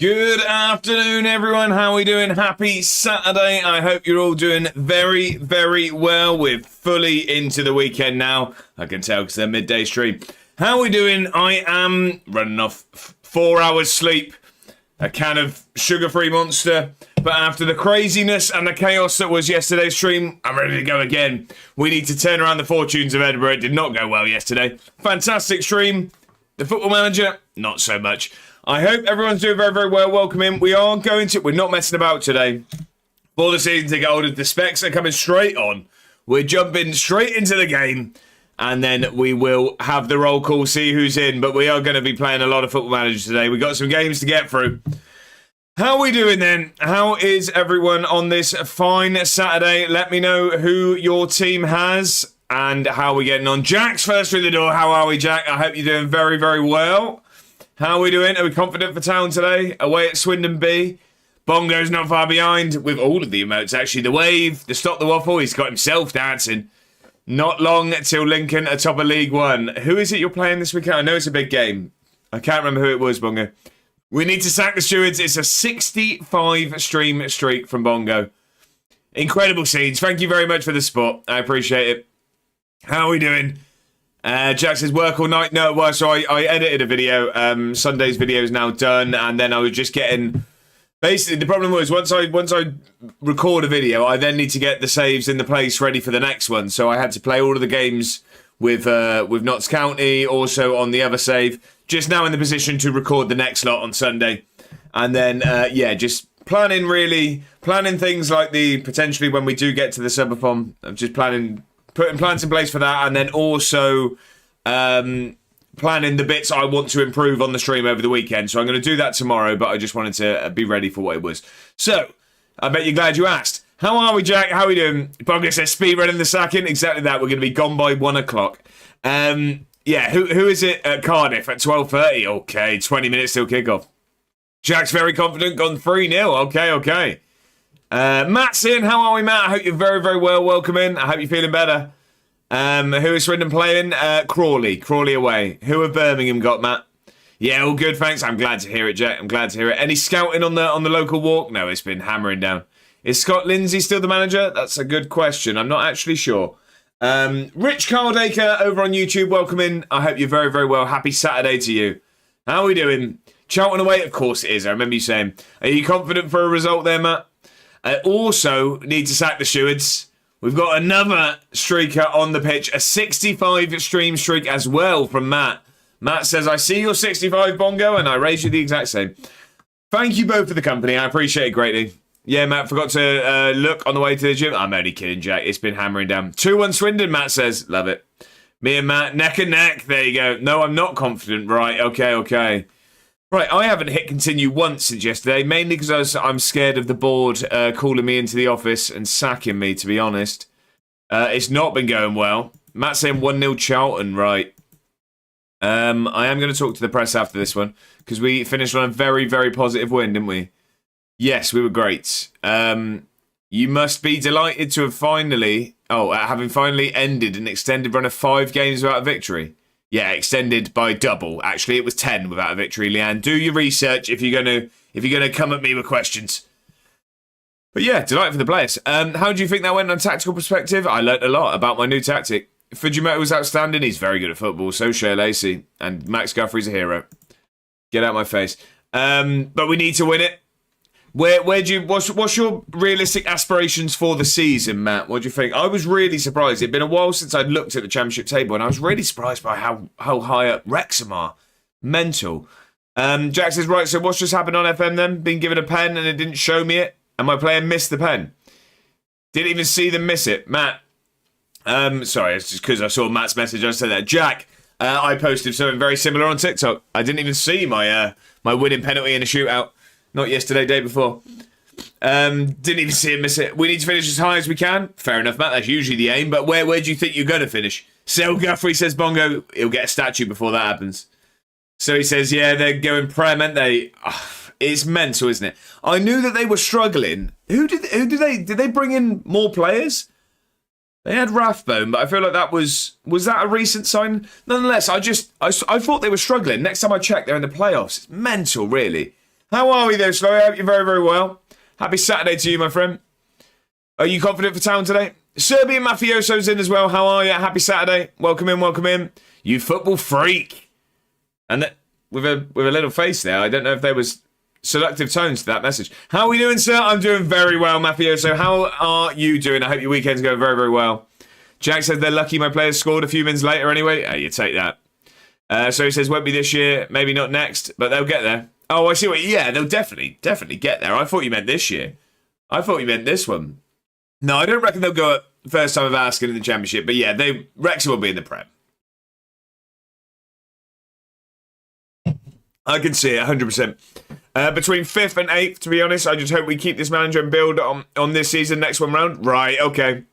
Good afternoon, everyone. How are we doing? Happy Saturday. I hope you're all doing very, very well. We're fully into the weekend now. I can tell because they're midday stream. How are we doing? I am running off 4 hours sleep, a can of sugar-free Monster. But after the craziness and the chaos that was yesterday's stream, I'm ready to go again. We need to turn around the fortunes of Edinburgh. It did not go well yesterday. Fantastic stream. The Football Manager, not so much. I hope everyone's doing very, very well. Welcome in. We're not messing about today. For the season to get older, the specs are coming straight on. We're jumping straight into the game. And then we will have the roll call, see who's in. But we are going to be playing a lot of Football Manager today. We've got some games to get through. How are we doing then? How is everyone on this fine Saturday? Let me know who your team has and how we're getting on. Jack's first through the door. How are we, Jack? I hope you're doing very, very well. How are we doing? Are we confident for town today? Away at Swindon B. Bongo's not far behind with all of the emotes, actually. The wave, the stop the waffle, he's got himself dancing. Not long till Lincoln are top of League One. Who is it you're playing this weekend? I know it's a big game. I can't remember who it was, Bongo. We need to sack the stewards. It's a 65 stream streak from Bongo. Incredible scenes. Thank you very much for the support. I appreciate it. How are we doing? Jack says, work all night. No, well, so I edited a video. Sunday's video is now done. And then I was just getting... Basically, the problem was, once I record a video, I then need to get the saves in the place ready for the next one. So I had to play all of the games with Notts County, also on the other save. Just now in the position to record the next lot on Sunday. And then, just planning things like potentially when we do get to the subathon. I'm just putting plans in place for that, and then also planning the bits I want to improve on the stream over the weekend. So I'm going to do that tomorrow, but I just wanted to be ready for what it was. So, I bet you're glad you asked. How are we, Jack? How are we doing? Bongo says, speed running the sacking. Exactly that. We're going to be gone by 1 o'clock. Who is it at Cardiff at 12:30? Okay, 20 minutes till kickoff. Jack's very confident, gone 3-0. Okay. Matt's in. How are we, Matt? I hope you're very, very well. Welcome in. I hope you're feeling better. Who is Swindon playing? Crawley away. Who have Birmingham got, Matt? Yeah, all good, thanks. I'm glad to hear it, Jack. I'm glad to hear it. Any scouting on the local walk? No, it's been hammering down. Is Scott Lindsay still the manager? That's a good question. I'm not actually sure. Rich Cardacre over on YouTube, welcome in. I hope you're very, very well. Happy Saturday to you. How are we doing? Charlton away? Of course it is. I remember you saying. Are you confident for a result there, Matt? I also need to sack the stewards. We've got another streaker on the pitch. A 65 stream streak as well from Matt. Matt says, I see your 65, Bongo, and I raise you the exact same. Thank you both for the company. I appreciate it greatly. Yeah, Matt, forgot to look on the way to the gym. I'm only kidding, Jack. It's been hammering down. 2-1 Swindon, Matt says. Love it. Me and Matt, neck and neck. There you go. No, I'm not confident. Right, okay. Right, I haven't hit continue once since yesterday, mainly because I'm scared of the board calling me into the office and sacking me, to be honest. It's not been going well. Matt's saying 1-0 Charlton, right. I am going to talk to the press after this one, because we finished on a very, very positive win, didn't we? Yes, we were great. You must be delighted to have having finally ended an extended run of 5 games without a victory. Yeah, extended by double. Actually, it was 10 without a victory, Leanne. Do your research if you're gonna come at me with questions. But yeah, delighted for the players. How do you think that went on a tactical perspective? I learnt a lot about my new tactic. Fujimoto was outstanding. He's very good at football. So Shea Lacey. And Max Guthrie's a hero. Get out my face. But we need to win it. What's your realistic aspirations for the season, Matt? What do you think? I was really surprised. It'd been a while since I'd looked at the championship table, and I was really surprised by how high up Wrexham are. Mental. Jack says, right, so what's just happened on FM then? Been given a pen and it didn't show me it? And my player missed the pen. Didn't even see them miss it. Matt. Sorry, it's just because I saw Matt's message. I said that. Jack, I posted something very similar on TikTok. I didn't even see my winning penalty in a shootout. Not yesterday, day before. Didn't even see him miss it. We need to finish as high as we can. Fair enough, Matt. That's usually the aim. But where do you think you're going to finish? Sel Guthrie says, Bongo, he'll get a statue before that happens. So he says, yeah, they're going Prem, aren't they? Oh, it's mental, isn't it? I knew that they were struggling. Did they bring in more players? They had Rathbone, but I feel like that was that a recent sign? Nonetheless, I thought they were struggling. Next time I checked, they're in the playoffs. It's mental, really. How are we though, Slow? I hope you're very, very well. Happy Saturday to you, my friend. Are you confident for town today? Serbian Mafioso's in as well. How are you? Happy Saturday. Welcome in, welcome in. You football freak. And with a little face there. I don't know if there was seductive tones to that message. How are we doing, sir? I'm doing very well, Mafioso. How are you doing? I hope your weekend's going very, very well. Jack says they're lucky my players scored a few minutes later anyway. You take that. So he says, won't be this year, maybe not next, but they'll get there. Oh, I see what... Yeah, they'll definitely get there. I thought you meant this year. I thought you meant this one. No, I don't reckon they'll go at first time of asking in the Championship, but yeah, Wrexham will be in the Prem. I can see it, 100%. Between 5th and 8th, to be honest, I just hope we keep this manager and build on this season, next one round. Right, okay.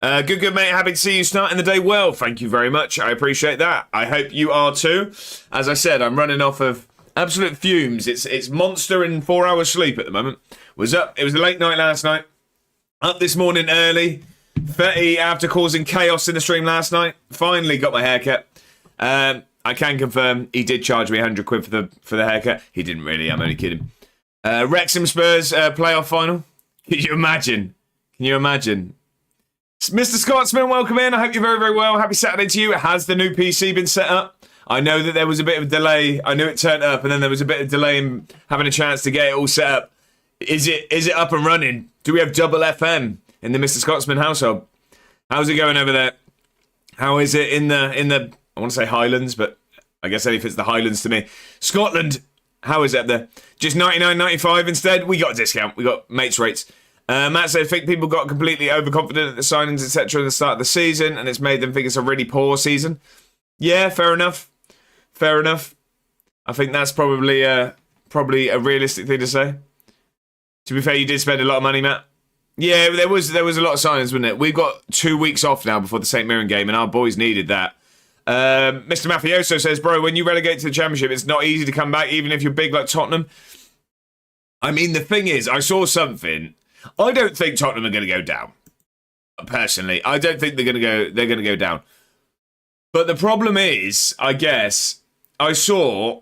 Good, mate. Happy to see you starting the day well. Thank you very much. I appreciate that. I hope you are too. As I said, I'm running off of absolute fumes. It's monster and 4 hours sleep at the moment. It was a late night last night. Up this morning early. 30 after causing chaos in the stream last night. Finally got my haircut. I can confirm he did charge me 100 quid for the haircut. He didn't really. I'm only kidding. Wrexham Spurs playoff final. Can you imagine? Mr. Scotsman, welcome in. I hope you're very, very well. Happy Saturday to you. Has the new PC been set up? I know that there was a bit of a delay. I knew it turned up, and then there was a bit of delay in having a chance to get it all set up. Is it up and running? Do we have double FM in the Mr. Scotsman household? How's it going over there? How is it in the I want to say Highlands, but I guess only if it's the Highlands to me. Scotland, how is it up there? Just 99.95 instead? We got a discount. We got mates rates. Matt said, I think people got completely overconfident at the signings, etc. at the start of the season, and it's made them think it's a really poor season. Yeah, fair enough. I think that's probably a realistic thing to say. To be fair, you did spend a lot of money, Matt. Yeah, there was a lot of signings, wasn't it? We've got 2 weeks off now before the St Mirren game, and our boys needed that. Mr. Mafioso says, bro, when you relegate to the Championship, it's not easy to come back, even if you're big like Tottenham. I mean, the thing is, I saw something. I don't think Tottenham are going to go down. Personally, I don't think they're going to go down. But the problem is, I guess, I saw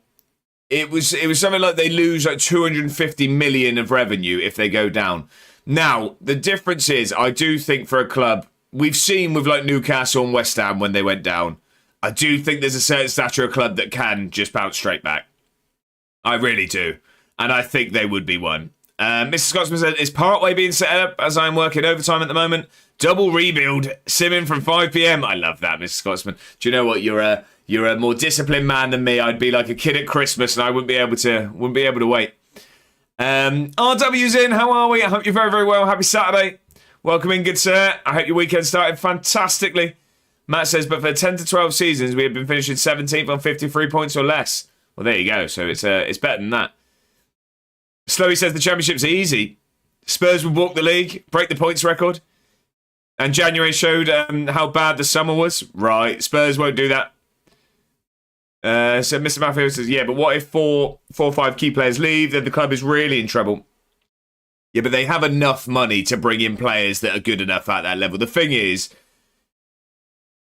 it was something like they lose like 250 million of revenue if they go down. Now, the difference is, I do think for a club, we've seen with like Newcastle and West Ham when they went down, I do think there's a certain stature of club that can just bounce straight back. I really do. And I think they would be one. Mr. Scotsman said, is Partway being set up as I'm working overtime at the moment? Double rebuild, simming from 5 p.m. I love that, Mr. Scotsman. Do you know what? You're a more disciplined man than me. I'd be like a kid at Christmas and I wouldn't be able to wait. RW's in. How are we? I hope you're very, very well. Happy Saturday. Welcome in, good sir. I hope your weekend started fantastically. Matt says, but for 10 to 12 seasons, we have been finishing 17th on 53 points or less. Well, there you go. So it's better than that. Slowy says the Championship's easy. Spurs would walk the league, break the points record. And January showed how bad the summer was. Right, Spurs won't do that. So Mr. Mafia says, yeah, but what if four or five key players leave? Then the club is really in trouble. Yeah, but they have enough money to bring in players that are good enough at that level. The thing is,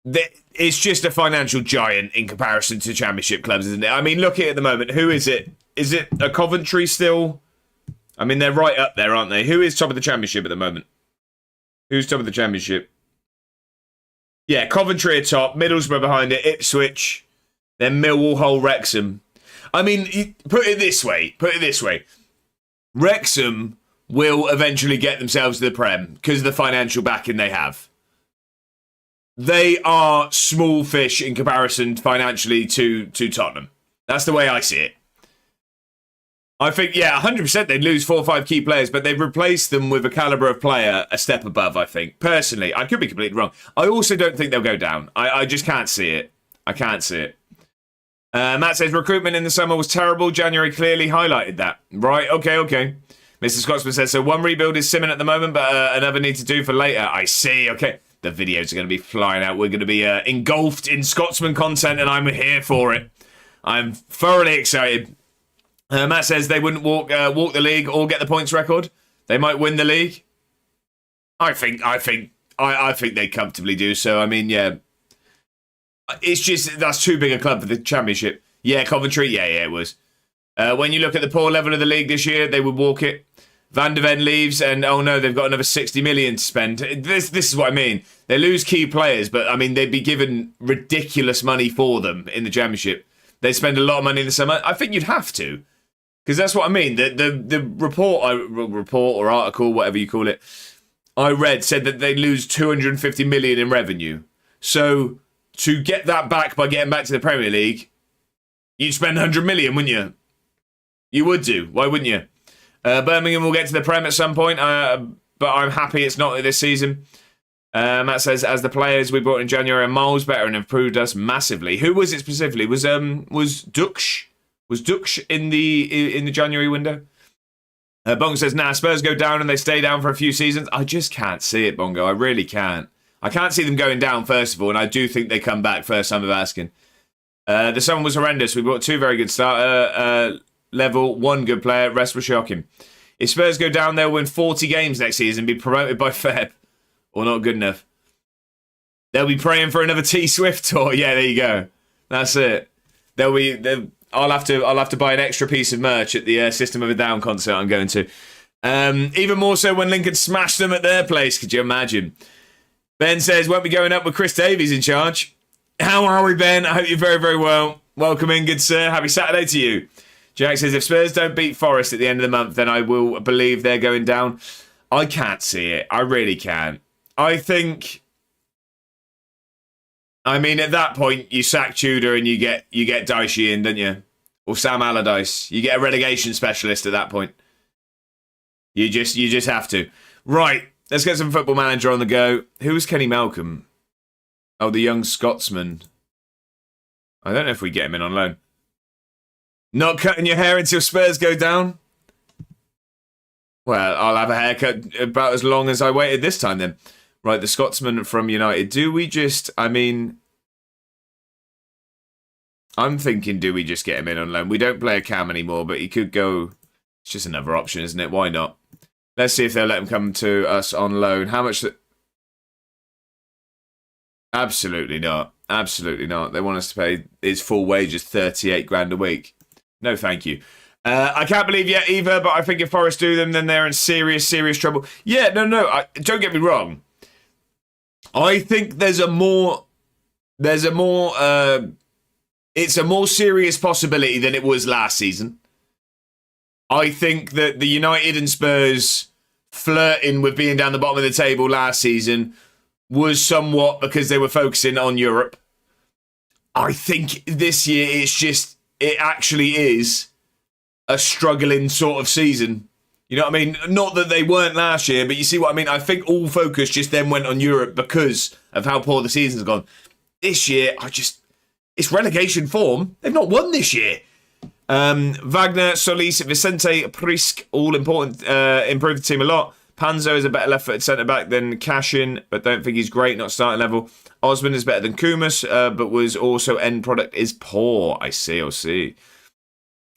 it's just a financial giant in comparison to Championship clubs, isn't it? I mean, look at it at the moment. Who is it? Is it a Coventry still? I mean, they're right up there, aren't they? Who is top of the Championship at the moment? Who's top of the Championship? Yeah, Coventry are top. Middlesbrough behind it. Ipswich. Then Millwall, Hull, Wrexham. I mean, put it this way. Wrexham will eventually get themselves to the Prem because of the financial backing they have. They are small fish in comparison financially to Tottenham. That's the way I see it. I think, yeah, 100% they'd lose 4 or 5 key players, but they've replaced them with a calibre of player a step above, I think. Personally, I could be completely wrong. I also don't think they'll go down. I just can't see it. I can't see it. Matt says, recruitment in the summer was terrible. January clearly highlighted that. Right, okay. Mr. Scotsman says, so one rebuild is simming at the moment, but another need to do for later. I see, okay. The videos are going to be flying out. We're going to be engulfed in Scotsman content, and I'm here for it. I'm thoroughly excited. Matt says they wouldn't walk the league or get the points record. They might win the league. I think they comfortably do so. I mean, yeah. It's just, that's too big a club for the Championship. Yeah, Coventry. Yeah, it was. When you look at the poor level of the league this year, they would walk it. Van de Ven leaves, and oh no, they've got another 60 million to spend. This is what I mean. They lose key players, but I mean they'd be given ridiculous money for them in the Championship. They spend a lot of money in the summer. I think you'd have to, because that's what I mean. The report or article, whatever you call it, I read said that they lose 250 million in revenue. So to get that back by getting back to the Premier League, you'd spend 100 million, wouldn't you? You would do. Why wouldn't you? Birmingham will get to the Prem at some point, but I'm happy it's not this season. Matt says, as the players we brought in January are miles better and improved us massively. Who was it specifically? Was Dux? Was Dux in the January window? Bongo says, nah, Spurs go down and they stay down for a few seasons. I just can't see it, Bongo. I really can't. I can't see them going down, first of all, and I do think they come back first time of asking. The summer was horrendous. We brought 2 very good starter level, 1 good player, rest was shocking. If Spurs go down, they'll win 40 games next season and be promoted by Feb. Or not good enough. They'll be praying for another T-Swift tour. Yeah, there you go. That's it. I'll have to buy an extra piece of merch at the System of a Down concert I'm going to. Even more so when Lincoln smashed them at their place. Could you imagine? Ben says, won't be going up with Chris Davies in charge. How are we, Ben? I hope you're very, very well. Welcome in, good sir. Happy Saturday to you. Jack says, if Spurs don't beat Forest at the end of the month, then I will believe they're going down. I can't see it. I really can't. I think... I mean, at that point, you sack Tudor and you get Dicey in, don't you? Or Sam Allardyce. You get a relegation specialist at that point. You just have to. Right, let's get some Football Manager on the go. Who was Kenny Malcolm? Oh, the young Scotsman. I don't know if we get him in on loan. Not cutting your hair until Spurs go down? Well, I'll have a haircut about as long as I waited this time then. Right, the Scotsman from United. Do we just... I mean... I'm thinking, do we just get him in on loan? We don't play a cam anymore, but he could go... It's just another option, isn't it? Why not? Let's see if they'll let him come to us on loan. How much... Absolutely not. Absolutely not. They want us to pay his full wages, 38 grand a week. No, thank you. I can't believe yet either, but I think if Forest do them, then they're in serious, serious trouble. Yeah, no. Don't get me wrong. I think it's a more serious possibility than it was last season. I think that the United and Spurs flirting with being down the bottom of the table last season was somewhat because they were focusing on Europe. I think this year it actually is a struggling sort of season. You know what I mean? Not that they weren't last year, but you see what I mean? I think all focus just then went on Europe because of how poor the season's gone. This year, it's relegation form. They've not won this year. Wagner, Solis, Vicente, Prisk, all important, improved the team a lot. Panzo is a better left-footed centre-back than Cashin, but don't think he's great, not starting level. Osman is better than Kumas, but was also end product is poor. I see.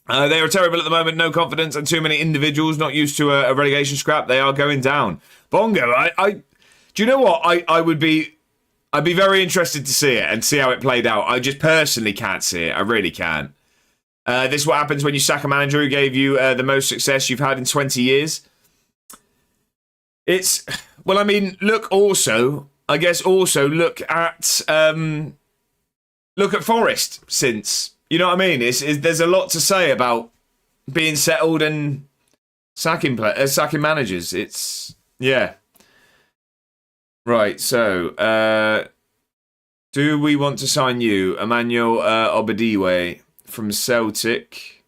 They are terrible at the moment, no confidence, and too many individuals not used to a relegation scrap. They are going down. Bongo, do you know what? I'd be very interested to see it and see how it played out. I just personally can't see it. I really can't. This is what happens when you sack a manager who gave you the most success you've had in 20 years. Well, I mean, look at Forest since, you know what I mean? There's a lot to say about being settled and sacking managers. Yeah. Right, so, do we want to sign you, Emmanuel Obadiwe from Celtic?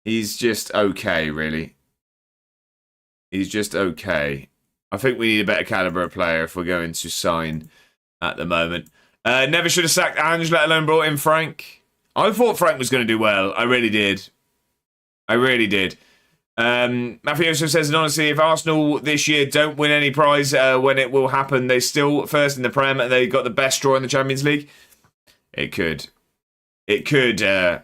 He's just okay, really. He's just okay. I think we need a better calibre of player if we're going to sign at the moment. Never should have sacked Ange, let alone brought in Frank. I thought Frank was going to do well. I really did. Mafioso says, and honestly, if Arsenal this year don't win any prize when it will happen, they're still first in the Prem and they got the best draw in the Champions League. It could. I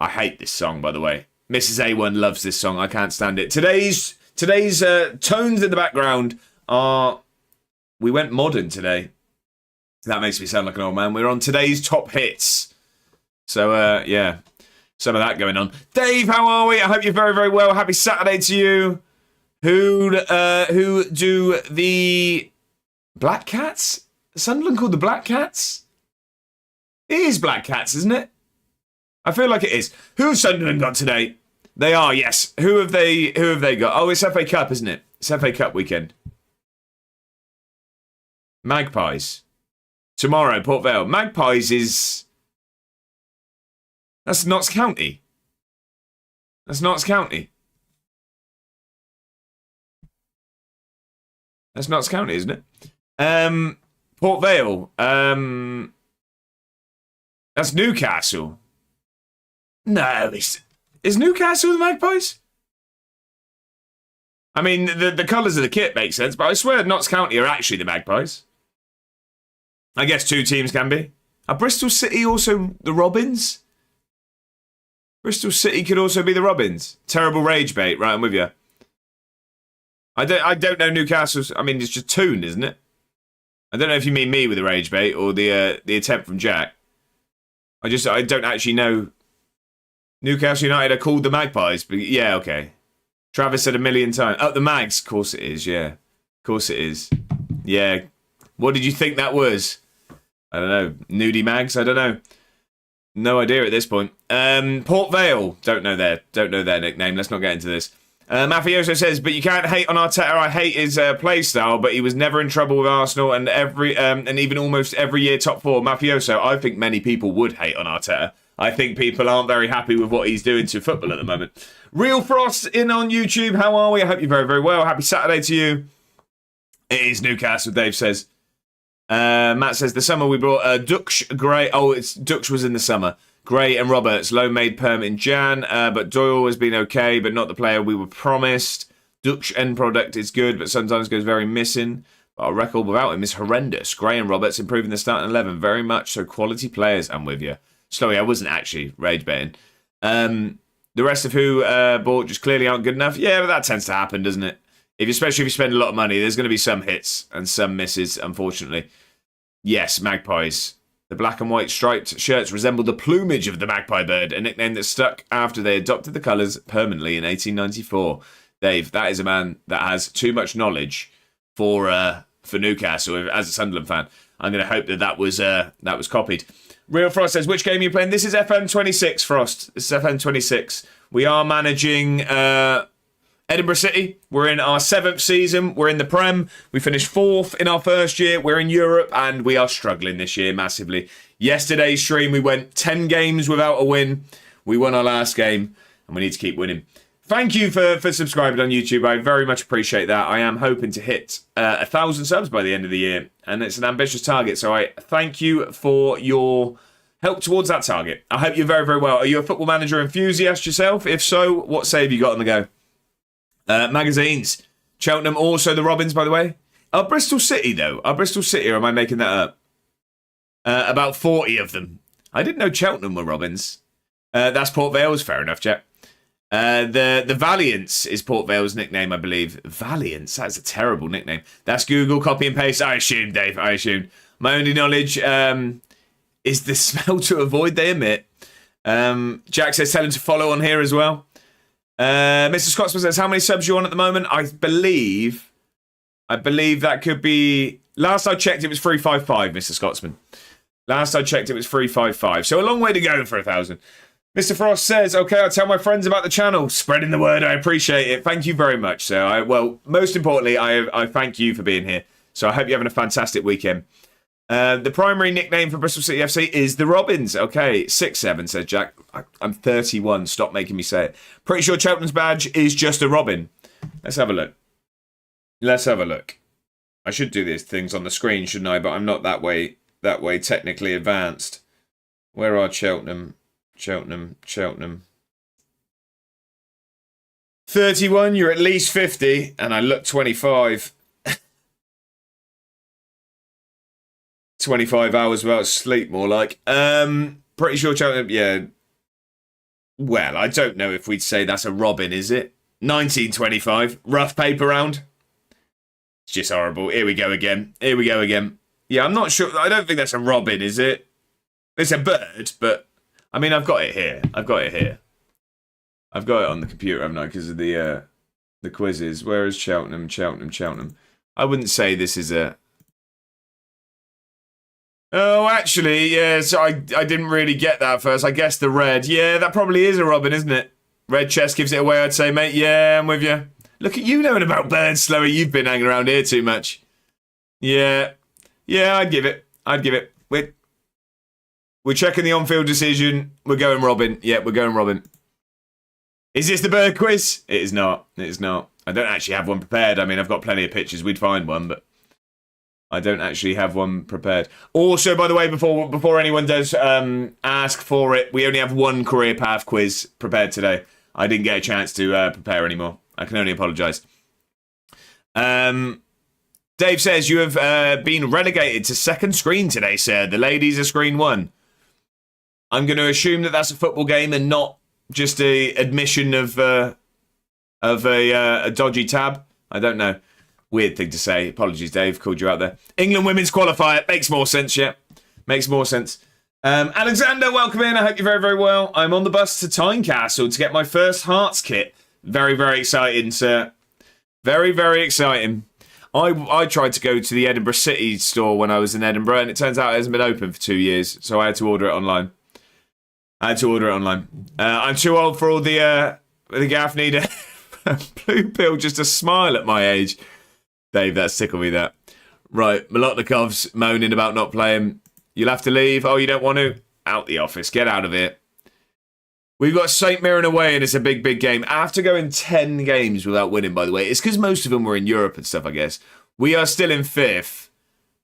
hate this song, by the way. Mrs. A1 loves this song. I can't stand it. Today's tones in the background are... We went modern today. That makes me sound like an old man. We're on today's top hits. So, yeah. some of that going on. Dave, how are we? I hope you're very, very well. Happy Saturday to you. Who do the Black Cats? Sunderland called the Black Cats? It is Black Cats, isn't it? I feel like it is. Who's Sunderland got today? They are, yes. Who have they got? Oh, it's FA Cup, isn't it? It's FA Cup weekend. Magpies. Tomorrow, Port Vale. Magpies is... That's Notts County. That's Notts County. That's Notts County, isn't it? Port Vale. That's Newcastle. No, is Newcastle the Magpies? I mean, the colours of the kit make sense, but I swear Notts County are actually the Magpies. I guess two teams can be. Are Bristol City also the Robins? Bristol City could also be the Robins. Terrible rage bait, right? I'm with you. I don't know Newcastle's. I mean, it's just Toon, isn't it? I don't know if you mean me with the rage bait or the attempt from Jack. I don't actually know. Newcastle United are called the Magpies, but yeah, okay. Travis said 1,000,000 times. Oh, the Mags. Of course it is, yeah. Of course it is. Yeah. What did you think that was? I don't know. Nudie Mags? I don't know. No idea at this point. Port Vale. Don't know their nickname. Let's not get into this. Mafioso says, but you can't hate on Arteta. I hate his play style, but he was never in trouble with Arsenal and even almost every year top four. Mafioso, I think many people would hate on Arteta. I think people aren't very happy with what he's doing to football at the moment. Real Frost in on YouTube. How are we? I hope you're very, very well. Happy Saturday to you. It is Newcastle, Dave says. Matt says, the summer we brought Dux, Gray. Oh, Dux was in the summer. Gray and Roberts. Low made perm in Jan. But Doyle has been okay, but not the player we were promised. Dux end product is good, but sometimes goes very missing. But our record without him is horrendous. Gray and Roberts improving the starting 11. Very much so quality players. I'm with you. Sorry, I wasn't actually rage baiting. The rest of who bought just clearly aren't good enough. Yeah, but that tends to happen, doesn't it? Especially if you spend a lot of money, there's going to be some hits and some misses, unfortunately. Yes, Magpies. The black and white striped shirts resemble the plumage of the magpie bird, a nickname that stuck after they adopted the colours permanently in 1894. Dave, that is a man that has too much knowledge for Newcastle. As a Sunderland fan, I'm going to hope that was copied. Real Frost says, which game are you playing? This is FM26, Frost. This is FM26. We are managing Edinburgh City. We're in our 7th season. We're in the Prem. We finished 4th in our first year. We're in Europe, and we are struggling this year massively. Yesterday's stream, we went 10 games without a win. We won our last game, and we need to keep winning. Thank you for subscribing on YouTube. I very much appreciate that. I am hoping to hit 1,000 subs by the end of the year, and it's an ambitious target, so I thank you for your help towards that target. I hope you're very, very well. Are you a Football Manager enthusiast yourself? If so, what save you got on the go? Magazines. Cheltenham, also the Robins, by the way. Are Bristol City, though? Are Bristol City, or am I making that up? About 40 of them. I didn't know Cheltenham were Robins. That's Port Vale's, fair enough, Jack. The Valiants is Port Vale's nickname, I believe. Valiants? That's a terrible nickname. That's Google, copy and paste. I assume, Dave, I assume. My only knowledge is the smell to avoid, they emit. Jack says, tell him to follow on here as well. Mr. Scotsman says, how many subs you on at the moment? I believe that could be... Last I checked, it was 355, Mr. Scotsman. Last I checked, it was 355. So a long way to go for 1,000. Mr. Frost says, okay, I'll tell my friends about the channel. Spreading the word, I appreciate it. Thank you very much, sir. Most importantly, I thank you for being here. So I hope you're having a fantastic weekend. The primary nickname for Bristol City FC is the Robins. Okay, 6-7, says Jack. I'm 31. Stop making me say it. Pretty sure Cheltenham's badge is just a Robin. Let's have a look. I should do these things on the screen, shouldn't I? But I'm not that way technically advanced. Where are Cheltenham? 31, you're at least 50, and I look 25. 25 hours without sleep, more like. Pretty sure Cheltenham, yeah. Well, I don't know if we'd say that's a Robin, is it? 1925, rough paper round. It's just horrible. Here we go again. Yeah, I'm not sure. I don't think that's a Robin, is it? It's a bird, but I mean, I've got it here. I've got it on the computer, haven't I? Because of the quizzes. Where is Cheltenham? I wouldn't say this is a... Oh, actually, yeah, so I didn't really get that first. I guessed the red. Yeah, that probably is a robin, isn't it? Red chest gives it away, I'd say, mate. Yeah, I'm with you. Look at you knowing about birds, Slowy. You've been hanging around here too much. Yeah. Yeah, I'd give it. We're checking the on-field decision. We're going robin. Yeah, we're going robin. Is this the bird quiz? It is not. I don't actually have one prepared. I mean, I've got plenty of pictures. We'd find one, but I don't actually have one prepared. Also, by the way, before anyone does ask for it, we only have one career path quiz prepared today. I didn't get a chance to prepare anymore. I can only apologise. Dave says, you have been relegated to second screen today, sir. The ladies are screen 1. I'm going to assume that that's a football game and not just a admission of a dodgy tab. I don't know. Weird thing to say. Apologies, Dave. Called you out there. England women's qualifier. Makes more sense, yeah. Makes more sense. Alexander, welcome in. I hope you're very, very well. I'm on the bus to Tynecastle to get my first Hearts kit. Very, very exciting, sir. Very, very exciting. I tried to go to the Edinburgh City store when I was in Edinburgh, and it turns out it hasn't been open for 2 years, so I had to order it online. I'm too old for all the gaff need a blue pill just to smile at my age. Dave, that's tickled me, that. Right, Molotnikov's moaning about not playing. You'll have to leave. Oh, you don't want to? Out the office. Get out of here. We've got St Mirren away, and it's a big, big game. After going 10 games without winning, by the way, it's because most of them were in Europe and stuff, I guess. We are still in 5th,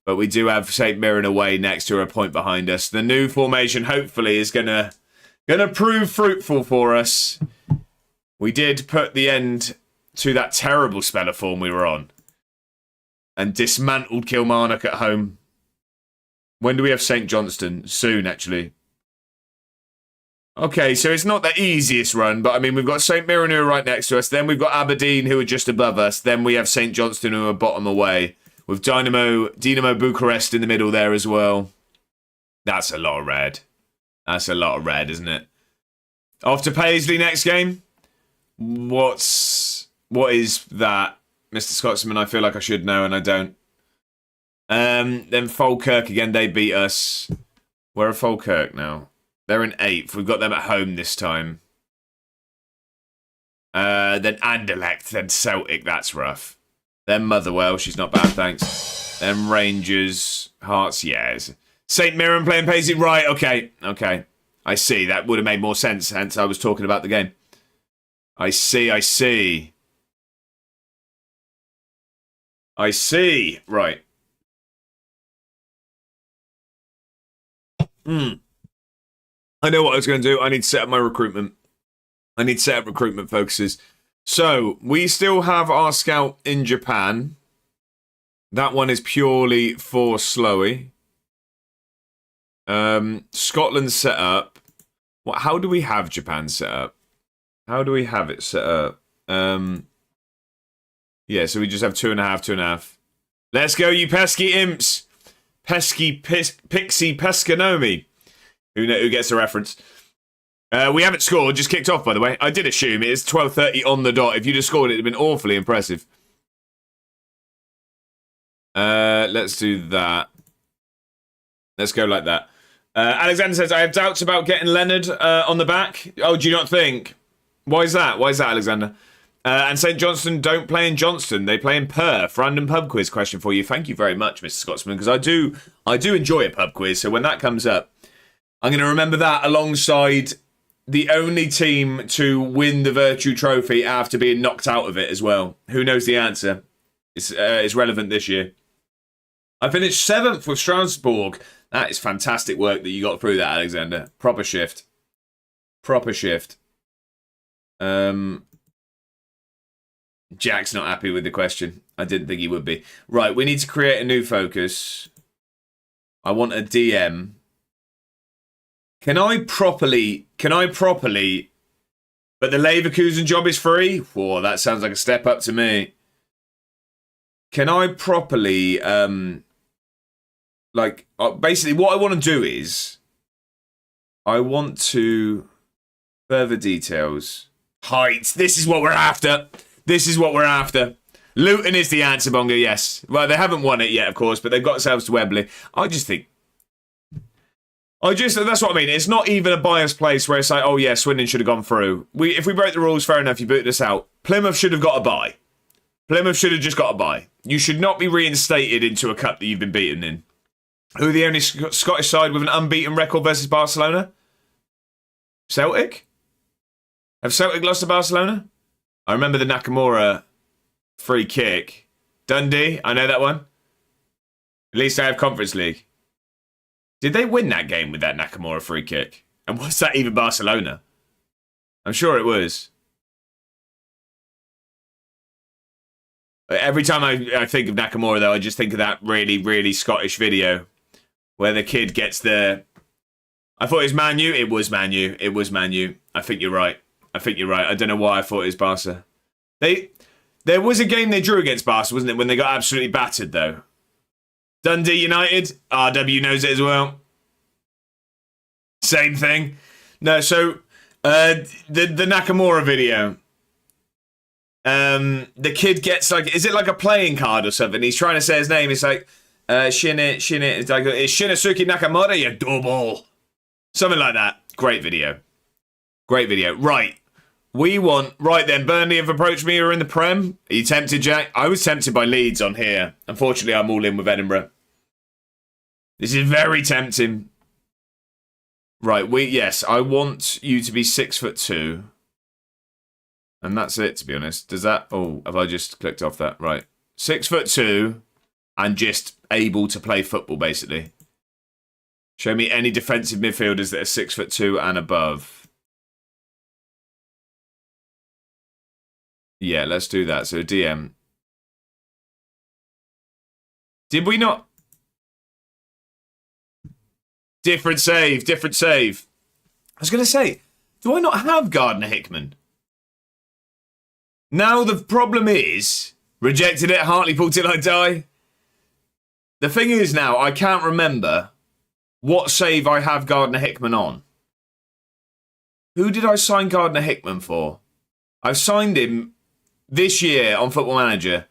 but we do have St Mirren away next to a point behind us. The new formation, hopefully, is gonna prove fruitful for us. We did put the end to that terrible spell of form we were on and dismantled Kilmarnock at home. When do we have St Johnstone? Soon, actually. Okay, so it's not the easiest run, but I mean, we've got St Mirren who are right next to us. Then we've got Aberdeen who are just above us. Then we have St Johnstone who are bottom away. With Dynamo Bucharest in the middle there as well. That's a lot of red. That's a lot of red, isn't it? Off to Paisley next game. What is that? Mr. Scotsman, I feel like I should know and I don't. Then Falkirk again, they beat us. Where are Falkirk now? They're in 8th. We've got them at home this time. Then Anderlecht, then Celtic. That's rough. Then Motherwell. She's not bad, thanks. Then Rangers. Hearts, yes. St Mirren playing Paisley. Right, okay. I see. That would have made more sense. Hence, I was talking about the game. I see. Right. I know what I was going to do. I need to set up my recruitment. I need to set up recruitment focuses. So, we still have our scout in Japan. That one is purely for Slowy. Scotland set up. How do we have Japan set up? How do we have it set up? Yeah, so we just have 2.5, 2.5. Let's go, you pesky imps. Pesky Pixie Pescanomi. Who gets a reference? We haven't scored, just kicked off, by the way. I did assume it is 12:30 on the dot. If you'd have scored, it would have been awfully impressive. Let's do that. Let's go like that. Alexander says, I have doubts about getting Leonard on the back. Oh, do you not think? Why is that, Alexander? And St Johnstone don't play in Johnston. They play in Perth. Random pub quiz question for you. Thank you very much, Mr. Scotsman, because I do enjoy a pub quiz. So when that comes up, I'm going to remember that alongside the only team to win the Virtue Trophy after being knocked out of it as well. Who knows the answer? It's relevant this year. I finished 7th with Strasbourg. That is fantastic work that you got through that, Alexander. Proper shift. Jack's not happy with the question. I didn't think he would be. Right, we need to create a new focus. I want a DM. Can I properly, but the Leverkusen job is free? Whoa, that sounds like a step up to me. Can I properly, basically what I want to do is, I want to further details. Height. This is what we're after. This is what we're after. Luton is the answer, Bonga, yes. Well, they haven't won it yet, of course, but they've got themselves to Wembley. That's what I mean. It's not even a biased place where it's like, oh yeah, Swindon should have gone through. If we broke the rules, fair enough, you booted us out. Plymouth should have got a bye. Plymouth should have just got a bye. You should not be reinstated into a cup that you've been beaten in. Who are the only Scottish side with an unbeaten record versus Barcelona? Celtic? Have Celtic lost to Barcelona? I remember the Nakamura free kick. Dundee, I know that one. At least I have Conference League. Did they win that game with that Nakamura free kick? And was that even Barcelona? I'm sure it was. Every time I think of Nakamura, though, I just think of that really, really Scottish video where the kid gets the... I thought it was Man U. It was Man U. It was Man U. I think you're right. I don't know why I thought it was Barca. There was a game they drew against Barca, wasn't it, when they got absolutely battered, though? Dundee United. RW knows it as well. Same thing. No, so the Nakamura video. The kid gets like, is it like a playing card or something? He's trying to say his name. It's like Shin it. It's like it's Shinosuke Nakamura, you double. Something like that. Great video. Right. Right then, Burnley have approached me. Are in the Prem. Are you tempted, Jack? I was tempted by Leeds on here. Unfortunately, I'm all in with Edinburgh. This is very tempting. Right, yes, I want you to be 6'2". And that's it, to be honest. Does that... Oh, have I just clicked off that? Right. 6'2", and just able to play football, basically. Show me any defensive midfielders that are 6'2" and above. Yeah, let's do that. So, DM. Did we not... Different save. I was going to say, do I not have Gardner Hickman? Now the problem is, rejected it, Hartlepool till I die. The thing is now, I can't remember what save I have Gardner Hickman on. Who did I sign Gardner Hickman for? I've signed him this year on Football Manager,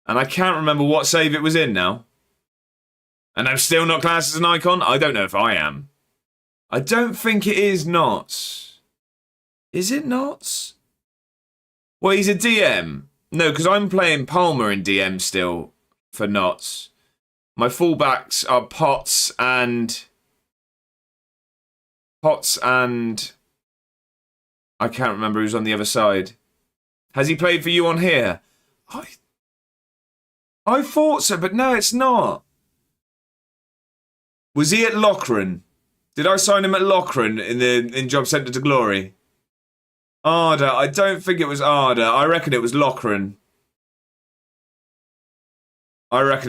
and I can't remember what save it was in now. And I'm still not classed as an icon? I don't know if I am. I don't think it is Knots. Is it Knots? Well, he's a DM. No, because I'm playing Palmer in DM still for Knots. My fullbacks are Potts and... I can't remember who's on the other side. Has he played for you on here? I thought so, but no, it's not. Was he at Loughran? Did I sign him at Loughran in Job Centre to Glory? Arda. I don't think it was Arda. I reckon it was Loughran. I'm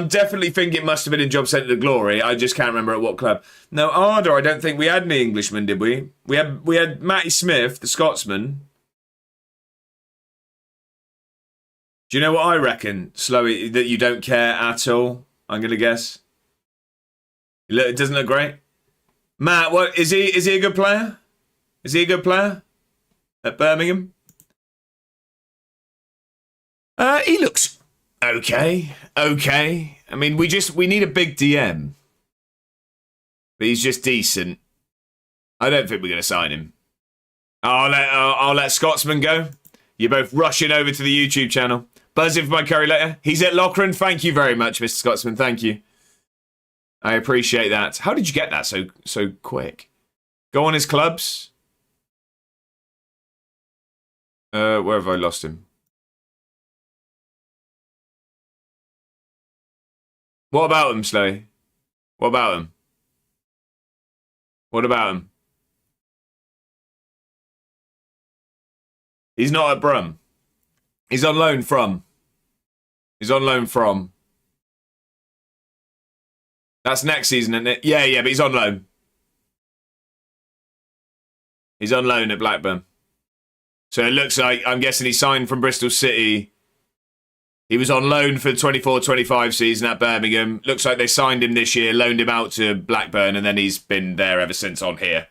definitely thinking it must have been in Job Centre to Glory. I just can't remember at what club. No, Arda, I don't think we had any Englishmen, did we? We had Matty Smith, the Scotsman. Do you know what I reckon, Slowy, that you don't care at all? I'm going to guess. It doesn't look great. Matt, what is he a good player? Is he a good player at Birmingham? He looks okay. I mean, we need a big DM. But he's just decent. I don't think we're going to sign him. I'll let Scotsman go. You're both rushing over to the YouTube channel. Buzzing for my curry later. He's at Loughran. Thank you very much, Mr. Scotsman. Thank you. I appreciate that. How did you get that so quick? Go on his clubs. Where have I lost him? What about him, Slay? What about him? He's not at Brum. He's on loan from. That's next season, isn't it? Yeah, but he's on loan. He's on loan at Blackburn. So it looks like, I'm guessing he signed from Bristol City. He was on loan for the 24-25 season at Birmingham. Looks like they signed him this year, loaned him out to Blackburn, and then he's been there ever since on here.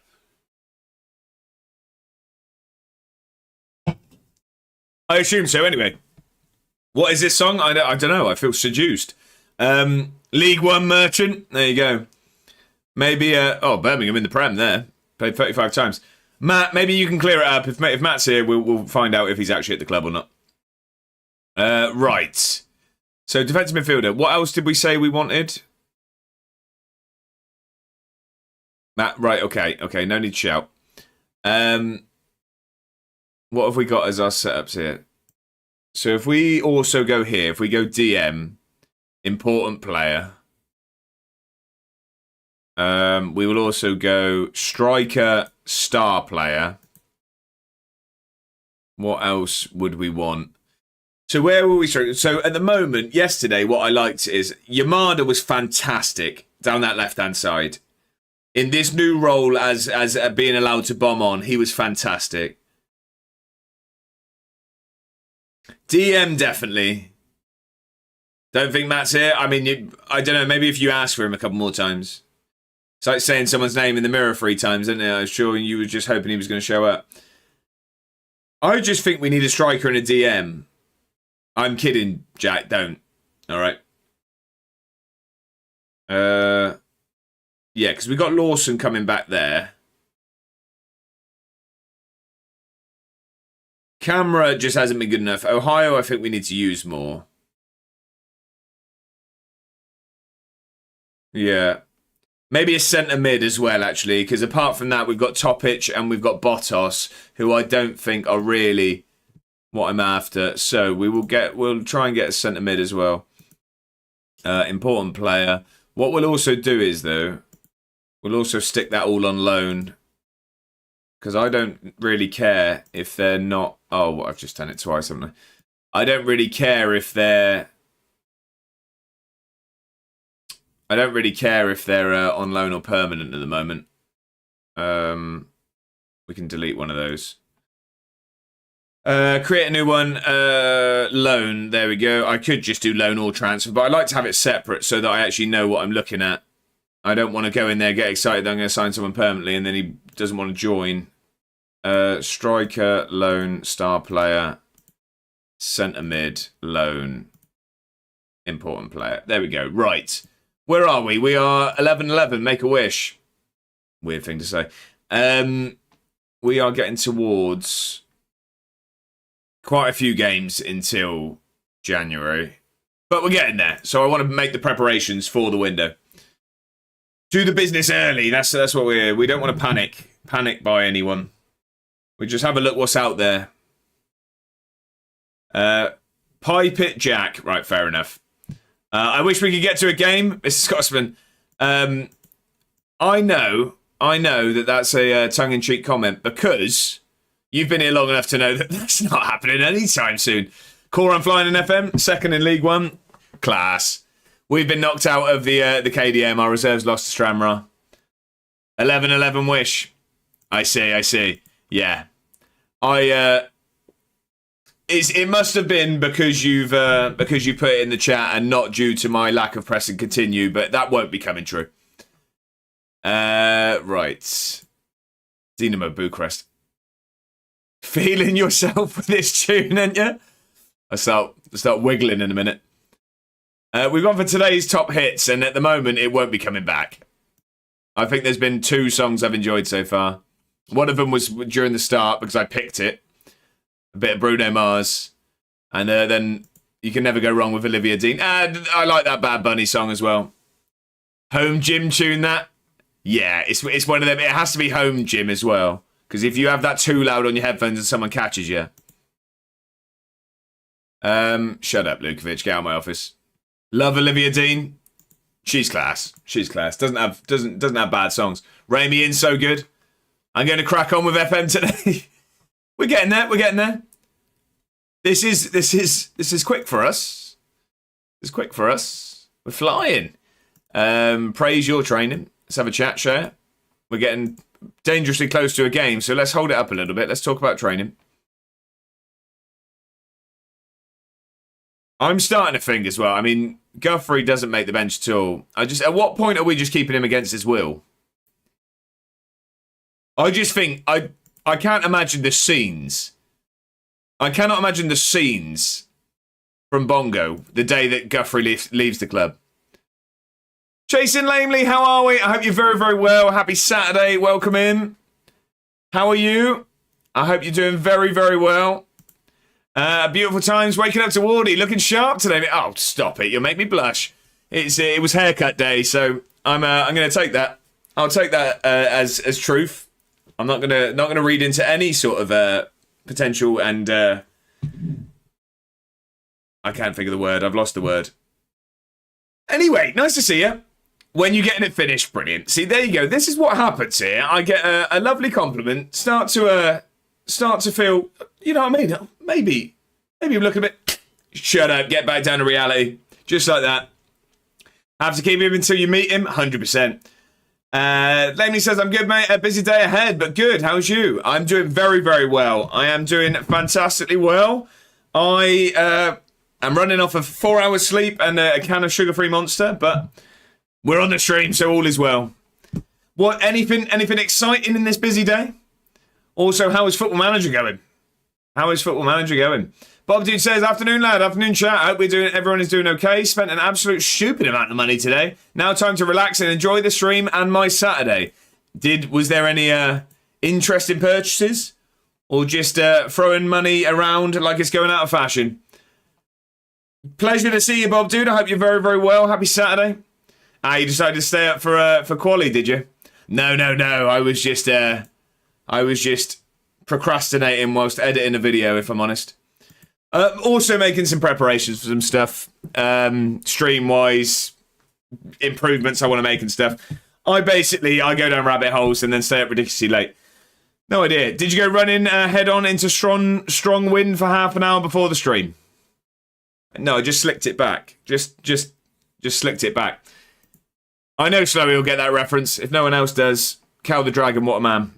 I assume so, anyway. What is this song? I don't know. I feel seduced. League One merchant. There you go. Maybe, Birmingham in the Prem there. Played 35 times. Matt, maybe you can clear it up. If Matt's here, we'll find out if he's actually at the club or not. Right. So, defensive midfielder. What else did we say we wanted? Matt, right, okay. No need to shout. What have we got as our setups here? So if we also go here, if we go DM, important player, we will also go striker, star player. What else would we want? So where were we? So at the moment, yesterday, what I liked is Yamada was fantastic down that left-hand side. In this new role as being allowed to bomb on, he was fantastic. DM, definitely. Don't think Matt's here. I mean, I don't know. Maybe if you ask for him a couple more times. It's like saying someone's name in the mirror 3 times, isn't it? I'm sure you were just hoping he was going to show up. I just think we need a striker and a DM. I'm kidding, Jack. Don't. All right. Yeah, because we got Lawson coming back there. Camera just hasn't been good enough. Ohio, I think we need to use more. Yeah. Maybe a centre mid as well, actually, because apart from that, we've got Topic and we've got Bottas, who I don't think are really what I'm after. So we'll try and get a centre mid as well. Important player. What we'll also do is, though, we'll also stick that all on loan. Because I don't really care if they're not... Oh, I've just done it twice, haven't I? I don't really care if they're... on loan or permanent at the moment. We can delete one of those. Create a new one. Loan. There we go. I could just do loan or transfer, but I like to have it separate so that I actually know what I'm looking at. I don't want to go in there, get excited that I'm going to sign someone permanently, and then he doesn't want to join. Striker, loan, star player, centre mid, loan, important player. There we go. Right. Where are we? We are 11-11. Make a wish. Weird thing to say. We are getting towards quite a few games until January. But we're getting there. So I want to make the preparations for the window. Do the business early. That's what we don't want to panic buy anyone. We just have a look what's out there. Pipe it, Jack. Right, fair enough. I wish we could get to a game, Mr. Scotsman. I know that that's a tongue-in-cheek comment because you've been here long enough to know that that's not happening anytime soon. Core on Flying in FM, second in League One. Class. We've been knocked out of the KDM. Our reserves lost to Stranraer. 11-11 wish. I see. Yeah. It must have been because you put it in the chat and not due to my lack of press and continue, but that won't be coming true. Right. Dynamo Bucharest. Feeling yourself with this tune, ain't you? I'll start wiggling in a minute. We've gone for today's top hits, and at the moment, it won't be coming back. I think there's been 2 songs I've enjoyed so far. One of them was during the start because I picked it. A bit of Bruno Mars. And then you can never go wrong with Olivia Dean. And I like that Bad Bunny song as well. Home gym tune, that? Yeah, it's one of them. It has to be home gym as well. Because if you have that too loud on your headphones and someone catches you. Shut up, Lukovic. Get out of my office. Love Olivia Dean. She's class. Doesn't have bad songs. Rami In, so good. I'm going to crack on with FM today. We're getting there. This is quick for us. We're flying. Praise your training. Let's have a chat, share. We're getting dangerously close to a game, so let's hold it up a little bit. Let's talk about training. I'm starting to think as well. I mean, Guthrie doesn't make the bench at all. At what point are we just keeping him against his will? I just think I can't imagine the scenes. I cannot imagine the scenes from Bongo the day that Guthrie leaves the club. Jason Lamely, how are we? I hope you're very, very well. Happy Saturday. Welcome in. How are you? I hope you're doing very, very well. Beautiful times. Waking up to Wardy. Looking sharp today. Oh, stop it. You'll make me blush. It was haircut day, so I'm going to take that. I'll take that as truth. I'm not gonna read into any sort of potential and I can't think of the word. I've lost the word. Anyway, nice to see you. When you're getting it finished, brilliant. See, there you go. This is what happens here. I get a lovely compliment. Start to feel, you know what I mean? Maybe look a bit. Shut up. Get back down to reality. Just like that. Have to keep him until you meet him. 100%. Lamely says, I'm good, mate. A busy day ahead, but good. How's you? I'm doing very, very well. I am doing fantastically well. I am running off of 4 hours sleep and a can of sugar-free Monster, but we're on the stream, so all is well. What? Anything exciting in this busy day? Also, how is Football Manager going? How is Football Manager going? Bob Dude says, afternoon, lad. Afternoon, chat. I hope everyone is doing okay. Spent an absolute stupid amount of money today. Now time to relax and enjoy the stream and my Saturday. Was there any interesting purchases? Or just throwing money around like it's going out of fashion? Pleasure to see you, Bob Dude. I hope you're very, very well. Happy Saturday. You decided to stay up for quali, did you? No. I was just procrastinating whilst editing a video, if I'm honest. Also making some preparations for some stuff, stream-wise, improvements I want to make and stuff. I go down rabbit holes and then stay up ridiculously late. No idea. Did you go running head on into strong wind for half an hour before the stream? No, I just slicked it back. Just slicked it back. I know Slowy will get that reference. If no one else does, Cal the Dragon, what a man.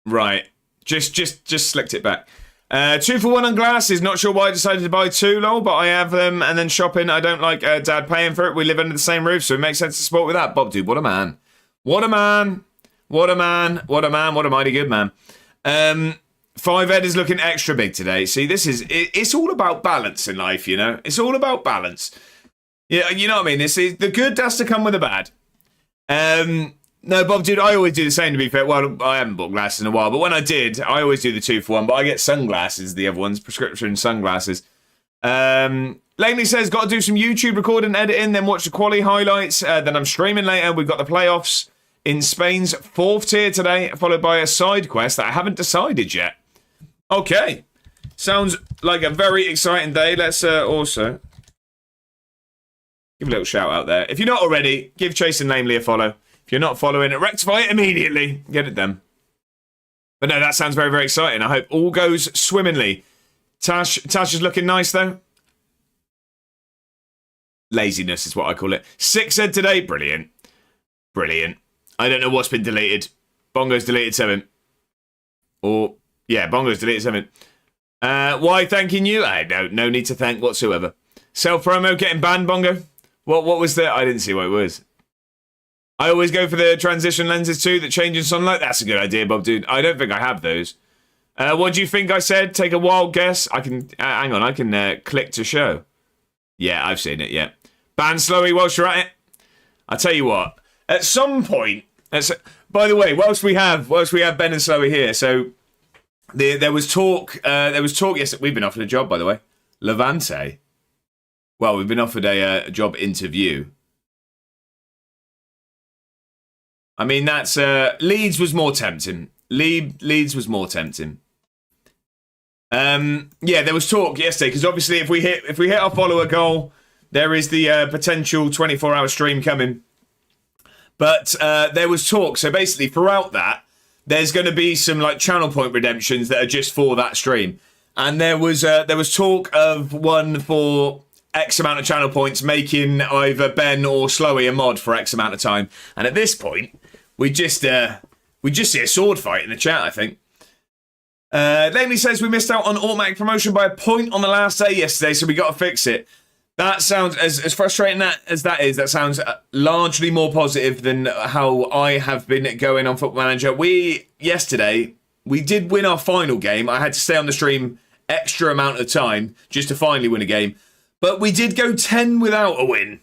Right. Just slicked it back. 2 for 1 on glasses. Not sure why I decided to buy 2, lol, but I have them. And then shopping. I don't like Dad paying for it. We live under the same roof, so it makes sense to support with that. Bob, dude, what a man. What a man. What a man. What a man. What a mighty good man. 5Ed is looking extra big today. See, it's all about balance in life, you know? It's all about balance. Yeah, you know what I mean? The good has to come with the bad. No, Bob, dude, I always do the same, to be fair. Well, I haven't bought glasses in a while, but when I did, I always do the 2 for 1, but I get sunglasses, the other ones, prescription sunglasses. Langley says, got to do some YouTube recording and editing, then watch the quali highlights, then I'm streaming later. We've got the playoffs in Spain's 4th tier today, followed by a side quest that I haven't decided yet. Okay. Sounds like a very exciting day. Let's also give a little shout out there. If you're not already, give Chase and Lamely a follow. If you're not following it, rectify it immediately. Get it done. But no, that sounds very, very exciting. I hope all goes swimmingly. Tash is looking nice, though. Laziness is what I call it. 6 said today. Brilliant. Brilliant. I don't know what's been deleted. Bongo's deleted 7. Or, yeah, Bongo's deleted 7. Why thanking you? No need to thank whatsoever. Self-promo getting banned, Bongo? What was that? I didn't see what it was. I always go for the transition lenses too that change in sunlight. That's a good idea, Bob, dude. I don't think I have those. What do you think I said? Take a wild guess. I can, hang on, I can click to show. Yeah, I've seen it, yeah. Ban Slowy whilst you're at it. I'll tell you what, at some point, by the way, whilst we have Ben and Slowy here, so there was talk, yes, we've been offered a job, by the way. Levante. Well, we've been offered a job interview. I mean, that's Leeds was more tempting. Leeds was more tempting. Yeah, there was talk yesterday because obviously, if we hit our follower goal, there is the potential 24-hour stream coming. But there was talk. So basically, throughout that, there's going to be some like channel point redemptions that are just for that stream. And there was talk of one for X amount of channel points, making either Ben or Slowy a mod for X amount of time. And at this point, we just see a sword fight in the chat, I think. Lamely says we missed out on automatic promotion by a point on the last day yesterday, so we got to fix it. That sounds, as frustrating as that is, that sounds largely more positive than how I have been going on Football Manager. Yesterday, we did win our final game. I had to stay on the stream extra amount of time just to finally win a game. But we did go 10 without a win.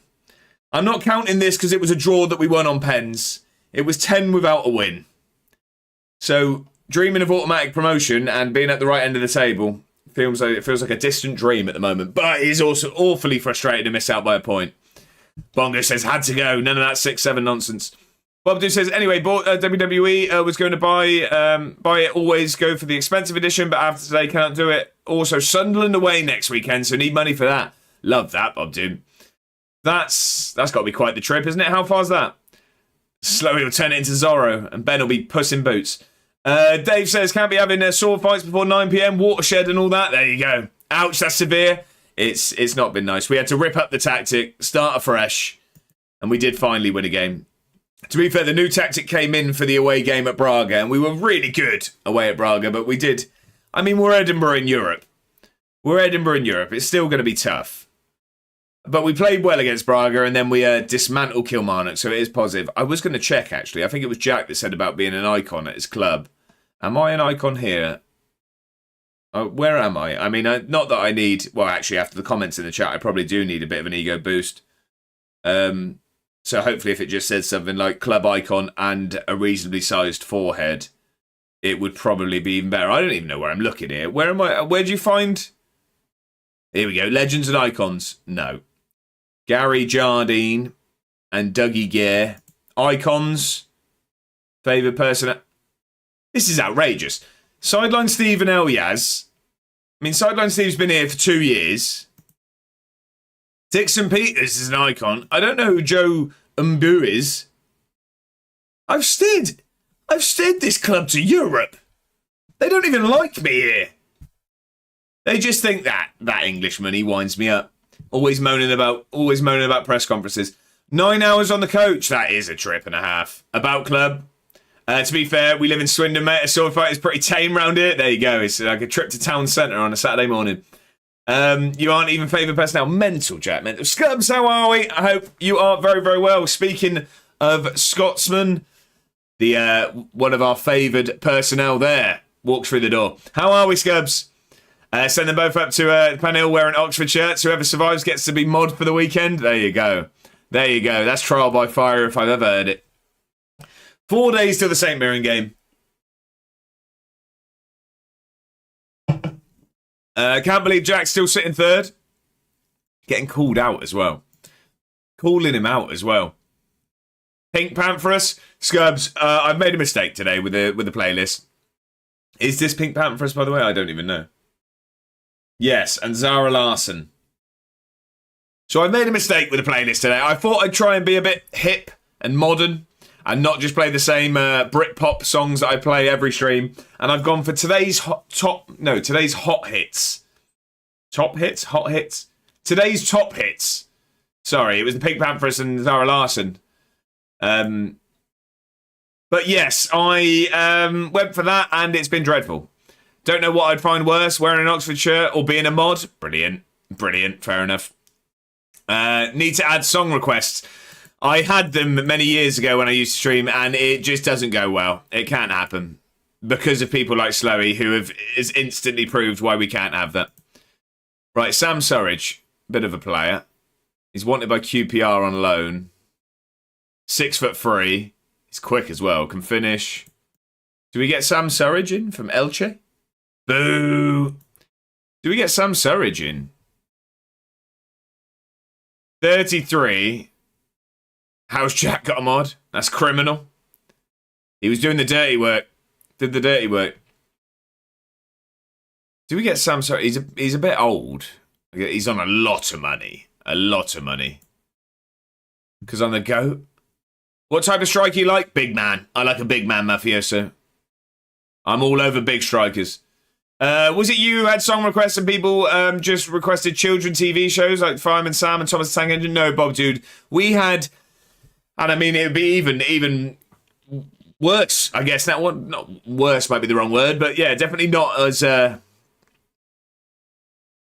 I'm not counting this because it was a draw that we won on pens. It was 10 without a win. So, dreaming of automatic promotion and being at the right end of the table feels like a distant dream at the moment. But he's also awfully frustrated to miss out by a point. Bongo says, had to go. None of that 6-7 nonsense. Bob Do says, anyway, WWE was going to buy it, always go for the expensive edition, but after today can't do it. Also, Sunderland away next weekend, so need money for that. Love that, Bob Do. That's got to be quite the trip, isn't it? How far's that? Slowly will turn it into Zorro, and Ben will be Puss in Boots. Dave says, can't be having sword fights before 9 p.m, watershed and all that. There you go. Ouch, that's severe. It's not been nice. We had to rip up the tactic, start afresh, and we did finally win a game. To be fair, the new tactic came in for the away game at Braga, and we were really good away at Braga, but we did... I mean, we're Edinburgh in Europe. It's still going to be tough. But we played well against Braga, and then we dismantled Kilmarnock, so it is positive. I was going to check, actually. I think it was Jack that said about being an icon at his club. Am I an icon here? Where am I? I mean, not that I need... Well, actually, after the comments in the chat, I probably do need a bit of an ego boost. So hopefully if it just says something like club icon and a reasonably sized forehead, it would probably be even better. I don't even know where I'm looking here. Where am I? Where do you find... Here we go. Legends and icons. No. Gary Jardine and Dougie Gear. Icons. Favoured person. This is outrageous. Sideline Steve and Elyas. I mean, Sideline Steve's been here for 2 years. Dixon Peters is an icon. I don't know who Joe Mbu is. I've steered this club to Europe. They don't even like me here. They just think that Englishman, he winds me up. Always moaning about press conferences. 9 hours on the coach. That is a trip and a half. About club. To be fair, we live in Swindon, mate. A sword fight is pretty tame round here. There you go. It's like a trip to town centre on a Saturday morning. You aren't even favoured personnel. Mental, Jack. Mental. Scubs, how are we? I hope you are very, very well. Speaking of Scotsman, the one of our favoured personnel there walks through the door. How are we, Scubs? Send them both up to Panhill wearing Oxford shirts. Whoever survives gets to be mod for the weekend. There you go. There you go. That's trial by fire if I've ever heard it. 4 days till the St Mirren game. Can't believe Jack's still sitting third. Getting called out as well. Calling him out as well. Pink Pantherus. Scubs, I've made a mistake today with the playlist. Is this Pink Pantherus, by the way? I don't even know. Yes, and Zara Larsson. So I made a mistake with the playlist today. I thought I'd try and be a bit hip and modern and not just play the same Britpop songs that I play every stream. And I've gone for today's hot hits. Top hits? Hot hits? Today's top hits. Sorry, it was the Pink Pantherus and Zara Larsson. But yes, I went for that and it's been dreadful. Don't know what I'd find worse, wearing an Oxford shirt or being a mod. Brilliant. Brilliant. Fair enough. Need to add song requests. I had them many years ago when I used to stream, and it just doesn't go well. It can't happen. Because of people like Slowy, who has instantly proved why we can't have that. Right, Sam Surridge. Bit of a player. He's wanted by QPR on loan. 6'3". He's quick as well. Can finish. Do we get Sam Surridge in from Elche? Boo! Do we get Sam Surridge in? 33. How's Jack got a mod? That's criminal. He was doing the dirty work. Did the dirty work. Do we get Sam Surridge? He's a bit old. He's on a lot of money. A lot of money. Because I'm the GOAT. What type of striker you like? Big man. I like a big man, Mafioso. I'm all over big strikers. Was it you who had song requests and people just requested children TV shows like Fireman Sam and Thomas the Tank Engine? No, Bob, dude. We had, and I mean, it would be even worse, I guess. That one, not worse might be the wrong word, but yeah, definitely not as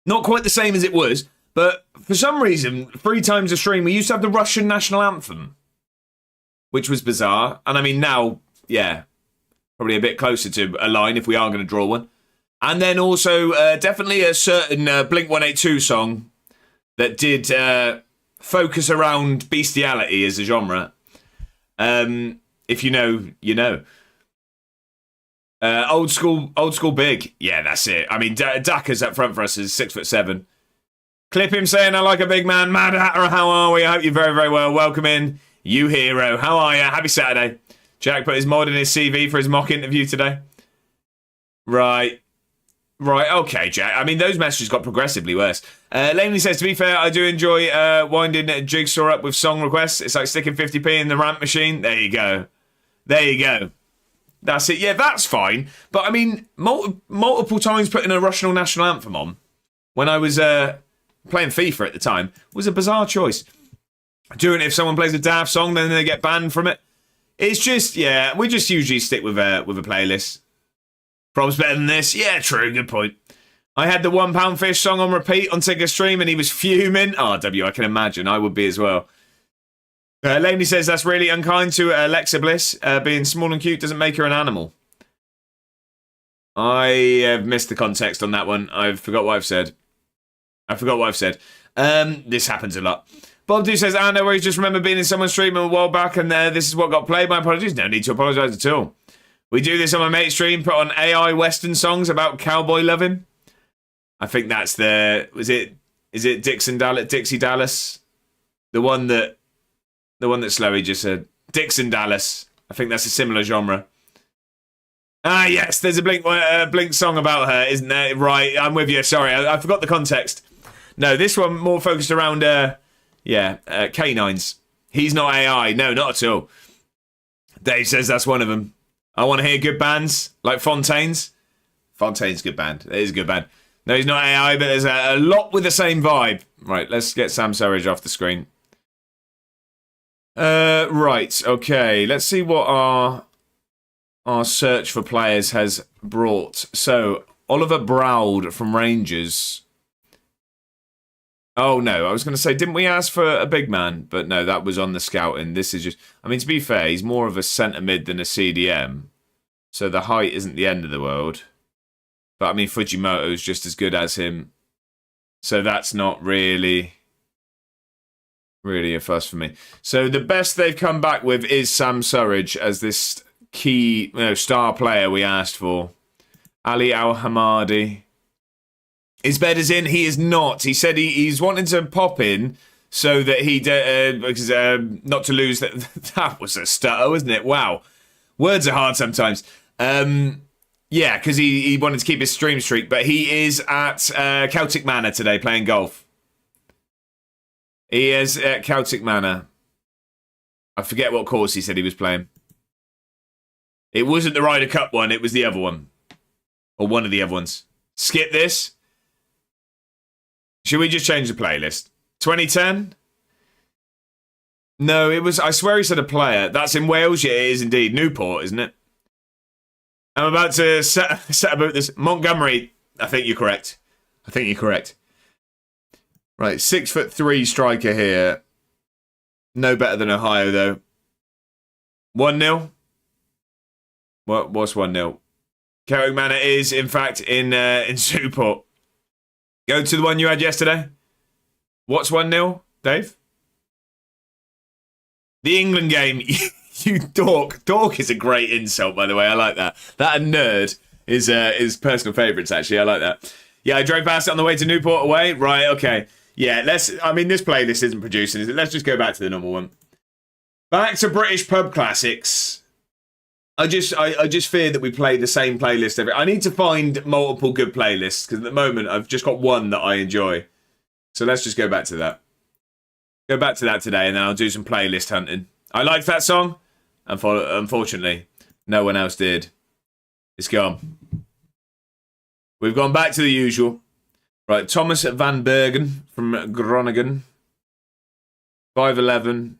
not quite the same as it was. But for some reason, 3 times a stream, we used to have the Russian national anthem, which was bizarre. And I mean, now, yeah, probably a bit closer to a line if we are going to draw one. And then also definitely a certain Blink-182 song that did focus around bestiality as a genre. If you know, you know. Old school big. Yeah, that's it. I mean, Daka's up front for us is 6'7". Clip him saying, I like a big man. Mad Hatter, how are we? I hope you're very, very well. Welcome in, you hero. How are you? Happy Saturday. Jack put his mod in his CV for his mock interview today. Right, okay, Jack. I mean, those messages got progressively worse. Laney says, to be fair, I do enjoy winding Jigsaw up with song requests. It's like sticking 50p in the ramp machine. There you go. That's it. Yeah, that's fine. But, I mean, multiple times putting a Russian national anthem on when I was playing FIFA at the time was a bizarre choice. Doing it if someone plays a daft song, then they get banned from it. It's just, yeah, we just usually stick with a playlist. Prob's better than this. Yeah, true. Good point. I had the £1 Fish song on repeat on Tigger's stream and he was fuming. I can imagine. I would be as well. Laney says that's really unkind to Alexa Bliss. Being small and cute doesn't make her an animal. I have missed the context on that one. I forgot what I've said. This happens a lot. Bob Do says, no worries, just remember being in someone's stream a while back and this is what got played. My apologies. No need to apologise at all. We do this on my mate's stream, put on AI Western songs about cowboy loving. I think that's is it Dixie Dallas? The one that Slowey just said. Dixon Dallas. I think that's a similar genre. Ah, yes, there's a Blink song about her, isn't there? Right, I'm with you. Sorry, I forgot the context. No, this one more focused around, canines. He's not AI. No, not at all. Dave says that's one of them. I want to hear good bands, like Fontaine's. Fontaine's good band. It is a good band. No, he's not AI, but there's a lot with the same vibe. Right, let's get Sam Surridge off the screen. Right, okay. Let's see what our search for players has brought. So, Oliver Broud from Rangers. Oh, no, I was going to say, didn't we ask for a big man? But no, that was on the scouting. This is just... I mean, to be fair, he's more of a centre mid than a CDM. So the height isn't the end of the world. But, I mean, Fujimoto's just as good as him. So that's not really a fuss for me. So the best they've come back with is Sam Surridge as this key star player we asked for. Ali Al-Hamadi. His bed is in. He is not. He said he's wanting to pop in so that because not to lose that. That was a stutter, wasn't it? Wow, words are hard sometimes. Yeah, because he wanted to keep his stream streak, but he is at Celtic Manor today playing golf. He is at Celtic Manor. I forget what course he said he was playing. It wasn't the Ryder Cup one. It was the other one, or one of the other ones. Skip this. Should we just change the playlist? 2010? No, it was... I swear he said a player. That's in Wales? Yeah, it is indeed. Newport, isn't it? I'm about to set about this. Montgomery. I think you're correct. Right, 6'3" striker here. No better than Ohio, though. 1-0? What's 1-0? Celtic Manor is, in fact, in Newport. Go to the one you had yesterday. What's 1-0, Dave? The England game. You dork. Dork is a great insult, by the way. I like that. That and nerd is personal favourites, actually. I like that. Yeah, I drove past it on the way to Newport away. Right, okay. Yeah, this playlist isn't producing, is it? Let's just go back to the normal one. Back to British pub classics. I just fear that we play the same playlist every... I need to find multiple good playlists, because at the moment I've just got one that I enjoy. So let's just go back to that. Go back to that today, and then I'll do some playlist hunting. I liked that song. Unfortunately, no one else did. It's gone. We've gone back to the usual. Right, Thomas Van Bergen from Groningen. 5'11".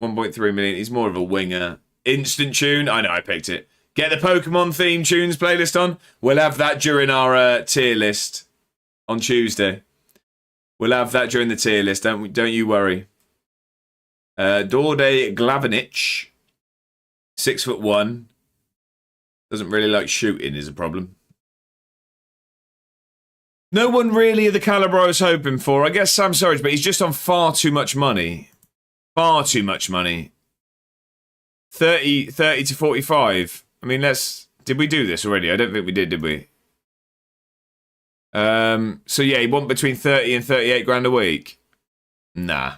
1.3 million. He's more of a winger. Instant tune. I know, I picked it. Get the Pokemon theme tunes playlist on. We'll have that during our tier list on Tuesday. We'll have that during the tier list. Don't you worry. Dorde Glavenich, 6'1". Doesn't really like shooting is a problem. No one really of the calibre I was hoping for. I guess Sam Surridge, but he's just on far too much money. Far too much money. 30 to 45. I mean, did we do this already? I don't think we did we? So yeah, he want between 30 and 38 grand a week. Nah.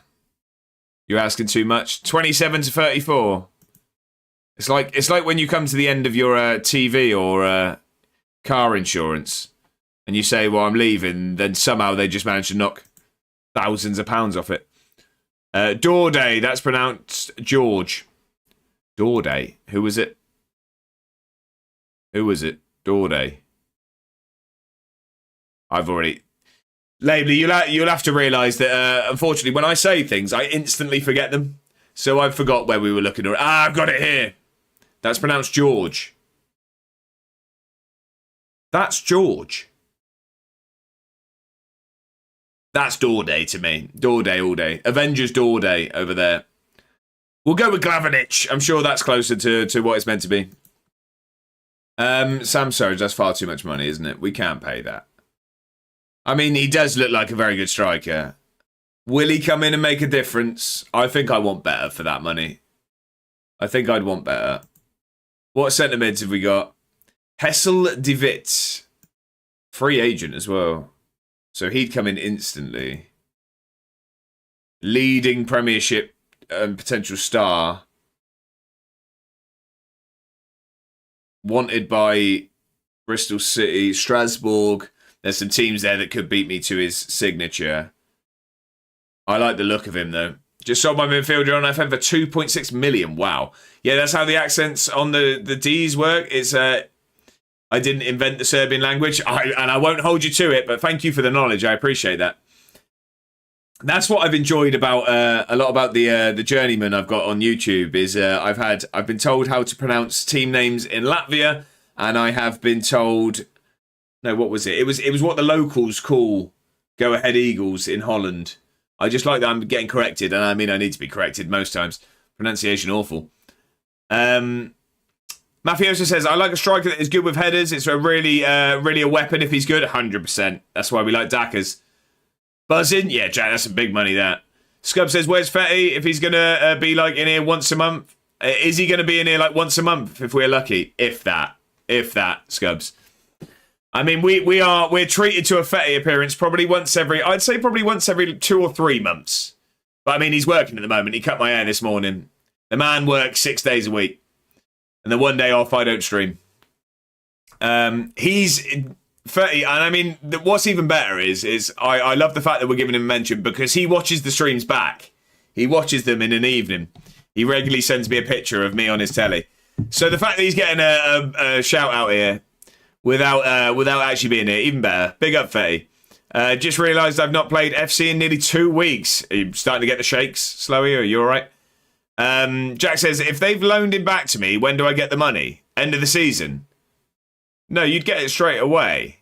You're asking too much. 27 to 34. It's like when you come to the end of your TV or car insurance and you say, well, I'm leaving, then somehow they just manage to knock thousands of pounds off it. Dorde, that's pronounced George. Dorde. Who was it? Dorde. I've already... Labely, you'll have to realise that, unfortunately, when I say things, I instantly forget them. So I forgot where we were looking. I've got it here. That's pronounced George. That's George. That's Dorde to me. Dorde all day. Avengers Dorde over there. We'll go with Glavenich. I'm sure that's closer to what it's meant to be. Sam Surridge, that's far too much money, isn't it? We can't pay that. I mean, he does look like a very good striker. Will he come in and make a difference? I think I want better for that money. I think I'd want better. What centre mids have we got? Hessel de Witt. Free agent as well. So he'd come in instantly. Leading Premiership potential star. Wanted by Bristol City, Strasbourg. There's some teams there that could beat me to his signature. I like the look of him, though. Just sold my midfielder on FM for 2.6 million. Wow. Yeah, that's how the accents on the D's work. It's I didn't invent the Serbian language, and I won't hold you to it, but thank you for the knowledge. I appreciate that. That's what I've enjoyed about a lot about the journeyman I've got on YouTube is I've been told how to pronounce team names in Latvia, and I have been told. No, what was it? It was what the locals call Go Ahead Eagles in Holland. I just like that I'm getting corrected, and I mean I need to be corrected most times. Pronunciation awful. Mafioso says, I like a striker that is good with headers. It's really a weapon if he's good. 100%. That's why we like Dackers. Buzzing? Yeah, Jack, that's some big money, that. Scub says, where's Fetty if he's going to be like in here once a month? Is he going to be in here like once a month if we're lucky? If that, Scubs. I mean, we're treated to a Fetty appearance probably once every 2 or 3 months. But I mean, he's working at the moment. He cut my hair this morning. The man works 6 days a week. And the one day off, I don't stream. He's 30, and I mean, what's even better is I love the fact that we're giving him mention because he watches the streams back. He watches them in an evening. He regularly sends me a picture of me on his telly. So the fact that he's getting a shout out here without actually being here, even better. Big up, Fetty. Just realised I've not played FC in nearly 2 weeks. Are you starting to get the shakes, Slowy? Are you all right? Jack says, if they've loaned him back to me, when do I get the money? End of the season? No, you'd get it straight away.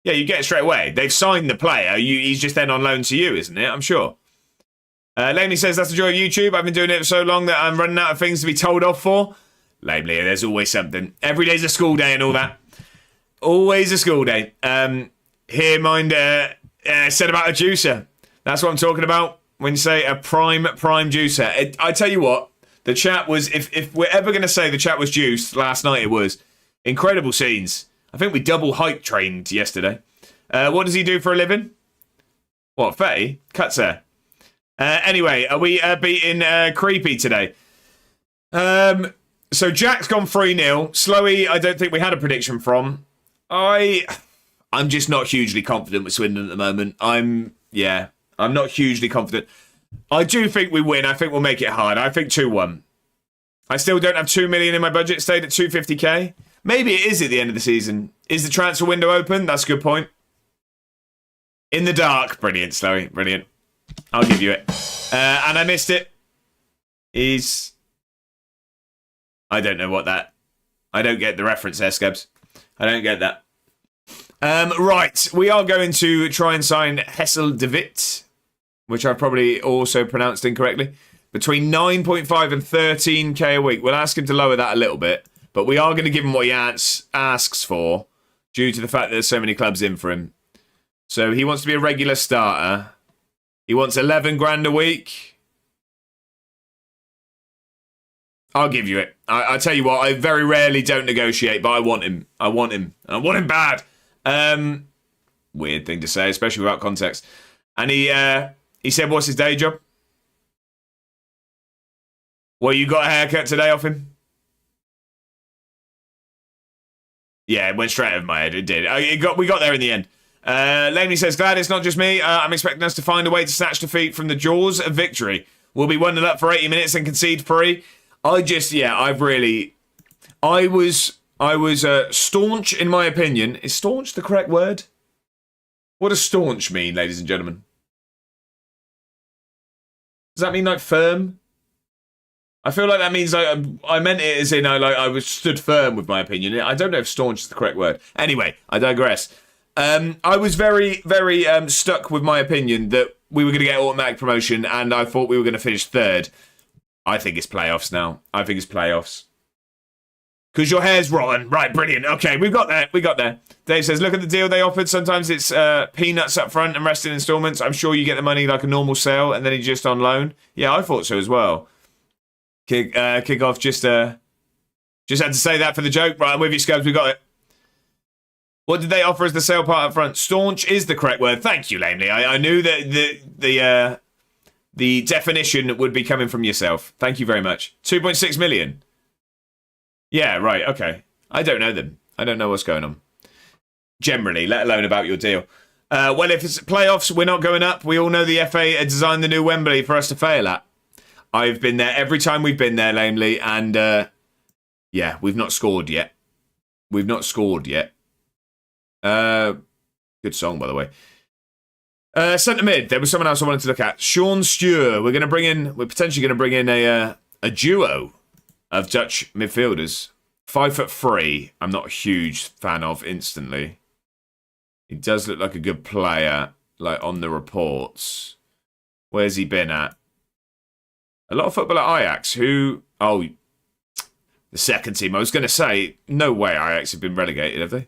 Yeah, you get it straight away. They've signed the player. He's just then on loan to you, isn't it? I'm sure. Laney says, that's the joy of YouTube. I've been doing it for so long that I'm running out of things to be told off for. Lamely, there's always something. Every day's a school day and all that. Always a school day. Here, mind said about a juicer. That's what I'm talking about. When you say a prime juicer. I tell you what, the chat was, if we're ever going to say the chat was juiced, last night it was. Incredible scenes. I think we double hype trained yesterday. What does he do for a living? What, Fetty? Cuts hair. Anyway, are we beating Creepy today? So Jack's gone 3-0. Slowy, I don't think we had a prediction from. I'm just not hugely confident with Swindon at the moment. I'm not hugely confident. I do think we win. I think we'll make it hard. I think 2-1. I still don't have 2 million in my budget. Stayed at 250k. Maybe it is at the end of the season. Is the transfer window open? That's a good point. In the dark. Brilliant, Slowy. Brilliant. I'll give you it. And I missed it. is... I don't know what that... I don't get the reference there, Scabs. I don't get that. Right, we are going to try and sign Hessel de Witt, which I've probably also pronounced incorrectly, between 9.5 and 13k a week. We'll ask him to lower that a little bit, but we are going to give him what he asks for, due to the fact that there's so many clubs in for him. So he wants to be a regular starter. He wants 11 grand a week. I'll give you it. I tell you what, I very rarely don't negotiate, but I want him. I want him. I want him bad. Weird thing to say, especially without context. And he said, what's his day job? Well, you got a haircut today off him? Yeah, it went straight over my head. It did. We got there in the end. Laney says, glad it's not just me. I'm expecting us to find a way to snatch defeat from the jaws of victory. We'll be 1-0 up for 80 minutes and concede 3. I was staunch in my opinion. Is staunch the correct word? What does staunch mean, ladies and gentlemen? Does that mean like firm? I feel like that means like I meant it as in I was stood firm with my opinion. I don't know if staunch is the correct word. Anyway, I digress. I was very, very stuck with my opinion that we were going to get automatic promotion, and I thought we were going to finish 3rd. I think it's playoffs now. I think it's playoffs. Because your hair's rotten. Right, brilliant. Okay, we got there. Dave says, look at the deal they offered. Sometimes it's peanuts up front and rest in installments. I'm sure you get the money like a normal sale, and then he's just on loan. Yeah, I thought so as well. Kick off, just had to say that for the joke. Right, I'm with you, Scubs. We got it. What did they offer as the sale part up front? Staunch is the correct word. Thank you, Lamely. I knew that the definition would be coming from yourself. Thank you very much. 2.6 million. Yeah, right, okay. I don't know them. I don't know what's going on. Generally, let alone about your deal. Well, if it's playoffs, we're not going up. We all know the FA designed the new Wembley for us to fail at. I've been there every time we've been there, Lamely, and yeah, we've not scored yet. We've not scored yet. Good song, by the way. Centre mid. There was someone else I wanted to look at. Sean Stewart. We're potentially going to bring in a duo of Dutch midfielders. 5'3". I'm not a huge fan of instantly. He does look like a good player, like on the reports. Where's he been at? A lot of football at Ajax. The second team. I was going to say, no way Ajax have been relegated, have they?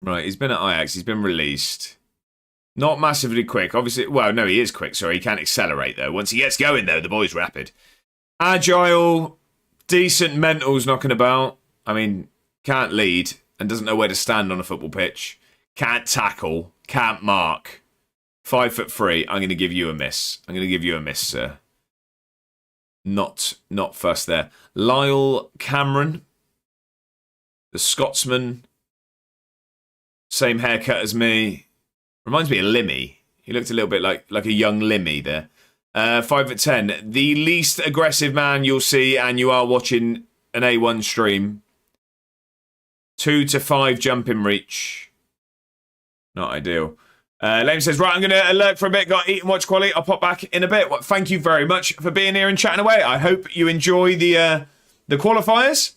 Right, he's been at Ajax. He's been released. Not massively quick. Obviously, well, no, he is quick. Sorry, he can't accelerate, though. Once he gets going, though, the boy's rapid. Agile, decent mentals knocking about. I mean, can't lead and doesn't know where to stand on a football pitch. Can't tackle. Can't mark. 5'3". I'm going to give you a miss. I'm going to give you a miss, sir. Not fussed there. Lyle Cameron, the Scotsman. Same haircut as me. Reminds me of Limmy. He looked a little bit like a young Limmy there. 5'10". The least aggressive man you'll see, and you are watching an A1 stream. 2 to 5 jumping reach. Not ideal. Lame says, right, I'm going to alert for a bit. Got eat and watch quality. I'll pop back in a bit. Well, thank you very much for being here and chatting away. I hope you enjoy the qualifiers.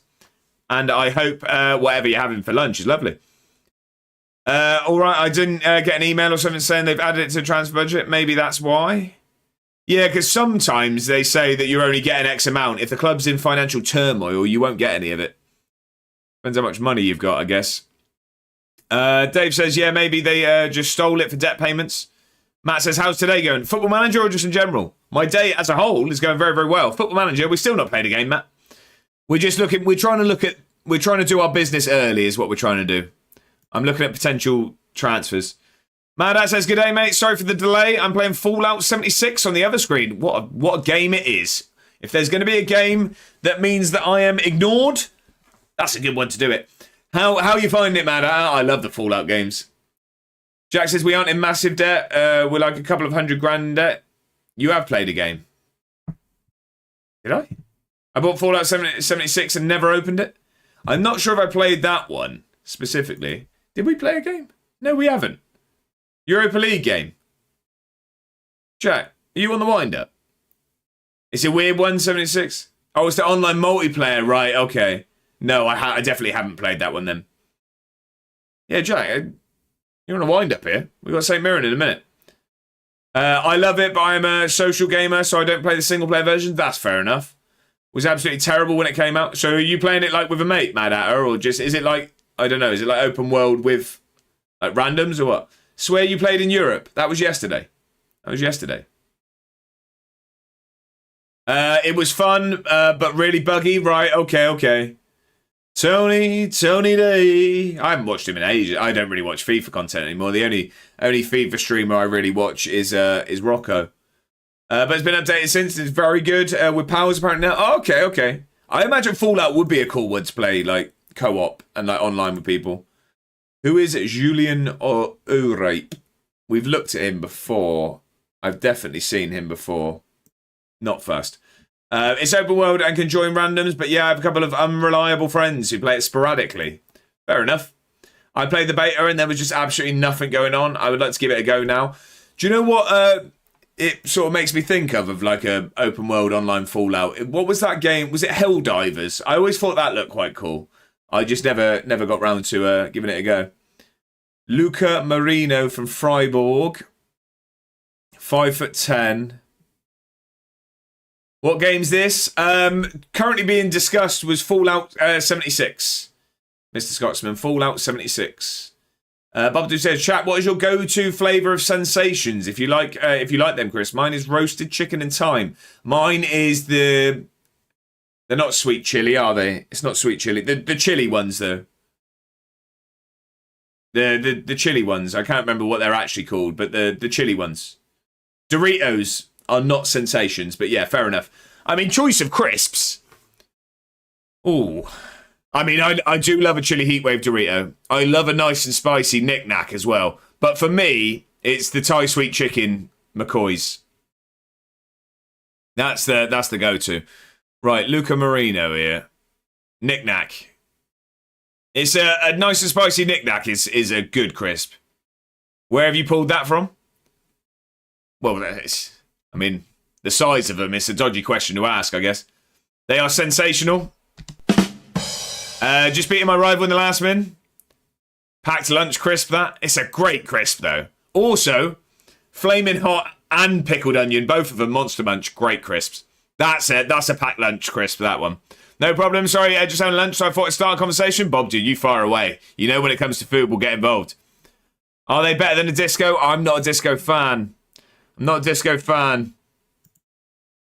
And I hope whatever you're having for lunch is lovely. All right, I didn't get an email or something saying they've added it to the transfer budget. Maybe that's why. Yeah, because sometimes they say that you're only getting X amount. If the club's in financial turmoil, you won't get any of it. Depends how much money you've got, I guess. Dave says, yeah, maybe they just stole it for debt payments. Matt says, how's today going? Football Manager or just in general? My day as a whole is going very, very well. Football Manager, we're still not playing a game, Matt. We're trying to do our business early is what we're trying to do. I'm looking at potential transfers. Madat says, good day, mate. Sorry for the delay. I'm playing Fallout 76 on the other screen. What a game it is. If there's going to be a game that means that I am ignored, that's a good one to do it. How you finding it, Madat? I love the Fallout games. Jack says, we aren't in massive debt. We're like a couple of $100,000 in debt. You have played a game. Did I? I bought Fallout 76 and never opened it. I'm not sure if I played that one specifically. Did we play a game? No, we haven't. Europa League game. Jack, are you on the wind-up? It's a weird one, 76. Oh, it's the online multiplayer, right? Okay. No, I definitely haven't played that one then. Yeah, Jack, you're on a wind up here. We've got St. Mirren in a minute. I love it, but I'm a social gamer, so I don't play the single player version. That's fair enough. It was absolutely terrible when it came out. So are you playing it like with a mate, Mad Hatter, or just is it like, I don't know, is it like open world with like randoms or what? Swear you played in Europe. That was yesterday. It was fun, but really buggy. Right, okay. Tony Day. I haven't watched him in ages. I don't really watch FIFA content anymore. The only FIFA streamer I really watch is Rocco. But it's been updated since. It's very good with powers apparently now. Oh, okay. I imagine Fallout would be a cool one to play like co-op and like online with people. Who is Julian O'Rape? We've looked at him before. I've definitely seen him before. Not first. It's open world and can join randoms, but yeah, I have a couple of unreliable friends who play it sporadically. Fair enough. I played the beta and there was just absolutely nothing going on. I would like to give it a go now. Do you know what it sort of makes me think of like a open world online Fallout? What was that game? Was it Helldivers? I always thought that looked quite cool. I just never got round to giving it a go. Luca Marino from Freiburg. 5'10". What game's this? Currently being discussed was Fallout 76. Mr. Scotsman, Fallout 76. Bob says, chat, what is your go-to flavour of sensations? If you like them, Chris. Mine is roasted chicken and thyme. Mine is they're not sweet chili, are they? It's not sweet chili. The chili ones, though. The chili ones. I can't remember what they're actually called, but the chili ones. Doritos are not sensations, but yeah, fair enough. I mean, choice of crisps. Ooh. I mean, I do love a chili heatwave Dorito. I love a nice and spicy Knick Knack as well. But for me, it's the Thai sweet chicken McCoy's. That's the go-to. Right, Luca Marino here. Knick Knack. It's a nice and spicy Knick Knack is a good crisp. Where have you pulled that from? Well, I mean, the size of them, it's a dodgy question to ask, I guess. They are sensational. Just beating my rival in the last min. Packed lunch crisp, that. It's a great crisp, though. Also, flaming hot and pickled onion, both of them Monster Munch, great crisps. That's it. That's a packed lunch crisp, that one. No problem. Sorry, just having lunch, so I thought I'd start a conversation. Bob, dude, you fire away. You know when it comes to food, we'll get involved. Are they better than a disco? I'm not a disco fan. I'm not a disco fan.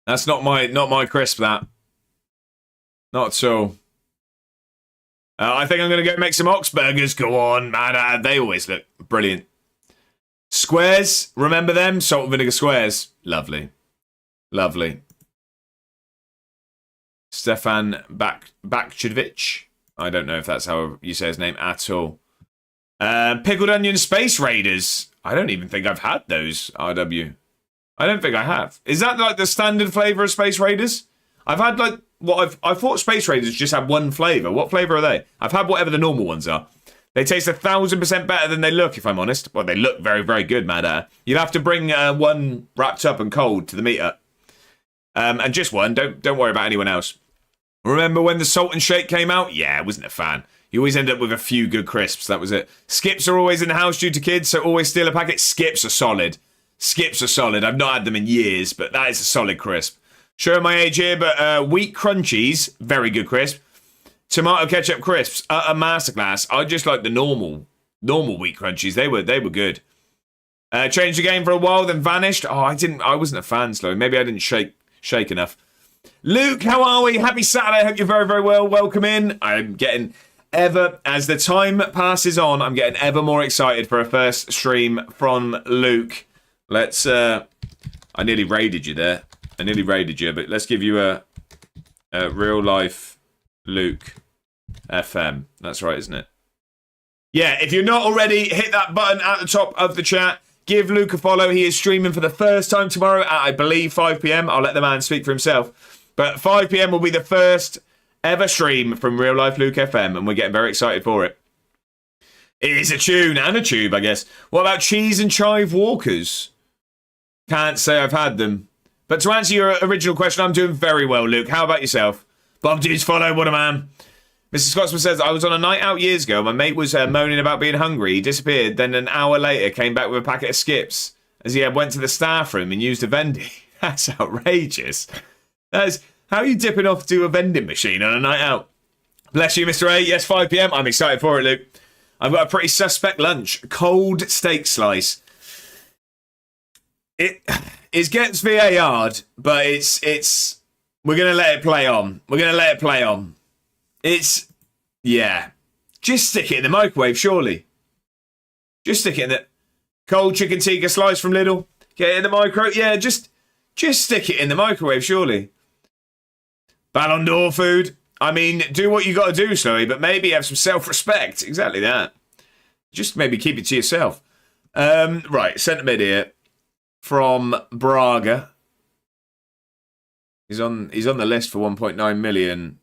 That's not my crisp, that. Not at all. I think I'm going to go make some ox burgers. Go on, man. They always look brilliant. Squares. Remember them? Salt and vinegar squares. Lovely. Lovely. Stefan Bakchevich. I don't know if that's how you say his name at all. Pickled onion space raiders. I don't even think I've had those, RW. I don't think I have. Is that like the standard flavour of Space Raiders? I've had like I thought Space Raiders just had one flavour. What flavour are they? I've had whatever the normal ones are. They taste 1,000% better than they look, if I'm honest. Well, they look very, very good, man. You'd have to bring one wrapped up and cold to the meetup. And just one. Don't worry about anyone else. Remember when the Salt and Shake came out? Yeah, I wasn't a fan. You always end up with a few good crisps. That was it. Skips are always in the house due to kids, so always steal a packet. Skips are solid. Skips are solid. I've not had them in years, but that is a solid crisp. Showing my age here, but wheat crunchies, very good crisp. Tomato ketchup crisps, a masterclass. I just like the normal wheat crunchies. They were good. Changed the game for a while, then vanished. Oh, I wasn't a fan, Slow. Maybe I didn't shake enough. Luke, how are we? Happy Saturday. I hope you're very, very well. Welcome in. I'm getting as the time passes on, I'm getting ever more excited for a first stream from Luke. Let's, I nearly raided you there. But let's give you a real life Luke FM. That's right, isn't it? Yeah, if you're not already, hit that button at the top of the chat. Give Luke a follow. He is streaming for the first time tomorrow at, I believe, 5 p.m. I'll let the man speak for himself. But 5 p.m. will be the first ever stream from Real Life Luke FM, and we're getting very excited for it. It is a tune and a tube, I guess. What about cheese and chive walkers? Can't say I've had them. But to answer your original question, I'm doing very well, Luke. How about yourself? Bob Dudes follow, what a man. Mr. Scotsman says, I was on a night out years ago. My mate was moaning about being hungry. He disappeared. Then an hour later, came back with a packet of skips as he went to the staff room and used a vending. That's outrageous. How are you dipping off to a vending machine on a night out? Bless you, Mr. A. Yes, 5 p.m. I'm excited for it, Luke. I've got a pretty suspect lunch. Cold steak slice. It gets VAR'd, but it's. We're gonna let it play on. Yeah. Just stick it in the microwave, surely. Just stick it in the cold chicken tikka slice from Lidl. Get it in the micro. Yeah, just stick it in the microwave, surely. Ballon d'Or food. I mean, do what you got to do, Slowy, but maybe have some self-respect. Exactly that. Just maybe keep it to yourself. Right, centre mid here from Braga. He's on the list for 1.9 million.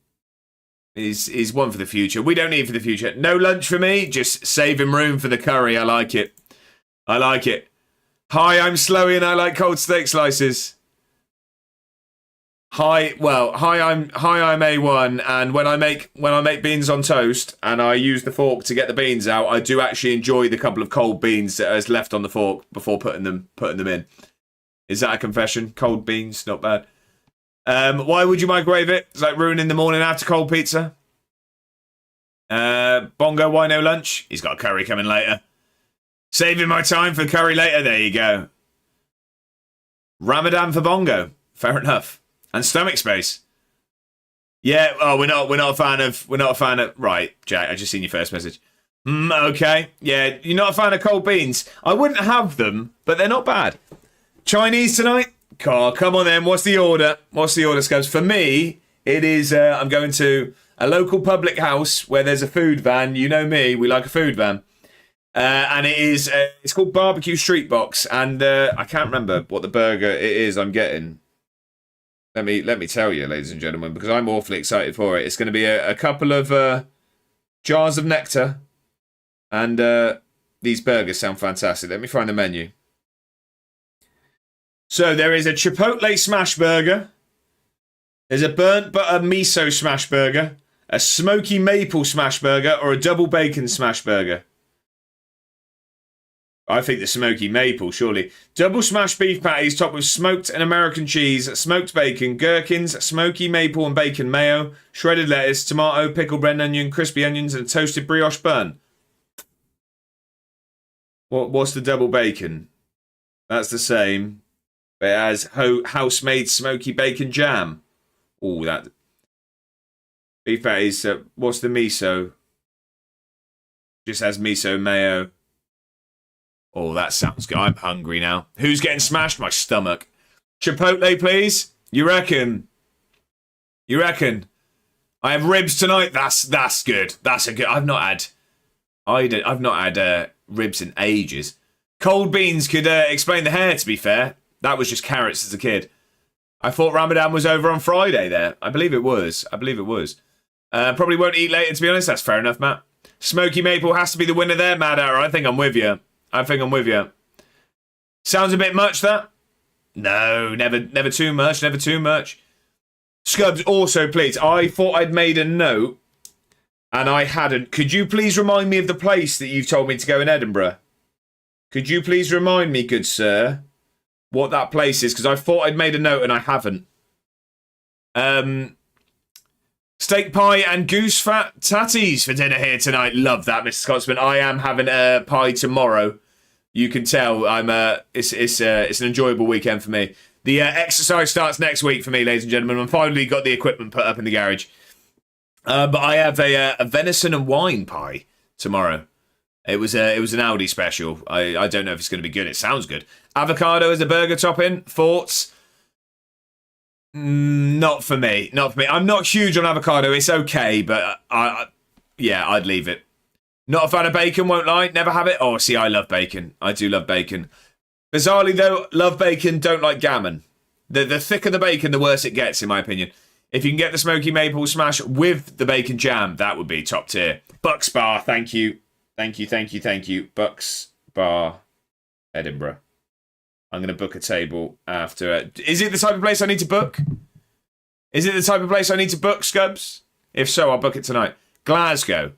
He's one for the future. We don't need for the future. No lunch for me. Just saving room for the curry. I like it. Hi, I'm Slowy and I like cold steak slices. Hi, I'm A1, and when I make beans on toast and I use the fork to get the beans out, I do actually enjoy the couple of cold beans that is left on the fork before putting them in. Is that a confession? Cold beans, not bad. Why would you microwave it? It's like ruining the morning after cold pizza. Bongo, why no lunch? He's got a curry coming later. Saving my time for curry later. There you go. Ramadan for Bongo. Fair enough. And stomach space. Yeah. Oh, we're not a fan of. Right, Jack. I just seen your first message. Okay. Yeah. You're not a fan of cold beans. I wouldn't have them, but they're not bad. Chinese tonight. Oh, come on then. What's the order? Scubs? For me, it is. I'm going to a local public house where there's a food van. You know me. We like a food van. And it is. It's called Barbecue Street Box, and I can't remember what the burger it is I'm getting. Let me tell you, ladies and gentlemen, because I'm awfully excited for it. It's going to be a couple of jars of nectar, and these burgers sound fantastic. Let me find the menu. So there is a Chipotle smash burger. There's a burnt butter miso smash burger, a smoky maple smash burger, or a double bacon smash burger. I think the smoky maple, surely. Double smashed beef patties topped with smoked and American cheese, smoked bacon, gherkins, smoky maple and bacon mayo, shredded lettuce, tomato, pickled red onion, crispy onions, and a toasted brioche bun. What's the double bacon? That's the same. But it has house-made smoky bacon jam. Oh, that. Beef patties. What's the miso? Just has miso mayo. Oh, that sounds good. I'm hungry now. Who's getting smashed? My stomach. Chipotle, please. You reckon? I have ribs tonight. That's good. That's a good. I've not had ribs in ages. Cold beans could explain the hair. To be fair, that was just carrots as a kid. I thought Ramadan was over on Friday. There, I believe it was. Probably won't eat later. To be honest, that's fair enough, Matt. Smoky maple has to be the winner there, Mad Hour. I think I'm with you. Sounds a bit much, that? No, never too much. Scubs, also, please. I thought I'd made a note, and I hadn't. Could you please remind me of the place that you've told me to go in Edinburgh? Could you please remind me, good sir, what that place is? Because I thought I'd made a note, and I haven't. Steak pie and goose fat tatties for dinner here tonight. Love that, Mr. Scotsman. I am having a pie tomorrow. You can tell I'm. It's an enjoyable weekend for me. The exercise starts next week for me, ladies and gentlemen. I've finally got the equipment put up in the garage. But I have a venison and wine pie tomorrow. It was an Aldi special. I don't know if it's going to be good. It sounds good. Avocado as a burger topping. Thoughts? Not for me. I'm not huge on avocado. It's okay, but I'd leave it. Not a fan of bacon, won't lie. Never have it. Oh, see, I love bacon. I do love bacon. Bizarrely, though, love bacon, don't like gammon. The thicker the bacon, the worse it gets, in my opinion. If you can get the smoky maple smash with the bacon jam, that would be top tier. Bucks Bar, thank you. Bucks Bar, Edinburgh. I'm going to book a table after. Is it the type of place I need to book? Is it the type of place I need to book, Scubs? If so, I'll book it tonight. Glasgow.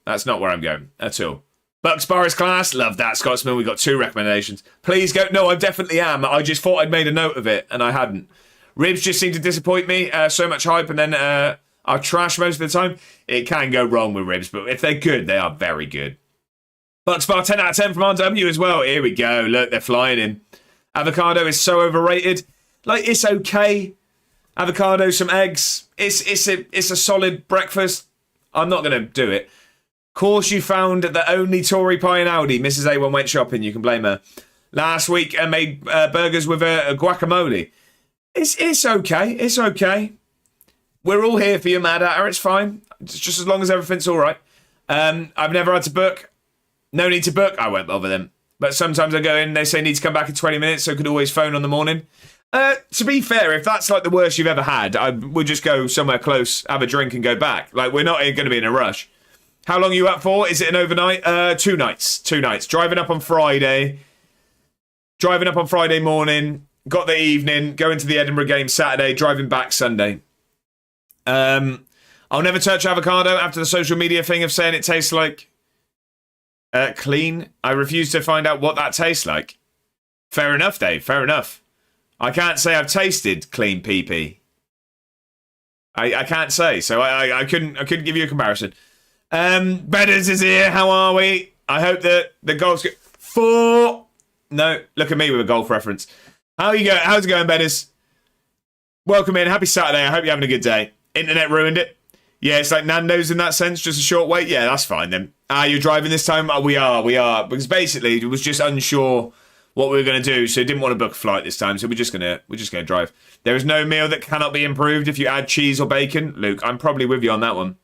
That's not where I'm going at all. Bucks Bar is class. Love that, Scotsman. We got 2 recommendations. Please go. No, I definitely am. I just thought I'd made a note of it, and I hadn't. Ribs just seem to disappoint me. So much hype, and then are trash most of the time. It can go wrong with ribs, but if they're good, they are very good. Bucks Bar 10 out of 10 from RW as well. Here we go. Look, they're flying in. Avocado is so overrated. Like, it's okay. Avocado, some eggs. It's a solid breakfast. I'm not going to do it. Course, you found the only Tory pie in Aldi. Mrs. A1 went shopping. You can blame her. Last week, I made burgers with a guacamole. It's okay. It's okay. We're all here for you, Mad Hatter. It's fine. It's just as long as everything's all right. I've never had to book. No need to book. I won't bother them. But sometimes I go in, they say need to come back in 20 minutes, so could always phone on the morning. To be fair, if that's like the worst you've ever had, I would just go somewhere close, have a drink and go back. Like, we're not going to be in a rush. How long are you up for? Is it an overnight? 2 nights. 2 nights. Driving up on Friday morning, got the evening, going to the Edinburgh game Saturday, driving back Sunday. I'll never touch avocado after the social media thing of saying it tastes like clean. I refuse to find out what that tastes like. Fair enough, Dave. Fair enough. I can't say I've tasted clean pee-pee. I can't say, so I couldn't give you a comparison. Bedders is here. How are we? I hope that the goals get 4. No, look at me with a golf reference. How's it going, Bedders? Welcome in. Happy Saturday. I hope you're having a good day. Internet ruined it. Yeah, it's like Nando's in that sense. Just a short wait. Yeah, that's fine then. You're driving this time? Oh, we are. Because basically, it was just unsure what we were going to do, so didn't want to book a flight this time. So we're just gonna drive. There is no meal that cannot be improved if you add cheese or bacon. Luke, I'm probably with you on that one.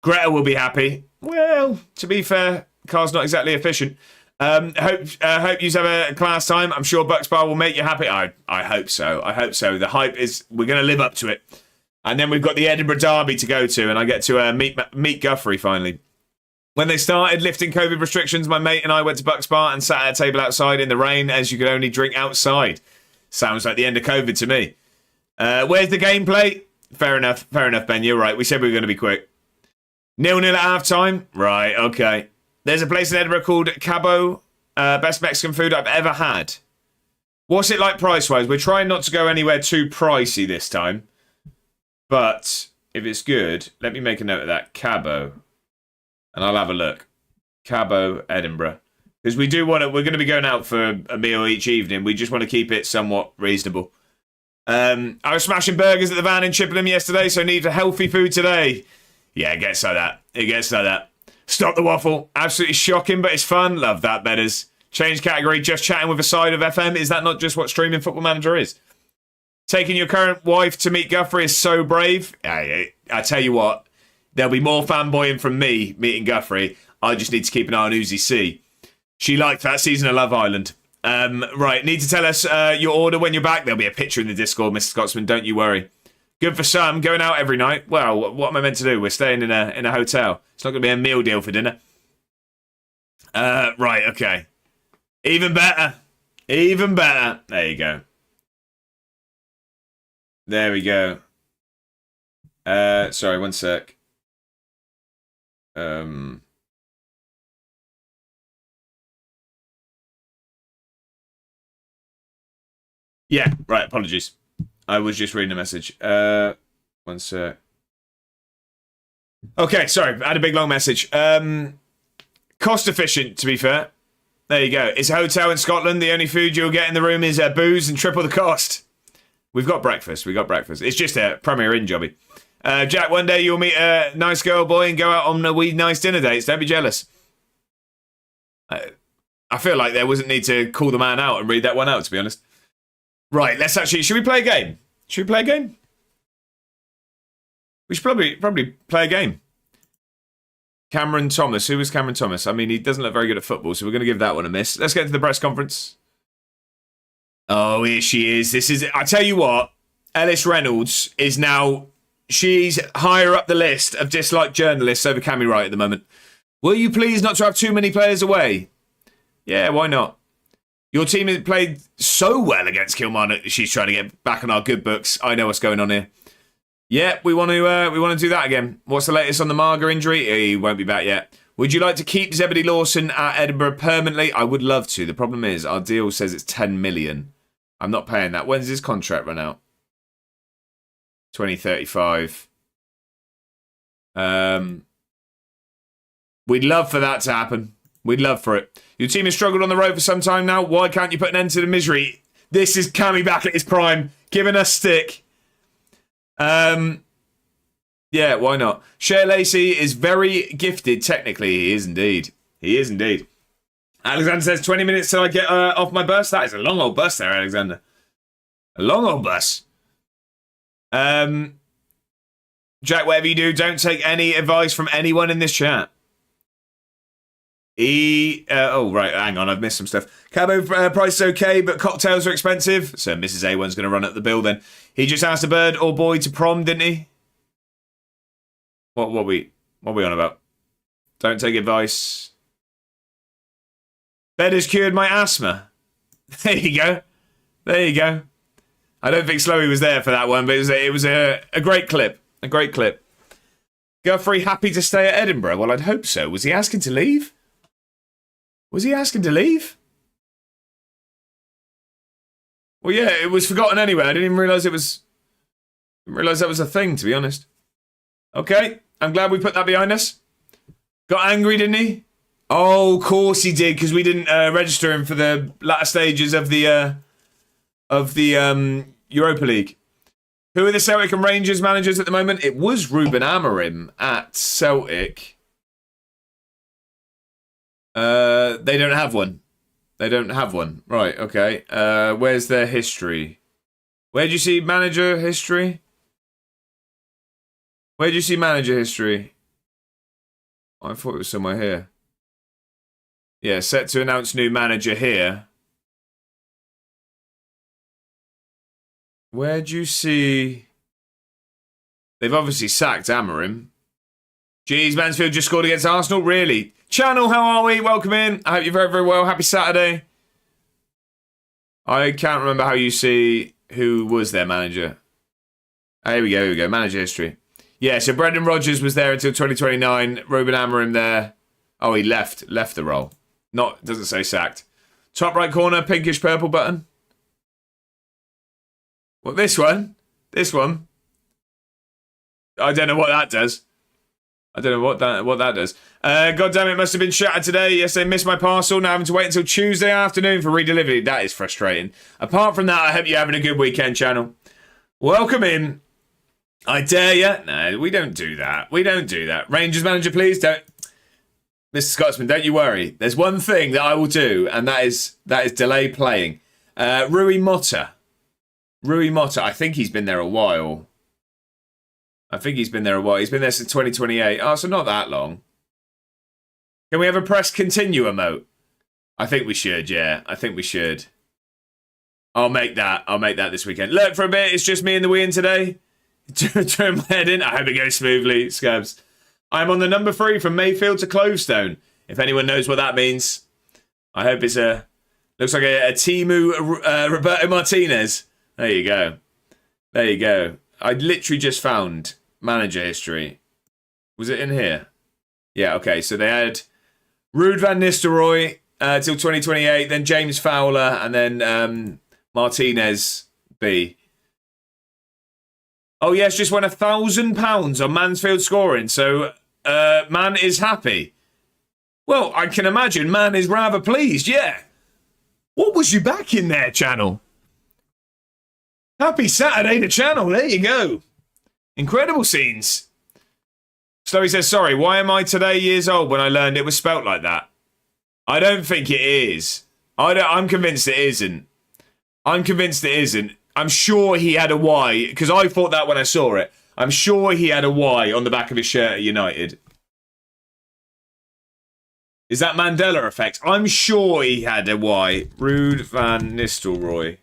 Greta will be happy. Well, to be fair, car's not exactly efficient. Hope you have a class time. I'm sure Bucks Bar will make you happy. I hope so. I hope so. The hype is, we're going to live up to it. And then we've got the Edinburgh Derby to go to, and I get to meet Guthrie finally. When they started lifting COVID restrictions, my mate and I went to Bucks Bar and sat at a table outside in the rain, as you could only drink outside. Sounds like the end of COVID to me. Where's the gameplay? Fair enough, Ben. You're right. We said we were going to be quick. 0-0 at half-time? Right, okay. There's a place in Edinburgh called Cabo. Best Mexican food I've ever had. What's it like price-wise? We're trying not to go anywhere too pricey this time. But if it's good, let me make a note of that. Cabo. And I'll have a look. Cabo, Edinburgh. Because we're going to be going out for a meal each evening. We just want to keep it somewhat reasonable. I was smashing burgers at the van in Chippenham yesterday, so need healthy food today. Yeah, it gets like that. It gets like that. Stop the waffle. Absolutely shocking, but it's fun. Love that, Betters. Change category, just chatting with a side of FM. Is that not just what streaming Football Manager is? Taking your current wife to meet Guthrie is so brave. I tell you what, there'll be more fanboying from me meeting Guthrie. I just need to keep an eye on Uzi C. She liked that season of Love Island. Right, need to tell us your order when you're back. There'll be a picture in the Discord, Mr. Scotsman. Don't you worry. Good for some, going out every night. Well, what am I meant to do? We're staying in a hotel. It's not going to be a meal deal for dinner. Right, okay. Even better. Even better. There you go. There we go. Sorry, one sec. Yeah, right, apologies. I was just reading a message. One sec. Okay, sorry, I had a big long message. Cost efficient, to be fair. There you go. It's a hotel in Scotland. The only food you'll get in the room is booze and triple the cost. We've got breakfast. It's just a Premier Inn jobby. Jack, one day you'll meet a nice girl, boy, and go out on a wee nice dinner dates. Don't be jealous. I feel like there wasn't need to call the man out and read that one out, to be honest. Right, should we play a game? We should probably play a game. Cameron Thomas. Who was Cameron Thomas? I mean, he doesn't look very good at football, so we're going to give that one a miss. Let's get to the press conference. Oh, here she is. I tell you what, Ellis Reynolds is now, she's higher up the list of disliked journalists over Cammy Wright at the moment. Will you please not to have too many players away? Yeah, why not? Your team has played so well against Kilmarnock. She's trying to get back on our good books. I know what's going on here. Yeah, we want to do that again. What's the latest on the Marga injury? He won't be back yet. Would you like to keep Zebedee Lawson at Edinburgh permanently? I would love to. The problem is our deal says it's 10 million. I'm not paying that. When's his contract run out? 2035. We'd love for that to happen. We'd love for it. Your team has struggled on the road for some time now. Why can't you put an end to the misery? This is Cammy back at his prime, giving us stick. Yeah, why not? Shea Lacey is very gifted technically. He is indeed. He is indeed. Alexander says 20 minutes till I get off my bus. That is a long old bus there, Alexander. A long old bus. Jack, whatever you do, don't take any advice from anyone in this chat. Oh, right, hang on, I've missed some stuff. Cabo price is okay, but cocktails are expensive. So Mrs. A1's going to run up the bill then. He just asked a bird or boy to prom, didn't he? What we on about? Don't take advice. Bed has cured my asthma. There you go. There you go. I don't think Slowy was there for that one, but it was a great clip. A great clip. Guthrie happy to stay at Edinburgh? Well, I'd hope so. Was he asking to leave? Was he asking to leave? Well, yeah, it was forgotten anyway. I didn't even realise it was... Didn't realise that was a thing, to be honest. Okay, I'm glad we put that behind us. Got angry, didn't he? Oh, of course he did, because we didn't register him for the latter stages of the Europa League. Who are the Celtic and Rangers managers at the moment? It was Ruben Amorim at Celtic. They don't have one. They don't have one. Right, okay. Where's their history? Where do you see manager history? Where do you see manager history? Oh, I thought it was somewhere here. Yeah, set to announce new manager here. Where do you see... They've obviously sacked Amorim. Jeez, Mansfield just scored against Arsenal. Really? Channel, how are we? Welcome in. I hope you're very, very well. Happy Saturday. I can't remember how you see who was their manager. Here we go, here we go. Manager history. Yeah, so Brendan Rodgers was there until 2029. Ruben Amorim there. Oh, he left the role. Doesn't say sacked. Top right corner, pinkish purple button. What, this one? This one? I don't know what that does. I don't know what that does. God damn it, must have been shattered today. Yes, they missed my parcel. Now having to wait until Tuesday afternoon for redelivery. That is frustrating. Apart from that, I hope you're having a good weekend, channel. Welcome in. I dare you. No, we don't do that. We don't do that. Rangers manager, please don't. Mr. Scotsman, don't you worry. There's one thing that I will do, and that is delay playing. Rui Motta. Rui Motta, I think he's been there a while. He's been there since 2028. Oh, so not that long. Can we have a press continue emote? I think we should, yeah. I think we should. I'll make that this weekend. Look, for a bit, it's just me and the wee in today. Turn my head in. I hope it goes smoothly, Scabs. I'm on the number 3 from Mayfield to Clovestone. If anyone knows what that means. I hope it's looks like a Timu Roberto Martinez. There you go. There you go. I literally just found manager history. Was it in here? Yeah, okay. So they had Ruud van Nistelrooy till 2028, then James Fowler, and then Martinez B. Oh, yes, just won £1,000 on Mansfield scoring. So Man is happy. Well, I can imagine Man is rather pleased, yeah. What was you back in there, channel? Happy Saturday to channel, there you go. Incredible scenes. Slowy says, sorry, why am I today years old when I learned it was spelt like that? I don't think it is. I'm convinced it isn't. I'm convinced it isn't. I'm sure he had a Y, because I thought that when I saw it. I'm sure he had a Y on the back of his shirt at United. Is that Mandela effect? I'm sure he had a Y. Ruud van Nistelrooy.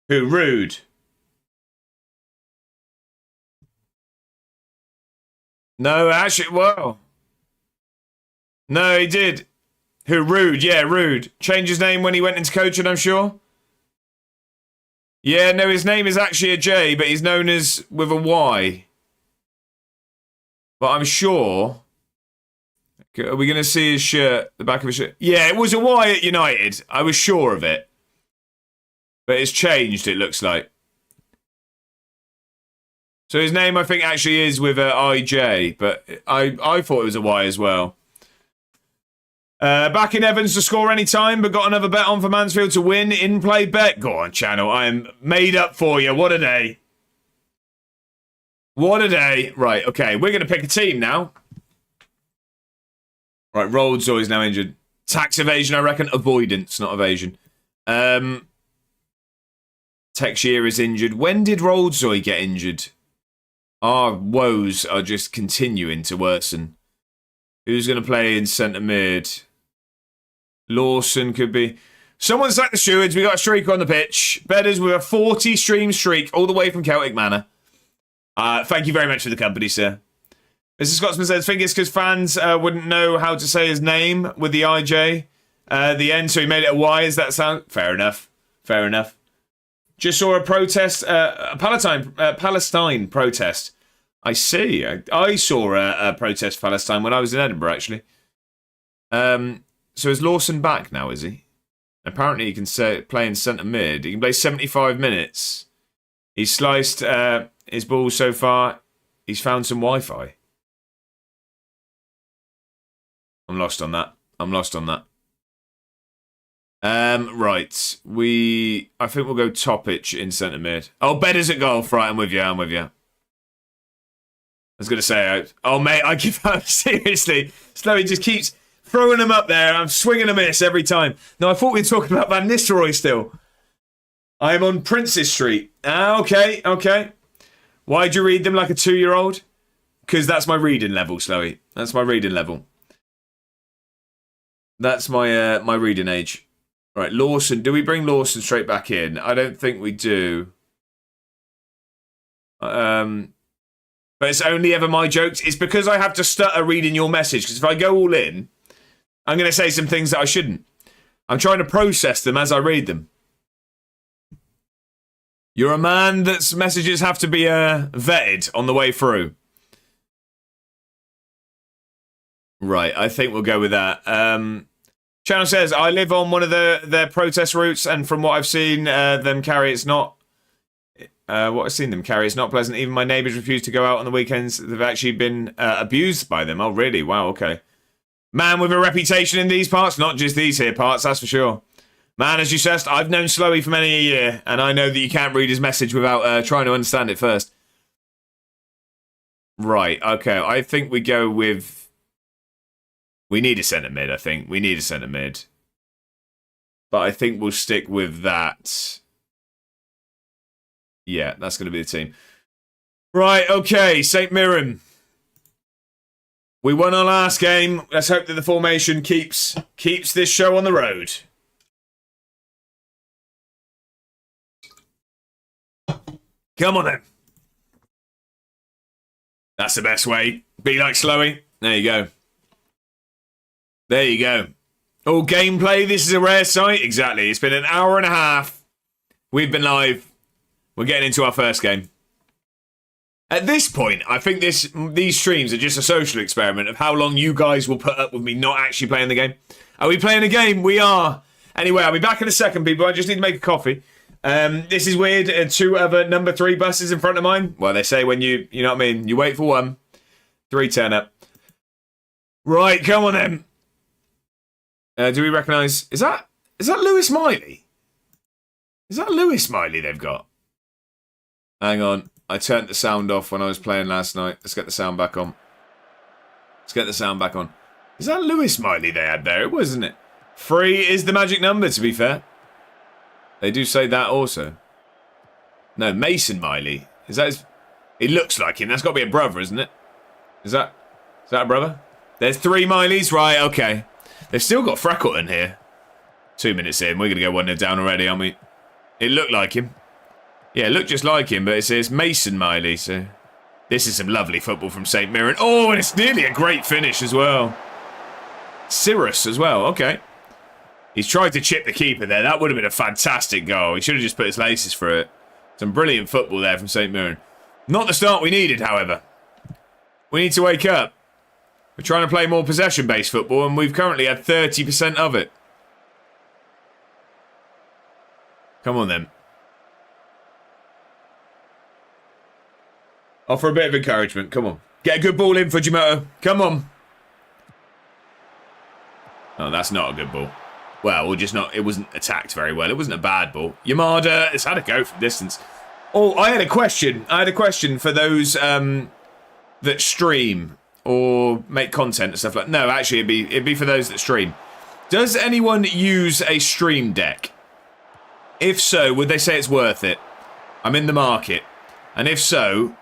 Who? Ruud? No, actually, well. No, he did. Who? Rude. Yeah, Rude. Changed his name when he went into coaching, I'm sure. Yeah, no, his name is actually a J, but he's known as with a Y. But I'm sure... Are we going to see his shirt, the back of his shirt? Yeah, it was a Y at United. I was sure of it. But it's changed, it looks like. So his name, I think, actually is with a IJ, but I thought it was a Y as well. Back in Evans to score any time, but got another bet on for Mansfield to win. In-play bet. Go on, channel. I am made up for you. What a day. What a day. Right, okay. We're going to pick a team now. Right, Roldzoy is now injured. Tax evasion, I reckon. Avoidance, not evasion. Texier is injured. When did Roldzoy get injured? Our woes are just continuing to worsen. Who's going to play in centre mid? Lawson could be. Someone sacked the stewards. We got a streak on the pitch. Bedders with a 40 stream streak all the way from Celtic Manor. Thank you very much for the company, sir. Mr. Scotsman says, I think it's because fans wouldn't know how to say his name with the IJ at the end, so he made it a Y. Does that sound? Fair enough. Fair enough. Just saw a protest, a Palestine protest. I see. I saw a protest for Palestine when I was in Edinburgh, actually. So is Lawson back now, is he? Apparently he can play in centre mid. He can play 75 minutes. He's sliced his ball so far. He's found some Wi-Fi. I'm lost on that. Right. I think we'll go Topic in centre mid. Oh, Bedder's at goal. Right, I'm with you. I was going to say, oh, mate, I give up. Seriously. Snowy just keeps throwing them up there. I'm swinging a miss every time. No, I thought we were talking about Van Nistelrooy still. I am on Princess Street. Okay. Why'd you read them like a 2-year-old? Because that's my reading level, Slowy. That's my reading level. That's my my reading age. Right, Lawson. Do we bring Lawson straight back in? I don't think we do. But it's only ever my jokes. It's because I have to stutter reading your message. Because if I go all in, I'm going to say some things that I shouldn't. I'm trying to process them as I read them. You're a man that's messages have to be vetted on the way through. Right, I think we'll go with that. Channel says, I live on one of their protest routes, and from what I've seen them carry, it's not... it's not pleasant. Even my neighbours refuse to go out on the weekends. They've actually been abused by them. Oh, really? Wow, okay. Man with a reputation in these parts, not just these here parts, that's for sure. Man, as you said, I've known Slowy for many a year, and I know that you can't read his message without trying to understand it first. Right, okay. I think we go with... We need a centre mid, I think. We need a centre mid. But I think we'll stick with that. Yeah, that's going to be the team. Right, okay. St. Mirren. We won our last game. Let's hope that the formation keeps this show on the road. Come on, then. That's the best way. Be like Slowy. There you go. There you go. Oh, gameplay. This is a rare sight. Exactly. It's been an hour and a half. We've been live. We're getting into our first game. At this point, I think these streams are just a social experiment of how long you guys will put up with me not actually playing the game. Are we playing a game? We are. Anyway, I'll be back in a second, people. I just need to make a coffee. This is weird. 2 other number 3 buses in front of mine. Well, they say when you know what I mean, you wait for 1. 3 turn up. Right, come on then. Do we recognise... Is that Lewis Miley? Is that Lewis Miley they've got? Hang on. I turned the sound off when I was playing last night. Let's get the sound back on. Is that Lewis Miley they had there? It was, isn't it? 3 is the magic number, to be fair. They do say that also. No, Mason Miley. Is that his... He looks like him. That's got to be a brother, isn't it? Is that a brother? There's 3 Mileys. Right, okay. They've still got Freckleton here. 2 minutes in. We're going to go 1-0 down already, aren't we? It looked like him. Yeah, it looked just like him, but it says Mason Miley, so... This is some lovely football from St. Mirren. Oh, and it's nearly a great finish as well. Cirrus as well. Okay. He's tried to chip the keeper there. That would have been a fantastic goal. He should have just put his laces through it. Some brilliant football there from St Mirren. Not the start we needed, however. We need to wake up. We're trying to play more possession-based football, and we've currently had 30% of it. Come on, then. Offer a bit of encouragement. Come on. Get a good ball in, Fujimoto. Come on. Oh, that's not a good ball. Well, or just not. It wasn't attacked very well. It wasn't a bad ball. Yamada has had a go from distance. Oh, I had a question. I had a question for those that stream or make content and stuff like that. No, actually, it'd be for those that stream. Does anyone use a stream deck? If so, would they say it's worth it? I'm in the market. And if so,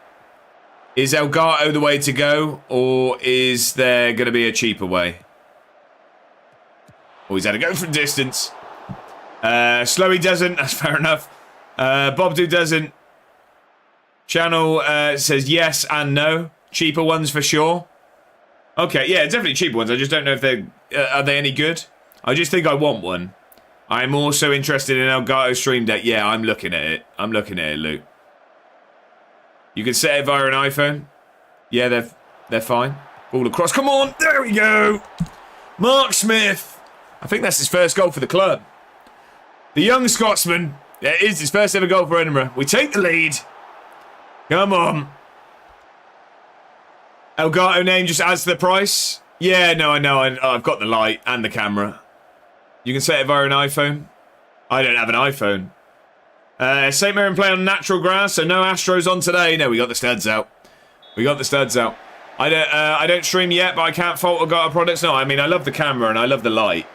is Elgato the way to go, or is there going to be a cheaper way? Oh, he's had a go from distance. Slowy doesn't. That's fair enough. Bobdo doesn't. Channel says yes and no. Cheaper ones for sure. Okay, yeah, definitely cheaper ones. I just don't know if they're... are they any good? I just think I want one. I'm also interested in Elgato Stream Deck. Yeah, I'm looking at it. I'm looking at it, Luke. You can set it via an iPhone. Yeah, they're fine. Ball across. Come on. There we go. Mark Smith. I think that's his first goal for the club. The young Scotsman. It is his first ever goal for Edinburgh. We take the lead. Come on. Elgato name just adds to the price. Yeah, no, I know. I've got the light and the camera. You can set it via an iPhone. I don't have an iPhone. St Mirren play on natural grass, so no Astros on today. No, we got the studs out. We got the studs out. I don't stream yet, but I can't fault Elgato products. No, I mean, I love the camera and I love the light.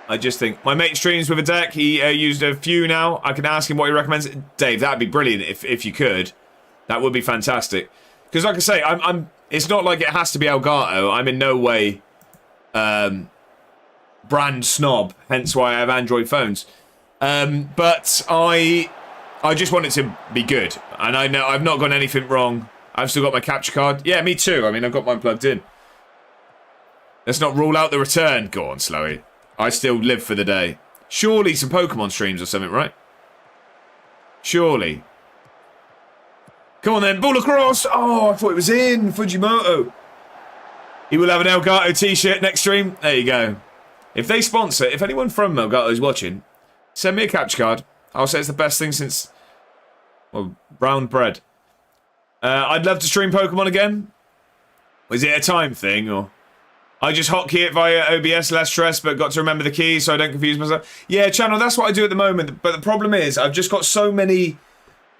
I just think... My mate streams with a deck. He used a few now. I can ask him what he recommends. Dave, that'd be brilliant if you could. That would be fantastic. Because like I say, it's not like it has to be Elgato. I'm in no way brand snob, hence why I have Android phones. But I just want it to be good. And I know I've not got anything wrong. I've still got my capture card. Yeah, me too. I mean, I've got mine plugged in. Let's not rule out the return. Go on, Slowy. I still live for the day. Surely some Pokemon streams or something, right? Surely. Come on then, ball across. Oh, I thought it was in. Fujimoto. He will have an Elgato t-shirt next stream. There you go. If they sponsor, if anyone from Elgato is watching, send me a capture card. I'll say it's the best thing since, well, brown bread. I'd love to stream Pokemon again. Is it a time thing, or... I just hotkey it via OBS, less stress, but got to remember the keys so I don't confuse myself. Yeah, channel, that's what I do at the moment. But the problem is, I've just got so many...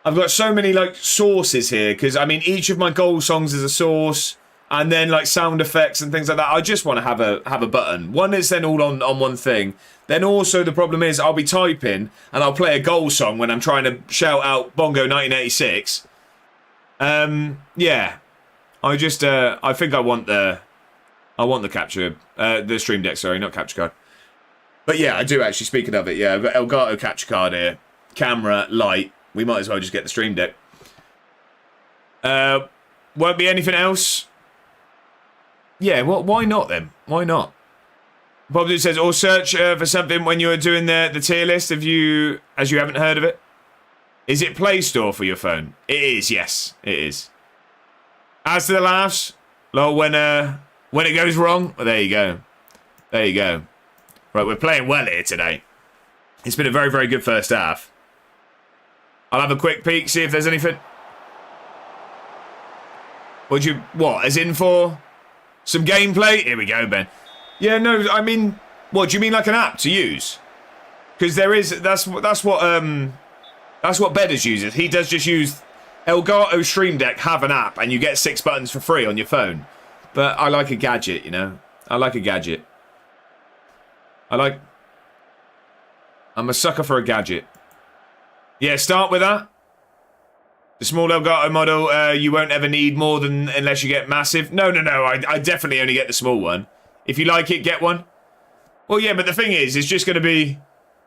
I've got so many, like, sources here. Because, I mean, each of my goal songs is a source. And then, like, sound effects and things like that. I just want to have a button. One is then all on one thing. Then also the problem is I'll be typing and I'll play a goal song when I'm trying to shout out Bongo 1986. Yeah. I just, I think I want the capture, the stream deck, sorry, not capture card. But yeah, I do actually, speaking of it, yeah, I've got Elgato capture card here. Camera, light. We might as well just get the stream deck. Won't be anything else. Yeah, well, why not then? Why not? Bob Dude says, or search for something when you're doing the tier list as you haven't heard of it. Is it Play Store for your phone? It is, yes, it is. As to the laughs, well, when it goes wrong, well, there you go. There you go. Right, we're playing well here today. It's been a very, very good first half. I'll have a quick peek, see if there's anything. What, as in for some gameplay? Here we go, Ben. Yeah, no, I mean, what, do you mean like an app to use? Because there is, that's what Bedders uses. He does just use Elgato Stream Deck, have an app, and you get 6 buttons for free on your phone. But I like a gadget, you know? I like a gadget. I'm a sucker for a gadget. Yeah, start with that. The small Elgato model, you won't ever need more than, unless you get massive. No, I definitely only get the small one. If you like it, get one. Well, yeah, but the thing is, it's just going to be,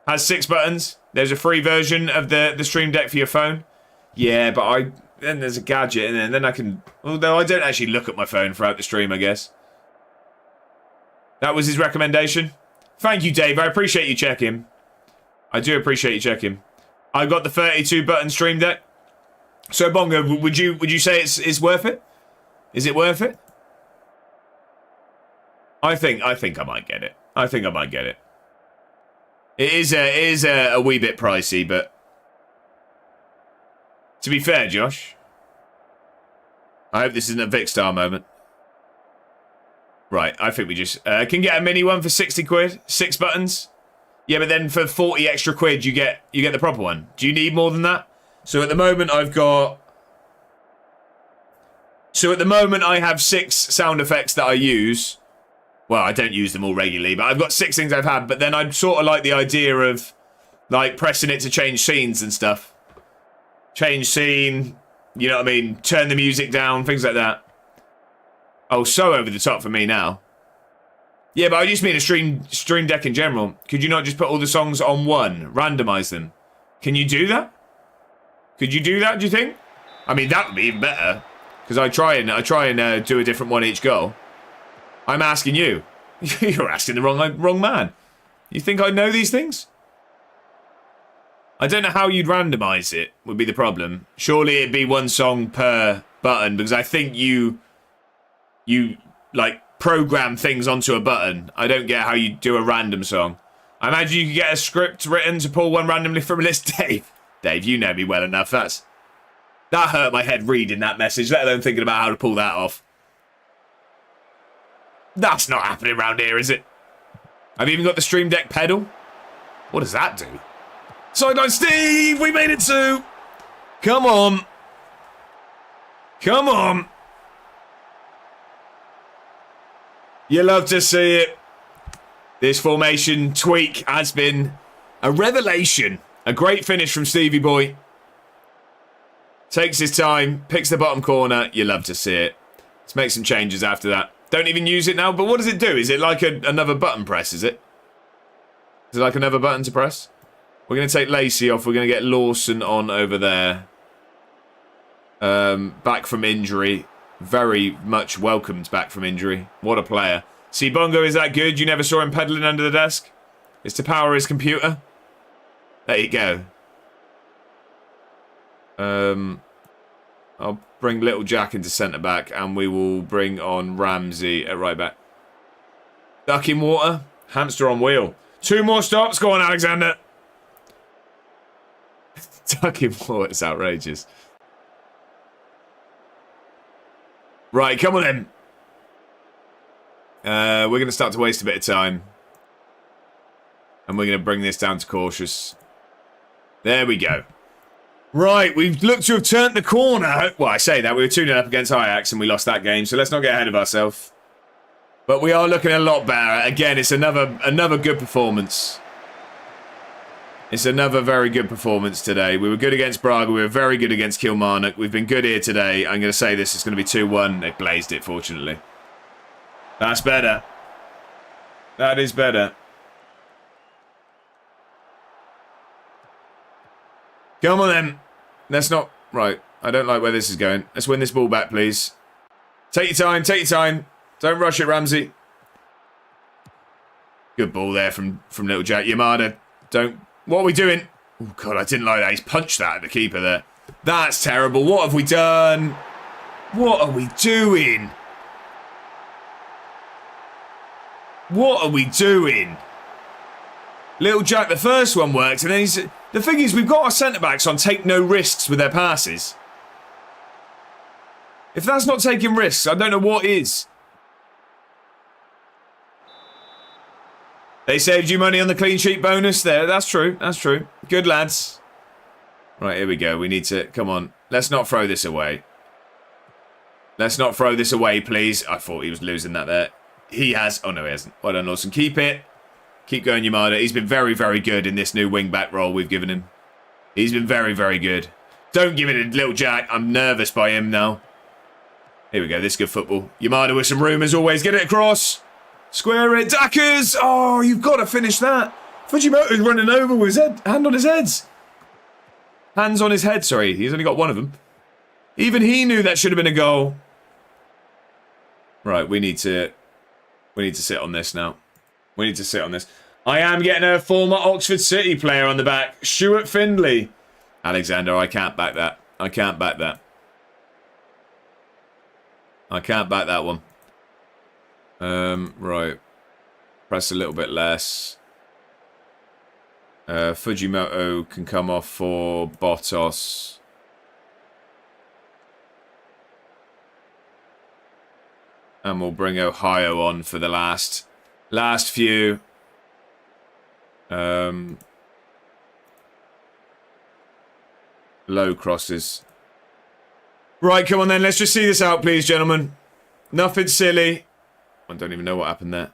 has 6 buttons. There's a free version of the Stream Deck for your phone. Yeah, but then there's a gadget, and then I can, although I don't actually look at my phone throughout the stream, I guess. That was his recommendation. Thank you, Dave. I appreciate you checking. I do appreciate you checking. I got the 32 button stream deck. So Bongo, would you say it's worth it? Is it worth it? I think I might get it. I think I might get it. It is a wee bit pricey, but to be fair, Josh, I hope this isn't a Vicstar moment. Right, I think we just can get a mini one for 60 quid, 6 buttons. Yeah, but then for 40 extra quid, you get the proper one. Do you need more than that? So at the moment, I have 6 sound effects that I use. Well, I don't use them all regularly, but I've got 6 things I've had. But then I'd sort of like the idea of, like, pressing it to change scenes and stuff. Change scene, you know what I mean? Turn the music down, things like that. Oh, so over the top for me now. Yeah, but I just mean a stream deck in general. Could you not just put all the songs on one? Randomise them? Can you do that? Could you do that, do you think? I mean, that would be even better. Because I try and do a different one each goal. I'm asking you. You're asking the wrong man. You think I know these things? I don't know how you'd randomise it, would be the problem. Surely it'd be one song per button, because I think you like, program things onto a button. I don't get how you do a random song. I imagine you could get a script written to pull one randomly from a list. Dave, you know me well enough. That hurt my head reading that message, let alone thinking about how to pull that off. That's not happening around here, is it? I've even got the stream deck pedal. What does that do? Sideline Steve, we made it too. Come on. Come on. You love to see it. This formation tweak has been a revelation. A great finish from Stevie Boy. Takes his time, picks the bottom corner. You love to see it. Let's make some changes after that. Don't even use it now, but what does it do? Is it like another button press, is it? Is it like another button to press? We're going to take Lacey off. We're going to get Lawson on over there. Back from injury. Very much welcomed back from injury. What a player. See, Bongo, is that good? You never saw him peddling under the desk? It's to power his computer. There you go. I'll bring Little Jack into centre-back, and we will bring on Ramsey at right-back. Duck in water. Hamster on wheel. 2 more stops. Go on, Alexander. Duck in water. It's outrageous. Right, come on then. We're going to start to waste a bit of time. And we're going to bring this down to cautious. There we go. Right, we've looked to have turned the corner. Well, I say that. We were 2-0 up against Ajax and we lost that game, so let's not get ahead of ourselves. But we are looking a lot better. Again, it's another good performance. It's another very good performance today. We were good against Braga. We were very good against Kilmarnock. We've been good here today. I'm going to say this is going to be 2-1. They blazed it, fortunately. That's better. That is better. Come on, then. Let's not... Right. I don't like where this is going. Let's win this ball back, please. Take your time. Take your time. Don't rush it, Ramsey. Good ball there from Little Jack. Yamada, don't... What are we doing? Oh, God, I didn't like that. He's punched that at the keeper there. That's terrible. What have we done? What are we doing? What are we doing? Little Jack, the first one worked, and then he's... The thing is, we've got our centre-backs on take no risks with their passes. If that's not taking risks, I don't know what is. They saved you money on the clean sheet bonus there. That's true. That's true. Good, lads. Right, here we go. We need to... Come on. Let's not throw this away. Let's not throw this away, please. I thought he was losing that there. He has... Oh, no, he hasn't. Well done, Lawson. Keep it. Keep going, Yamada. He's been very, very good in this new wing-back role we've given him. He's been very, very good. Don't give it to Little Jack. I'm nervous by him now. Here we go. This is good football. Yamada with some room as always. Get it across. Square it. Dackers! Oh, you've got to finish that. Fujimoto's running over with his head. Hand on his head. Hands on his head, sorry. He's only got one of them. Even he knew that should have been a goal. Right, we need to We need to sit on this now. We need to sit on this. I am getting a former Oxford City player on the back. Stuart Findlay. Alexander, I can't back that. I can't back that. I can't back that one. Right. Press a little bit less. Fujimoto can come off for Bottas. And we'll bring Ohio on for the last few. Low crosses. Right, come on then. Let's just see this out, please, gentlemen. Nothing silly. I don't even know what happened there.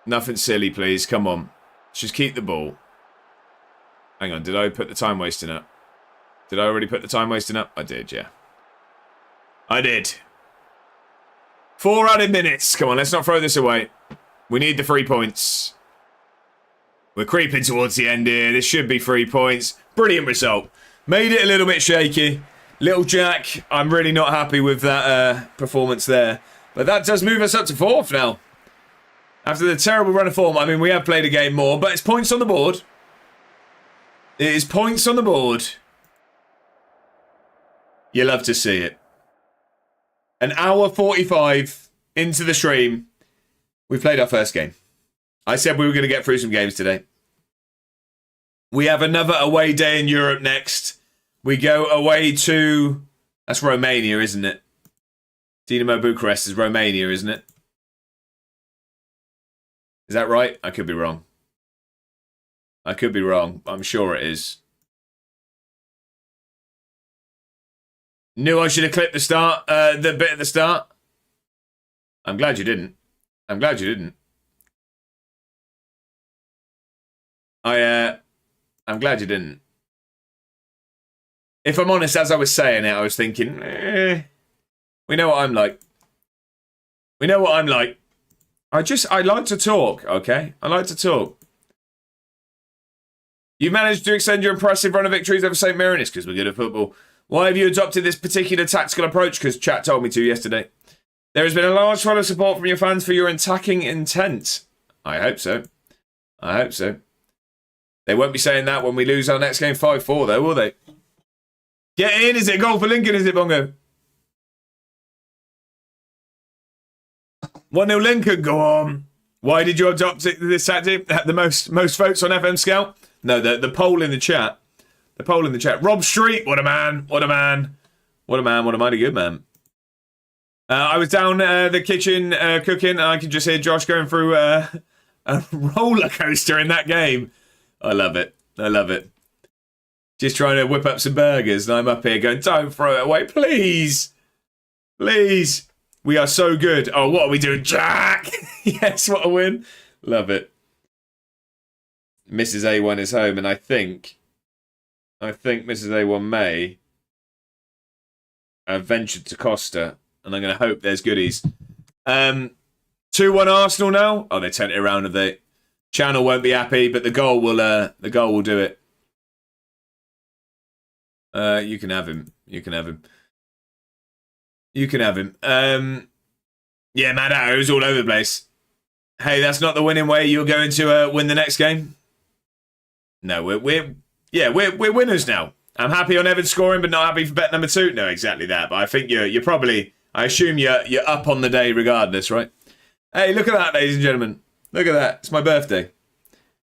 Nothing silly, please. Come on. Let's just keep the ball. Hang on. Did I put the time wasting up? Did I already put the time wasting up? I did, yeah. I did. 4 added minutes. Come on, let's not throw this away. We need the 3 points. We're creeping towards the end here. This should be 3 points. Brilliant result. Made it a little bit shaky. Little Jack, I'm really not happy with that performance there. But that does move us up to 4th now. After the terrible run of form, I mean, we have played a game more, but it's points on the board. It is points on the board. You love to see it. An hour 45 into the stream. We played our first game. I said we were going to get through some games today. We have another away day in Europe next. We go away to... That's Romania, isn't it? Dinamo Bucharest is Romania, isn't it? Is that right? I could be wrong. I could be wrong. I'm sure it is. Knew I should have clipped the start, the bit at the start. I'm glad you didn't. I'm glad you didn't. I'm glad you didn't. If I'm honest, as I was saying it, I was thinking, we know what I'm like. We know what I'm like. I like to talk, okay? I like to talk. You've managed to extend your impressive run of victories over St. Mirren. It's because we're good at football. Why have you adopted this particular tactical approach? Because chat told me to yesterday. There has been a large flow of support from your fans for your attacking intent. I hope so. I hope so. They won't be saying that when we lose our next game 5-4, though, will they? Get in. Is it a goal for Lincoln? Is it, Bongo? 1-0 Lincoln. Go on. Why did you adopt this tactic? The most votes on FM Scout? No, the poll in the chat. The poll in the chat. Rob Street. What a man. What a man. What a man. What a mighty good man. I was down the kitchen cooking. I could just hear Josh going through a roller coaster in that game. I love it. I love it. Just trying to whip up some burgers, and I'm up here going, don't throw it away, please. Please. We are so good. Oh, what are we doing, Jack? Yes, what a win. Love it. Mrs. A1 is home, and I think Mrs. A1 may have ventured to Costa, and I'm going to hope there's goodies. 2-1 Arsenal now. Oh, they turned it around, have they? Channel won't be happy, but the goal will do it. You can have him. You can have him. You can have him. Yeah, Mad Arrow's all over the place. Hey, that's not the winning way. You're going to win the next game. No, we're winners now. I'm happy on Evan scoring, but not happy for bet number 2. No, exactly that. But I think you're probably. I assume you're up on the day regardless, right? Hey, look at that, ladies and gentlemen. Look at that. It's my birthday.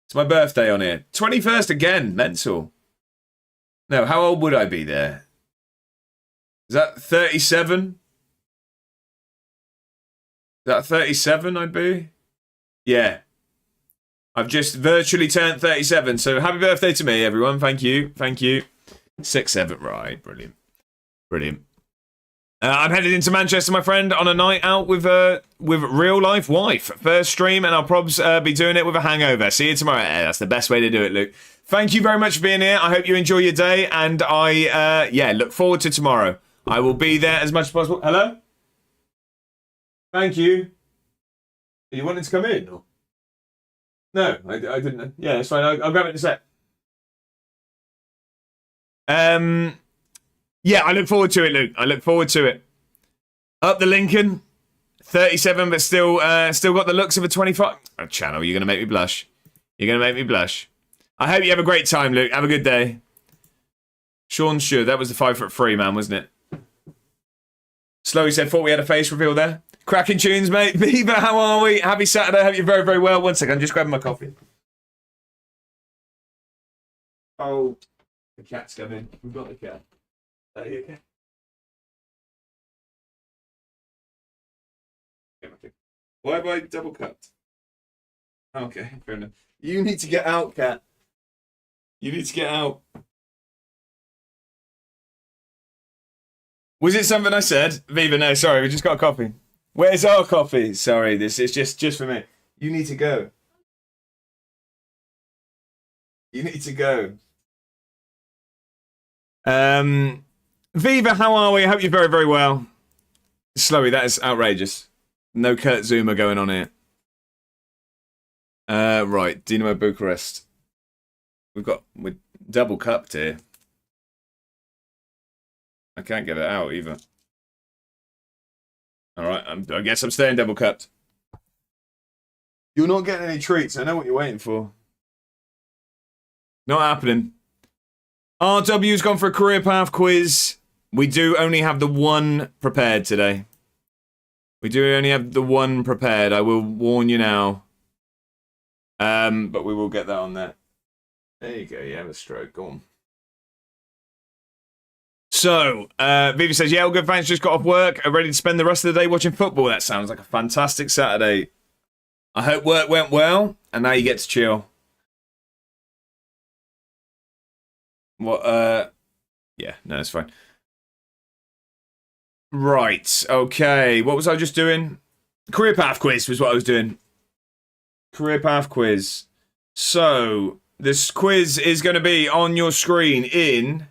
It's my birthday on here. 21st again. Mental. No, how old would I be there? Is that 37? Is that 37 I'd be? Yeah. I've just virtually turned 37. So happy birthday to me, everyone. Thank you. Thank you. 6-7. Right. Brilliant. Brilliant. I'm headed into Manchester, my friend, on a night out with real life wife. First stream, and I'll probably be doing it with a hangover. See you tomorrow. That's the best way to do it, Luke. Thank you very much for being here. I hope you enjoy your day, and I look forward to tomorrow. I will be there as much as possible. Hello? Thank you. Are you wanting to come in? Or? No, I didn't. Yeah, it's fine. I'll grab it in a sec. Yeah, I look forward to it, Luke. I look forward to it. Up the Lincoln. 37, but still got the looks of a 25. Oh, Channel, you're going to make me blush. You're going to make me blush. I hope you have a great time, Luke. Have a good day. Sean Should. That was the 5'3" man, wasn't it? Slowly said, thought we had a face reveal there. Cracking tunes, mate. Viva, how are we? Happy Saturday. Hope you're very, very well. One second, I'm just grabbing my coffee. Oh, the cat's coming. We've got the cat. Are you okay? Why have I double cupped? Okay, fair enough. You need to get out, cat. You need to get out. Was it something I said? Viva, no, sorry, we just got a coffee. Where's our coffee? Sorry, this is just for me. You need to go. You need to go. Viva, how are we? I hope you're very, very well. Slowy, that is outrageous. No Kurt Zuma going on here. Right, Dinamo Bucharest. We're double cupped here. I can't get it out either. Alright, I guess I'm staying double cupped. You're not getting any treats. I know what you're waiting for. Not happening. RW's gone for a career path quiz. We do only have the one prepared today. We do only have the one prepared. I will warn you now. But we will get that on there. There you go. You have a stroke. Go on. So, Vivi says, yeah, all good, thanks. Just got off work. I'm ready to spend the rest of the day watching football. That sounds like a fantastic Saturday. I hope work went well, and now you get to chill. What, yeah, no, it's fine. Right, okay. What was I just doing? Career path quiz was what I was doing. Career path quiz. So, this quiz is going to be on your screen in...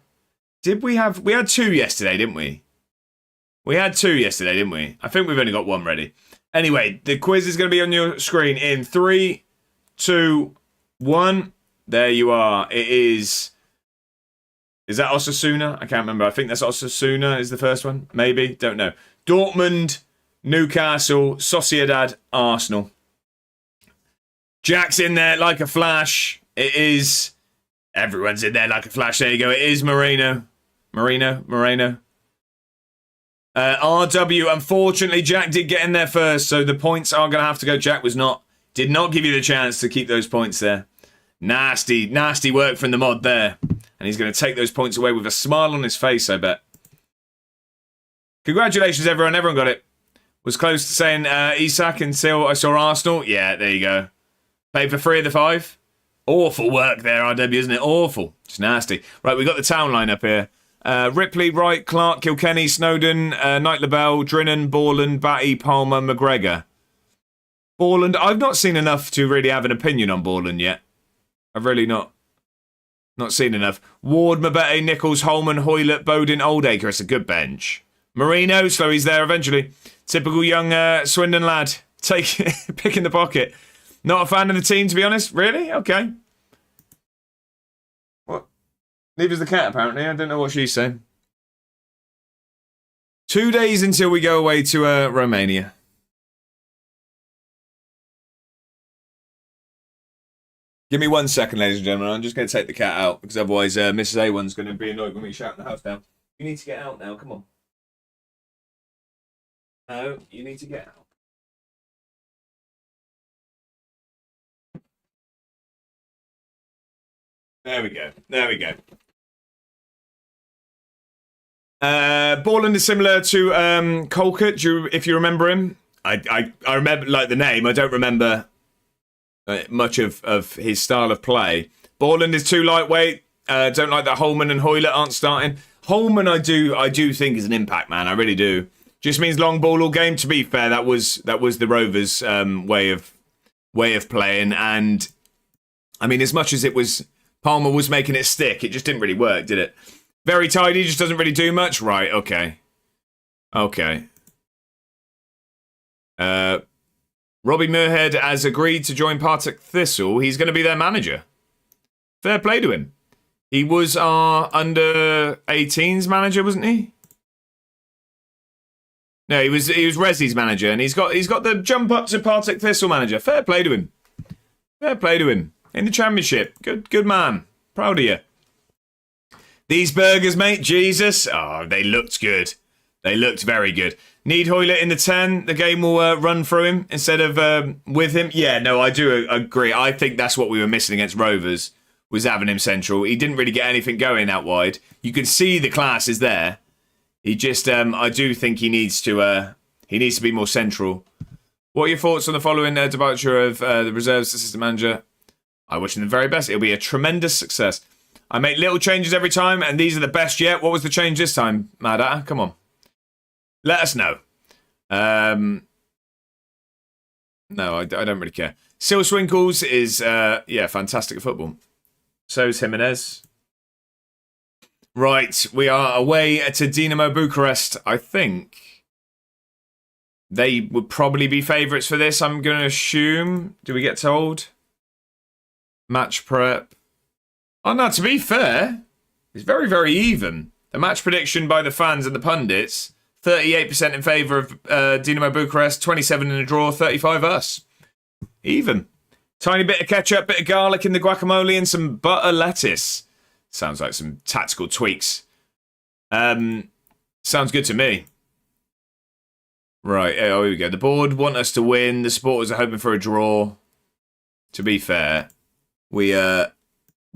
we had two yesterday, didn't we? We had two yesterday, didn't we? I think we've only got one ready. Anyway, the quiz is going to be on your screen in 3, 2, 1. There you are. It is... Is that Osasuna? I can't remember. I think that's Osasuna is the first one. Maybe. Don't know. Dortmund, Newcastle, Sociedad, Arsenal. Jack's in there like a flash. It is... Everyone's in there like a flash. There you go. It is Moreno. RW. Unfortunately, Jack did get in there first, so the points are going to have to go. Jack did not give you the chance to keep those points there. Nasty work from the mod there. And he's going to take those points away with a smile on his face, I bet. Congratulations, everyone. Everyone got it. Was close to saying Isak until I saw Arsenal. Yeah, there you go. Paid for 3 of the 5. Awful work there, RW, isn't it? Awful. Just nasty. Right, we've got the town line up here. Ripley, Wright, Clark, Kilkenny, Snowdon, Knight Labelle, Drinnan, Borland, Batty, Palmer, McGregor. Borland, I've not seen enough to really have an opinion on Borland yet. I've really not seen enough. Ward, Mabete, Nichols, Holman, Hoylett, Bowden, Oldacre. It's a good bench. Marino, so he's there eventually. Typical young Swindon lad. Pick in the pocket. Not a fan of the team, to be honest. Really? Okay. What? Neither's the cat, apparently. I don't know what she's saying. 2 days until we go away to Romania. Give me 1 second, ladies and gentlemen. I'm just going to take the cat out, because otherwise Mrs. A1's going to be annoyed when we shout in the house down. You need to get out now. Come on. No, you need to get out. There we go. There we go. Borland is similar to Colquitt, if you remember him. I remember like the name. I don't remember much of his style of play. Borland is too lightweight. Don't like that Holman and Hoylett aren't starting. Holman, I do think is an impact man. I really do. Just means long ball all game. To be fair, that was the Rovers' way of playing. And I mean, as much as it was. Palmer was making it stick. It just didn't really work, did it? Very tidy, just doesn't really do much. Right, okay. Okay. Robbie Muirhead has agreed to join Partick Thistle. He's going to be their manager. Fair play to him. He was our under-18s manager, wasn't he? No, he was Resi's manager, and he's got the jump up to Partick Thistle manager. Fair play to him. Fair play to him. In the Championship. Good man. Proud of you. These burgers, mate, Jesus. Oh, they looked good. They looked very good. Need Hoylett in the 10. The game will run through him instead of with him. Yeah, no, I do agree. I think that's what we were missing against Rovers, was having him central. He didn't really get anything going out wide. You could see the class is there. He just, I do think he needs to be more central. What are your thoughts on the following departure of the reserves assistant manager? I wish him the very best. It'll be a tremendous success. I make little changes every time, and these are the best yet. What was the change this time, Mad Hatter? Come on. Let us know. No, I don't really care. Sil Swinkles is, fantastic at football. So's Jimenez. Right, we are away to Dinamo Bucharest. I think they would probably be favourites for this, I'm going to assume. Do we get told? Match prep. Oh, no, to be fair, it's very, very even. The match prediction by the fans and the pundits, 38% in favour of Dinamo Bucharest, 27 in a draw, 35 us. Even. Tiny bit of ketchup, bit of garlic in the guacamole, and some butter lettuce. Sounds like some tactical tweaks. Sounds good to me. Right, here we go. The board want us to win. The supporters are hoping for a draw. To be fair, we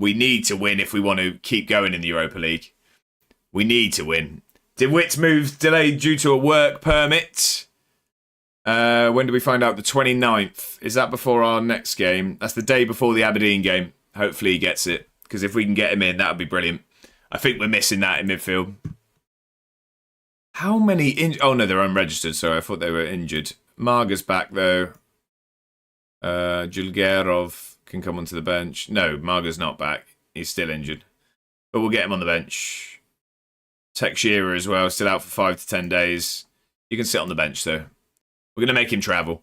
need to win if we want to keep going in the Europa League. We need to win. DeWitt's move delayed due to a work permit. When do we find out? The 29th. Is that before our next game? That's the day before the Aberdeen game. Hopefully he gets it. Because if we can get him in, that would be brilliant. I think we're missing that in midfield. How many... Oh, no, they're unregistered. Sorry, I thought they were injured. Marga's back, though. Julgerov can come onto the bench. No, Marga's not back. He's still injured. But we'll get him on the bench. Tech Shearer as well. Still out for 5 to 10 days. You can sit on the bench, though. We're going to make him travel.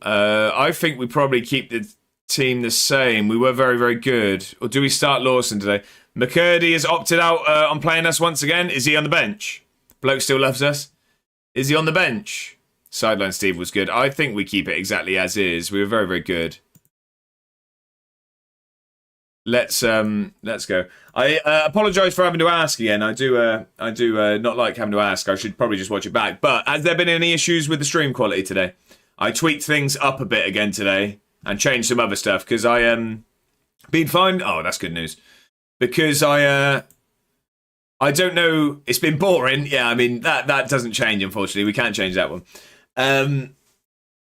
I think we probably keep the team the same. We were very, very good. Or do we start Lawson today? McCurdy has opted out on playing us once again. Is he on the bench? Bloke still loves us. Is he on the bench? Sideline Steve was good. I think we keep it exactly as is. We were very, very good. Let's go. I apologise for having to ask again. I do not like having to ask. I should probably just watch it back. But has there been any issues with the stream quality today? I tweaked things up a bit again today and changed some other stuff because I been fine. Oh, that's good news. Because I don't know. It's been boring. Yeah, I mean that doesn't change. Unfortunately, we can't change that one.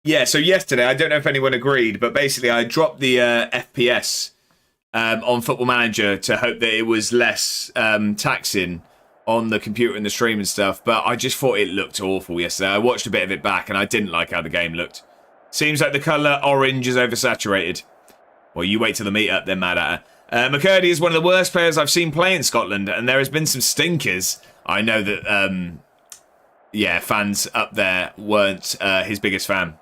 Yeah. So yesterday, I don't know if anyone agreed, but basically, I dropped the FPS. On Football Manager to hope that it was less taxing on the computer and the stream and stuff, but I just thought it looked awful yesterday. I watched a bit of it back and I didn't like how the game looked. Seems like the colour orange is oversaturated. Well, you wait till the meet-up, then mad at her. McCurdy is one of the worst players I've seen play in Scotland, and there has been some stinkers. I know that, fans up there weren't his biggest fan.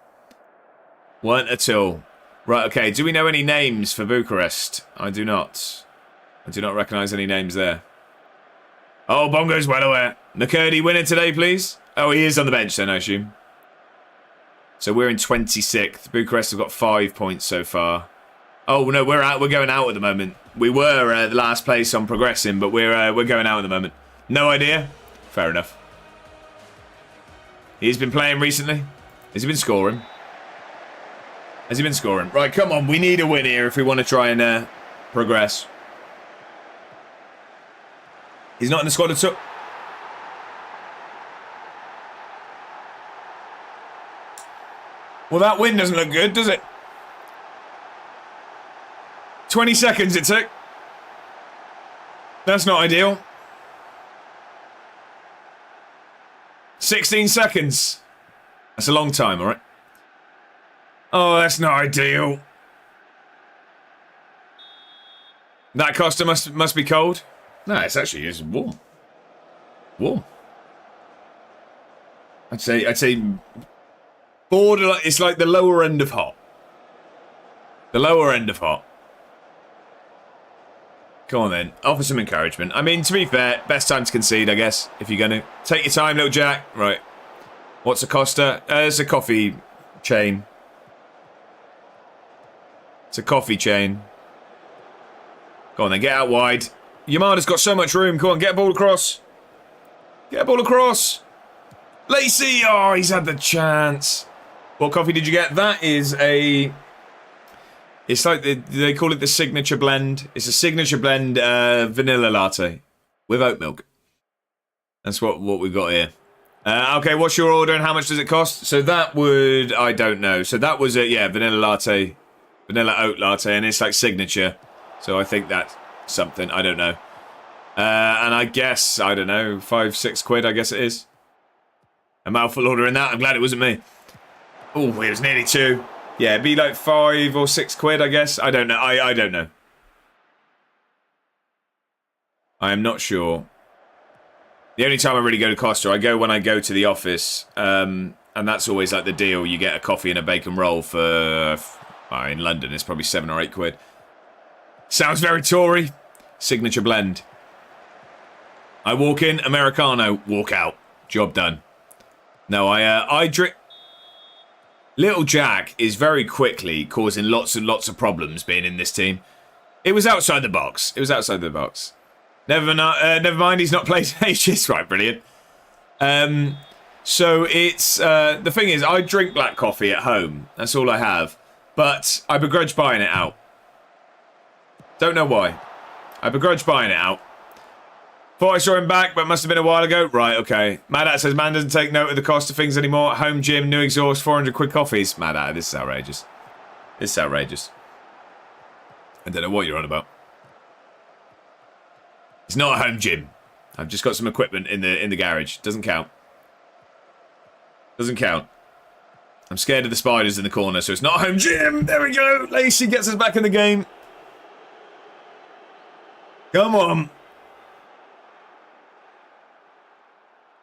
Weren't at all. Right, okay. Do we know any names for Bucharest? I do not. I do not recognise any names there. Oh, Bongo's well aware. McCurdy winner today, please. Oh, he is on the bench then, I assume. So we're in 26th. Bucharest have got 5 points so far. Oh, no, we're out. We're going out at the moment. We were the last place on progressing, but we're going out at the moment. No idea. Fair enough. He's been playing recently. Has he been scoring? Has he been scoring? Right, come on. We need a win here if we want to try and progress. He's not in the squad at all. Well, that win doesn't look good, does it? 20 seconds it took. That's not ideal. 16 seconds. That's a long time, all right? Oh, that's not ideal. That Costa must be cold. No, it's actually warm. Warm. I'd say borderline. It's like the lower end of hot. The lower end of hot. Come on then. Offer some encouragement. I mean, to be fair, best time to concede, I guess, if you're going to. Take your time, little Jack. Right. What's a Costa? It's a coffee chain. It's a coffee chain. Go on then, get out wide. Yamada's got so much room. Come on, get a ball across. Get a ball across. Lacey! Oh, he's had the chance. What coffee did you get? That is a... It's like, they call it the signature blend. It's a signature blend vanilla latte with oat milk. That's what we've got here. Okay, what's your order and how much does it cost? So that would... I don't know. So that was a, yeah, vanilla latte. Vanilla oat latte, and it's like signature. So I think that's something. I don't know. And I guess, I don't know, 5-6 quid, I guess it is. A mouthful ordering that. I'm glad it wasn't me. Oh, it was nearly 2. Yeah, it'd be like 5 or 6 quid, I guess. I don't know. I don't know. I am not sure. The only time I really go to Costa, I go when I go to the office. And that's always like the deal. You get a coffee and a bacon roll for... in London, it's probably 7 or 8 quid. Sounds very Tory. Signature blend. I walk in, Americano, walk out. Job done. No, I drink... Little Jack is very quickly causing lots and lots of problems being in this team. It was outside the box. It was outside the box. Never mind, he's not played ages. Right, brilliant. So it's... the thing is, I drink black coffee at home. That's all I have. But I begrudge buying it out. Don't know why. I begrudge buying it out. Thought I saw him back, but must have been a while ago. Right, okay. Madat says, man doesn't take note of the cost of things anymore. Home gym, new exhaust, 400 quid coffees. Madat, this is outrageous. This is outrageous. I don't know what you're on about. It's not a home gym. I've just got some equipment in the garage. Doesn't count. Doesn't count. I'm scared of the spiders in the corner, so it's not a home gym. There we go. Lacey gets us back in the game. Come on.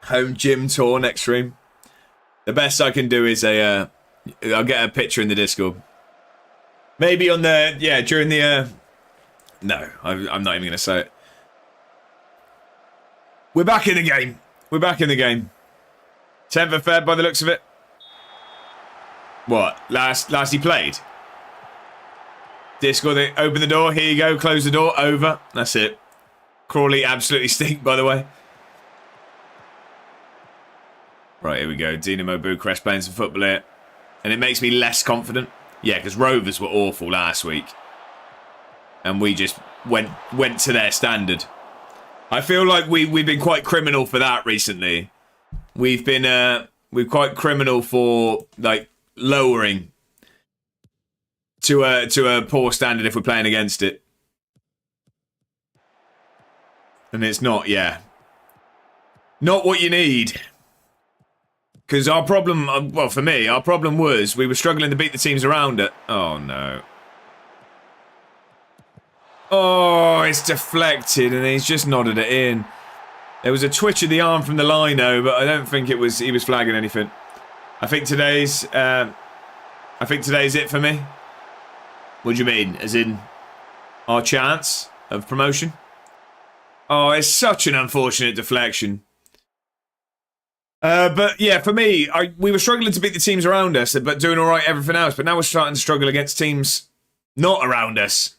Home gym tour next stream. The best I can do is I'll get a picture in the Discord. Maybe on the, during the, no, I'm not even going to say it. We're back in the game. We're back in the game. 10th of Feb by the looks of it. What? Last he played? Discord, they open the door. Here you go. Close the door. Over. That's it. Crawley absolutely stink, by the way. Right, here we go. Dinamo Bucharest playing some football here. And it makes me less confident. Yeah, because Rovers were awful last week. And we just went to their standard. I feel like we've been quite criminal for that recently. We've quite criminal for, like, lowering to a poor standard if we're playing against it. And it's not, not what you need. Because our problem, well, for me, our problem was we were struggling to beat the teams around it. Oh, no. Oh, it's deflected and he's just nodded it in. There was a twitch of the arm from the lino, but I don't think he was flagging anything. I think today's it for me. What do you mean? As in our chance of promotion? Oh, it's such an unfortunate deflection. But yeah, for me, we were struggling to beat the teams around us, but doing all right everything else. But now we're starting to struggle against teams not around us.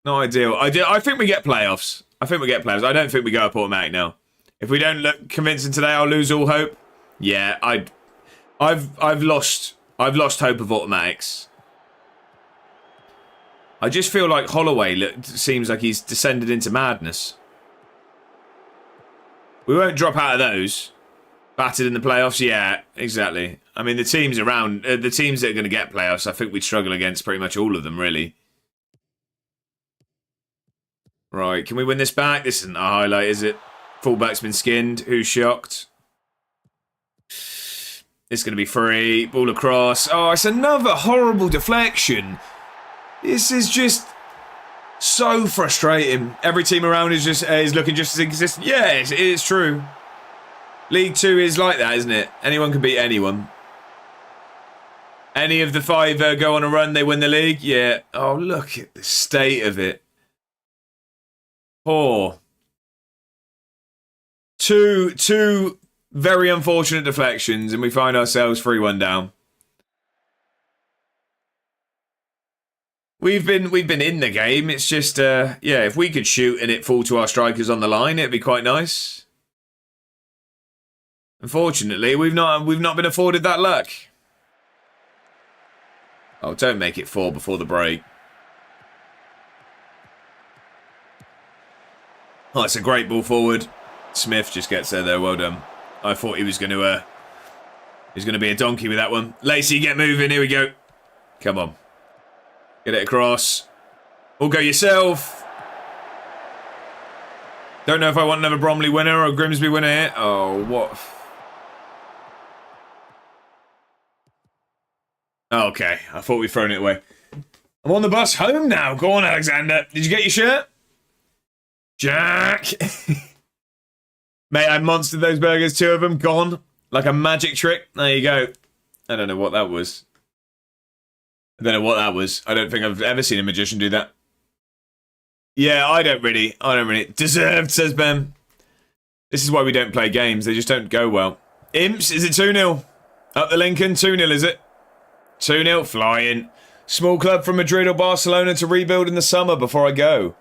Not ideal. I think we get playoffs. I don't think we go up automatic now. If we don't look convincing today, I'll lose all hope. Yeah, I've lost hope of automatics. I just feel like Holloway seems like he's descended into madness. We won't drop out of those. Battered in the playoffs, yeah, exactly. I mean, the teams around, the teams that are going to get playoffs, I think we'd struggle against pretty much all of them, really. Right, can we win this back? This isn't a highlight, is it? Fullback's been skinned. Who's shocked? It's going to be free. Ball across. Oh, it's another horrible deflection. This is just so frustrating. Every team around is looking just as inconsistent. Yes, it is true. League 2 is like that, isn't it? Anyone can beat anyone. Any of the 5 go on a run, they win the league? Yeah. Oh, look at the state of it. Poor. Two very unfortunate deflections, and we find ourselves 3-1 down. We've been in the game. It's just yeah, if we could shoot and it fall to our strikers on the line, it'd be quite nice. Unfortunately, we've not been afforded that luck. Oh, don't make it 4 before the break. Oh, it's a great ball forward. Smith just gets there though. Well done. I thought he was going to be a donkey with that one. Lacey, get moving. Here we go. Come on. Get it across. Or go yourself. Don't know if I want another Bromley winner or Grimsby winner here. Oh, what? Okay, I thought we'd thrown it away. I'm on the bus home now. Go on, Alexander. Did you get your shirt? Jack. Mate, I monstered those burgers, 2 of them, gone. Like a magic trick. There you go. I don't know what that was. I don't think I've ever seen a magician do that. Yeah, I don't really. Deserved, says Ben. This is why we don't play games. They just don't go well. Imps, is it 2-0? Up the Lincoln, 2-0, is it? 2-0, flying. Small club from Madrid or Barcelona to rebuild in the summer before I go.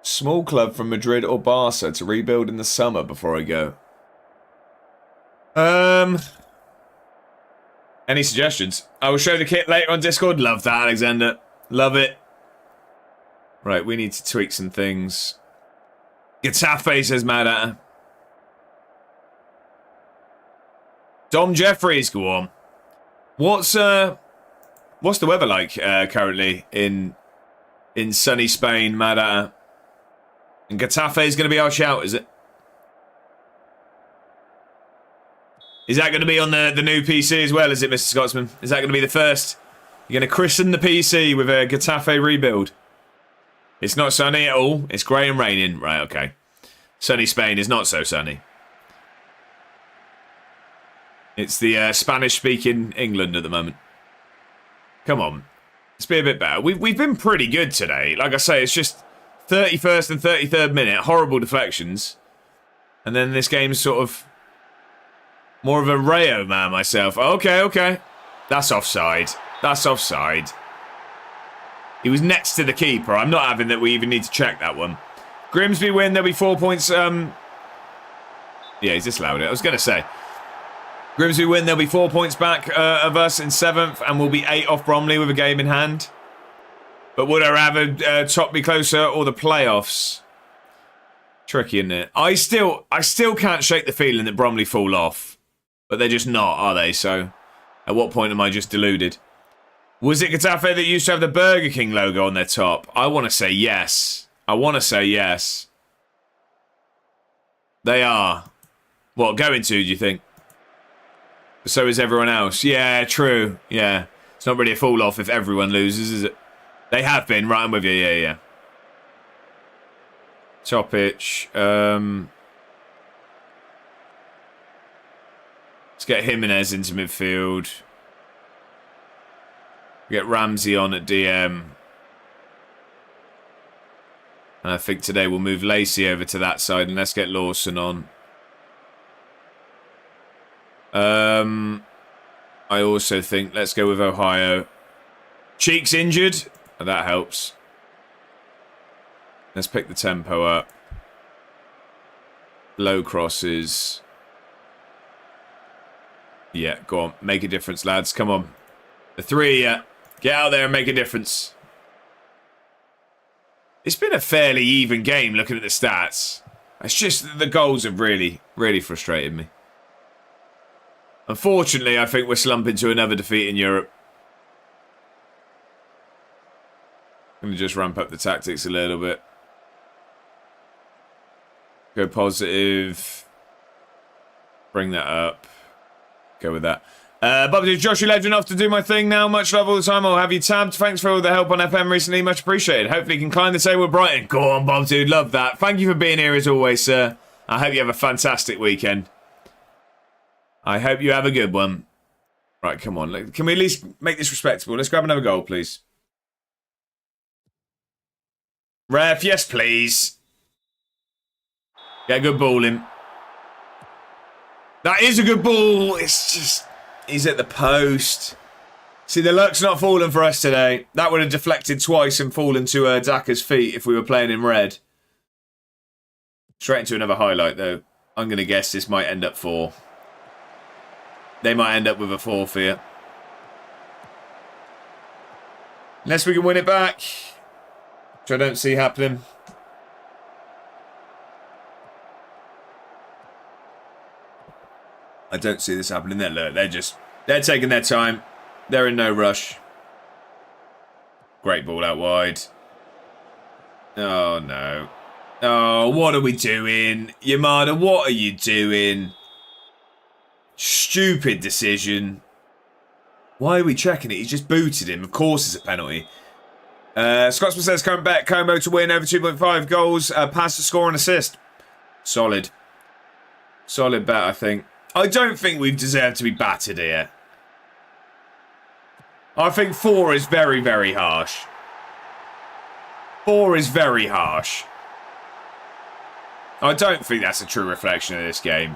Small club from Madrid or Barca to rebuild in the summer before I go. Any suggestions? I will show the kit later on Discord. Love that, Alexander. Love it. Right, we need to tweak some things. Getafe says mad at her. Dom Jeffries, go on. What's the weather like currently in sunny Spain, mad at her? And Getafe is going to be our shout, is it? Is that going to be on the new PC as well, is it, Mr. Scotsman? Is that going to be the first? You're going to christen the PC with a Getafe rebuild? It's not sunny at all. It's grey and raining. Right, okay. Sunny Spain is not so sunny. It's the Spanish-speaking England at the moment. Come on. Let's be a bit better. We've been pretty good today. Like I say, it's just 31st and 33rd minute. Horrible deflections. And then this game's sort of more of a Rayo man myself. Okay. That's offside. He was next to the keeper. I'm not having that we even need to check that one. Grimsby win. There'll be 4 points. Yeah, he's disallowed it. I was going to say. Grimsby win. There'll be 4 points back of us in 7th. And we'll be 8 off Bromley with a game in hand. But would I rather top be closer or the playoffs? Tricky, isn't it? I still can't shake the feeling that Bromley fall off. But they're just not, are they? So, at what point am I just deluded? Was it Getafe that used to have the Burger King logo on their top? I want to say yes. They are. What, going to, do you think? So is everyone else. Yeah, true. Yeah. It's not really a fall-off if everyone loses, is it? They have been. Right, I'm with you. Yeah. Topic. Let's get Jimenez into midfield. Get Ramsey on at DM. And I think today we'll move Lacey over to that side and let's get Lawson on. I also think let's go with Ohio. Cheeks injured. Oh, that helps. Let's pick the tempo up. Low crosses. Yeah, go on. Make a difference, lads. Come on. The 3, yeah. Get out there and make a difference. It's been a fairly even game looking at the stats. It's just the goals have really, really frustrated me. Unfortunately, I think we're slumping to another defeat in Europe. I'm going to just ramp up the tactics a little bit. Go positive. Bring that up. Go with that. Bobby, Josh, you left enough to do my thing now. Much love all the time. I'll have you tabbed. Thanks for all the help on FM recently. Much appreciated. Hopefully you can climb the table with Brighton. Go on, Bob, dude. Love that. Thank you for being here as always, sir. I hope you have a fantastic weekend. I hope you have a good one. Right, come on. Can we at least make this respectable? Let's grab another goal, please. Ref, yes, please. Get a good ball in. That is a good ball. It's just... He's at the post. See, the luck's not fallen for us today. That would have deflected twice and fallen to Daka's feet if we were playing in red. Straight into another highlight, though. I'm going to guess this might end up 4. They might end up with a 4 for you. Unless we can win it back. Which I don't see happening. I don't see this happening. Look, they're taking their time. They're in no rush. Great ball out wide. Oh, no. Oh, what are we doing? Yamada, what are you doing? Stupid decision. Why are we checking it? He's just booted him. Of course it's a penalty. Scotsman says, current bet, Como to win over 2.5 goals. Pass to score and assist. Solid. Solid bet, I think. I don't think we've deserved to be battered here. I think 4 is very, very harsh. 4 is very harsh. I don't think that's a true reflection of this game.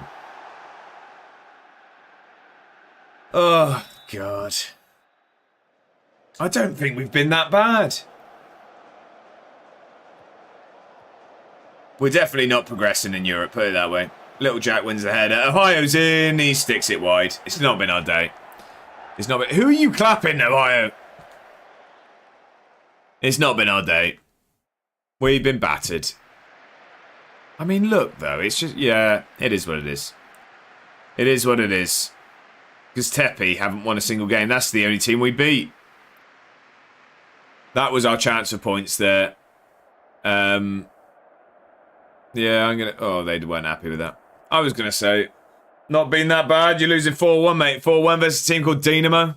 Oh, God. I don't think we've been that bad. We're definitely not progressing in Europe, put it that way. Little Jack wins the header. Ohio's in. He sticks it wide. It's not been our day. It's not been... Who are you clapping, Ohio? It's not been our day. We've been battered. I mean, look, though. It's just... Yeah, it is what it is. It is what it is. Because Tepe haven't won a single game. That's the only team we beat. That was our chance for points there. Yeah, I'm going to... Oh, they weren't happy with that. I was going to say, not been that bad. You're losing 4-1, mate. 4-1 versus a team called Dynamo.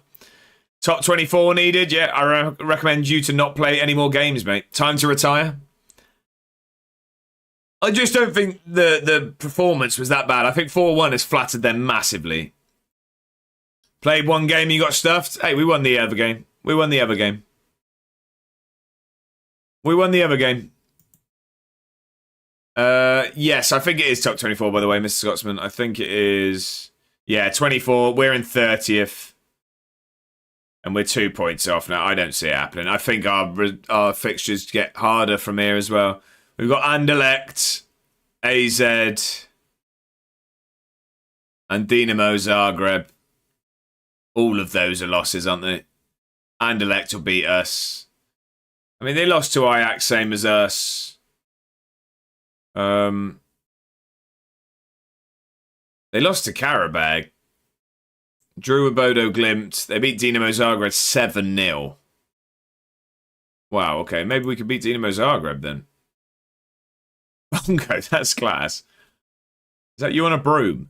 Top 24 needed. Yeah, I recommend you to not play any more games, mate. Time to retire. I just don't think the performance was that bad. I think 4-1 has flattered them massively. Played one game, you got stuffed. Hey, we won the other game. We won the other game. We won the other game. Yes, I think it is top 24, by the way, Mr. Scotsman. I think it is... Yeah, 24. We're in 30th. And we're 2 points off now. I don't see it happening. I think our fixtures get harder from here as well. We've got Anderlecht, AZ, and Dinamo Zagreb. All of those are losses, aren't they? Anderlecht will beat us. I mean, they lost to Ajax, same as us. They lost to Karabag. Drew with Bodo Glimt. They beat Dinamo Zagreb 7-0. Wow, okay. Maybe we could beat Dinamo Zagreb then. Bongo, that's class. Is that you on a broom?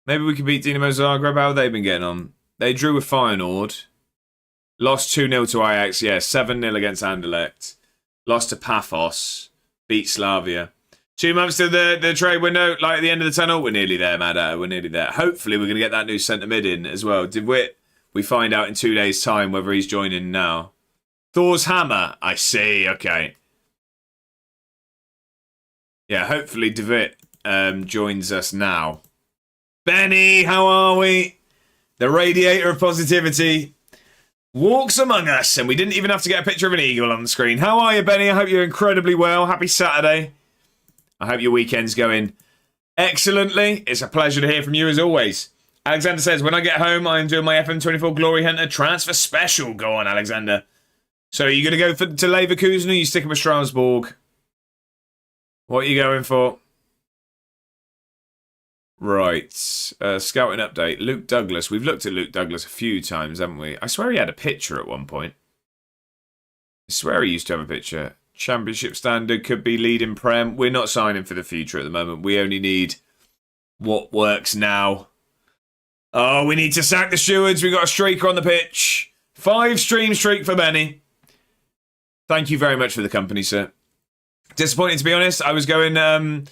Maybe we could beat Dinamo Zagreb. How have they been getting on? They drew with Feyenoord. Lost 2-0 to Ajax. Yeah, 7-0 against Anderlecht. Lost to Paphos. Beat Slavia. 2 months to the trade window, like at the end of the tunnel. We're nearly there, Mad. We're nearly there. Hopefully, we're going to get that new centre mid in as well. DeWitt, we find out in 2 days' time whether he's joining now. Thor's hammer. I see. Okay. Yeah, hopefully DeWitt joins us now. Benny, how are we? The radiator of positivity walks among us, and we didn't even have to get a picture of an eagle on the screen. How are you, Benny? I hope you're incredibly well. Happy Saturday. I hope your weekend's going excellently. It's a pleasure to hear from you as always. Alexander says, when I get home, I'm doing my FM24 Glory Hunter transfer special. Go on, Alexander. So are you going to go to Leverkusen or are you sticking with Strasbourg? What are you going for? Right. Scouting update. Luke Douglas. We've looked at Luke Douglas a few times, haven't we? I swear he had a picture at one point. I swear he used to have a picture. Championship standard, could be leading Prem. We're not signing for the future at the moment. We only need what works now. Oh, we need to sack the stewards. We've got a streaker on the pitch. 5-stream streak for Benny. Thank you very much for the company, sir. Disappointing, to be honest. I was going out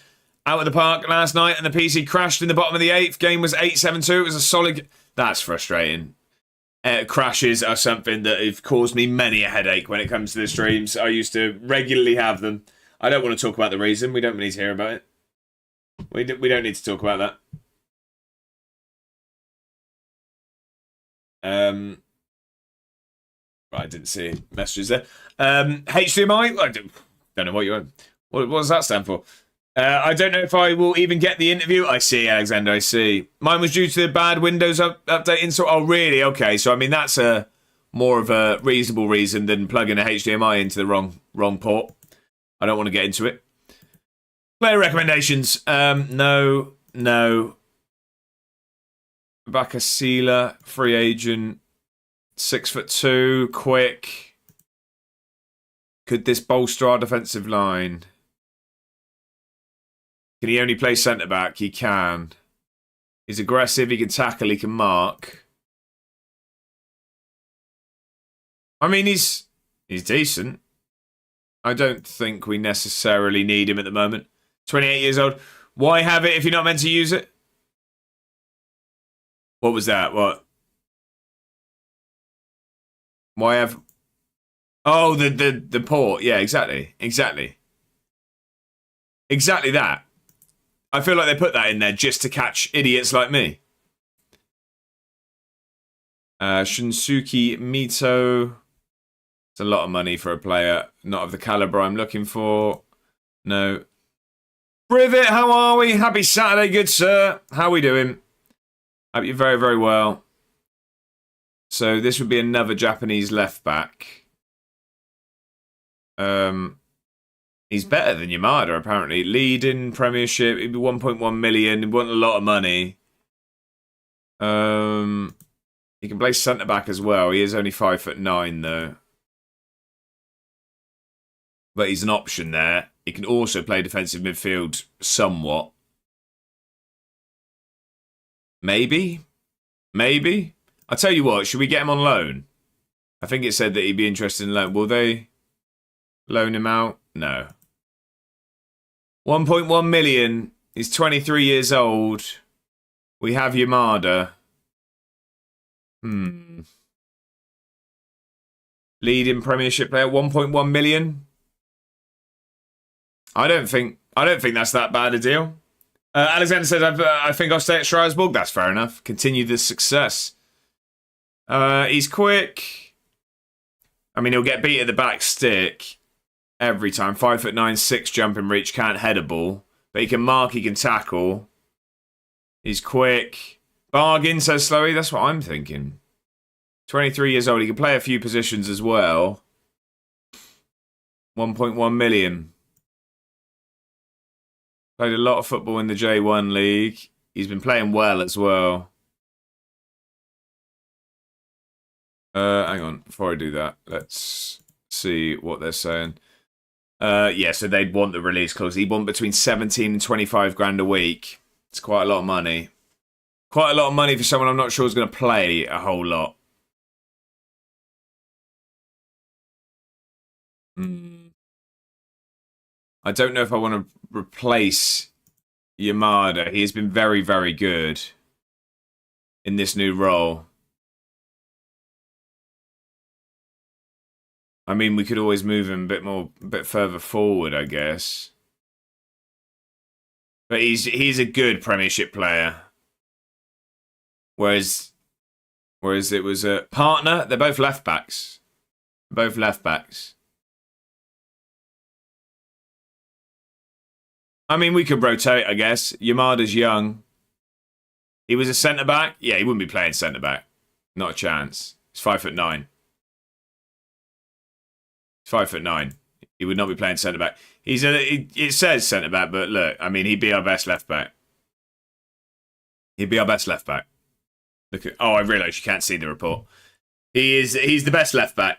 at the park last night and the PC crashed in the bottom of the 8th. Game was 8-7-2. It was a solid... That's frustrating. crashes are something that have caused me many a headache when it comes to the streams. I used to regularly have them. I don't want to talk about the reason. We don't need to hear about it. We don't need to talk about that. Right, I didn't see messages there. HDMI? I don't know what you want. What does that stand for? I don't know if I will even get the interview. I see, Alexander, I see. Mine was due to the bad Windows update install. Oh, really? Okay, so I mean, that's more of a reasonable reason than plugging a HDMI into the wrong port. I don't want to get into it. Player recommendations. No. Bakasila, free agent, 6'2", quick. Could this bolster our defensive line? Can he only play centre-back? He can. He's aggressive, he can tackle, he can mark. I mean, he's decent. I don't think we necessarily need him at the moment. 28 years old. Why have it if you're not meant to use it? What was that? What? Why have... Oh, the port. Yeah, exactly. Exactly that. I feel like they put that in there just to catch idiots like me. Shunsuke Mito. It's a lot of money for a player. Not of the calibre I'm looking for. No. Privet, how are we? Happy Saturday, good sir. How are we doing? Hope you're very, very well. So this would be another Japanese left back. He's better than Yamada, apparently. Lead in Premiership. He'd be 1.1 million. He'd want a lot of money. He can play centre-back as well. He is only 5'9", though. But he's an option there. He can also play defensive midfield somewhat. Maybe? I'll tell you what, should we get him on loan? I think it said that he'd be interested in loan. Will they loan him out? No. 1.1 million. He's 23 years old. We have Yamada. Leading Premiership player, 1.1 million. I don't think that's that bad a deal. Alexander says, I think I'll stay at Strasbourg. That's fair enough. Continue the success. He's quick. I mean, he'll get beat at the back stick every time. 5'9", 6 jumping reach, can't head a ball. But he can mark, he can tackle. He's quick. Bargain, says Slowy. That's what I'm thinking. 23 years old. He can play a few positions as well. 1.1 million. Played a lot of football in the J1 League. He's been playing well as well. Hang on, before I do that, let's see what they're saying. Yeah, so they'd want the release clause. He'd want between 17 and 25 grand a week. It's quite a lot of money. Quite a lot of money for someone I'm not sure is going to play a whole lot. I don't know if I want to replace Yamada. He has been very, very good in this new role. I mean, we could always move him a bit further forward, I guess. But he's a good Premiership player. Whereas it was a partner. They're both left backs. Both left backs. I mean, we could rotate, I guess. Yamada's young. He was a centre-back. Yeah, he wouldn't be playing centre-back. Not a chance. He's 5'9". He's 5'9". He would not be playing centre-back. It says centre-back, but look, I mean, he'd be our best left-back. He'd be our best left-back. Look at, oh, I realise you can't see the report. He's the best left-back.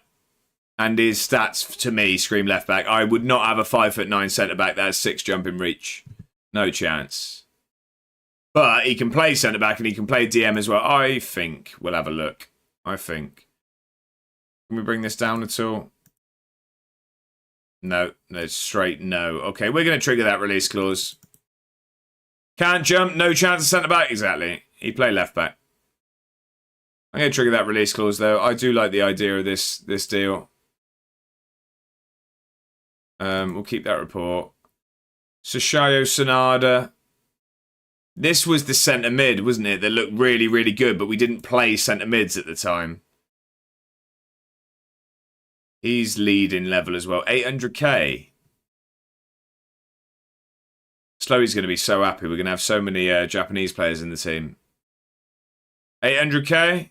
And his stats, to me, scream left-back. I would not have a 5'9" centre-back that has 6 jumping reach. No chance. But he can play centre-back and he can play DM as well. I think we'll have a look. I think. Can we bring this down at all? No, straight no. Okay, we're going to trigger that release clause. Can't jump, no chance of centre-back. Exactly. He play left-back. I'm going to trigger that release clause, though. I do like the idea of this deal. We'll keep that report. Sashayo Sanada. This was the centre mid, wasn't it? That looked really, really good, but we didn't play centre mids at the time. He's leading level as well. 800k. Slowey's going to be so happy. We're going to have so many Japanese players in the team. 800k.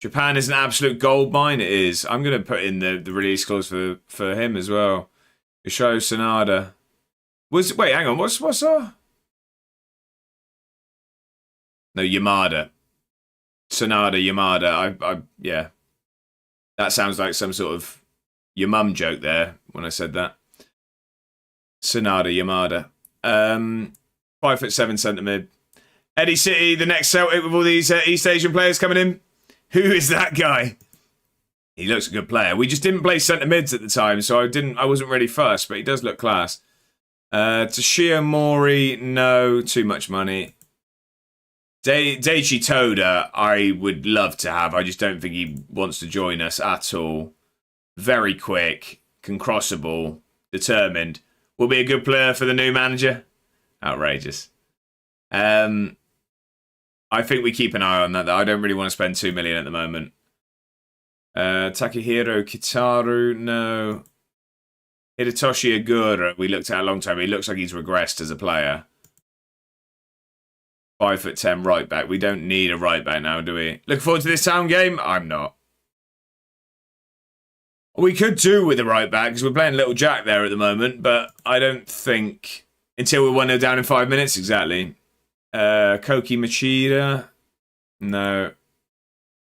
Japan is an absolute gold mine. It is. I'm going to put in the release clause for him as well. Isho Sanada. Wait, hang on. What's our? No, Yamada. Sanada, Yamada. Yeah. That sounds like some sort of your mum joke there when I said that. Sanada, Yamada. 5'7" centre mid. Eddie City, the next Celtic with all these East Asian players coming in. Who is that guy? He looks a good player. We just didn't play centre mids at the time, so I wasn't ready first, but he does look class. Toshio Mori, no, too much money. Deichi Toda, I would love to have. I just don't think he wants to join us at all. Very quick, can cross a ball, determined. Will be a good player for the new manager. Outrageous. I think we keep an eye on that, though. I don't really want to spend 2 million at the moment. Takahiro Kitaru, no. Hidetoshi Agura, we looked at a long time. He looks like he's regressed as a player. 5'10" right back. We don't need a right back now, do we? Looking forward to this town game? I'm not. We could do with a right back because we're playing Little Jack there at the moment, but I don't think until we're 1-0 down in 5 minutes exactly. Koki Machida, no.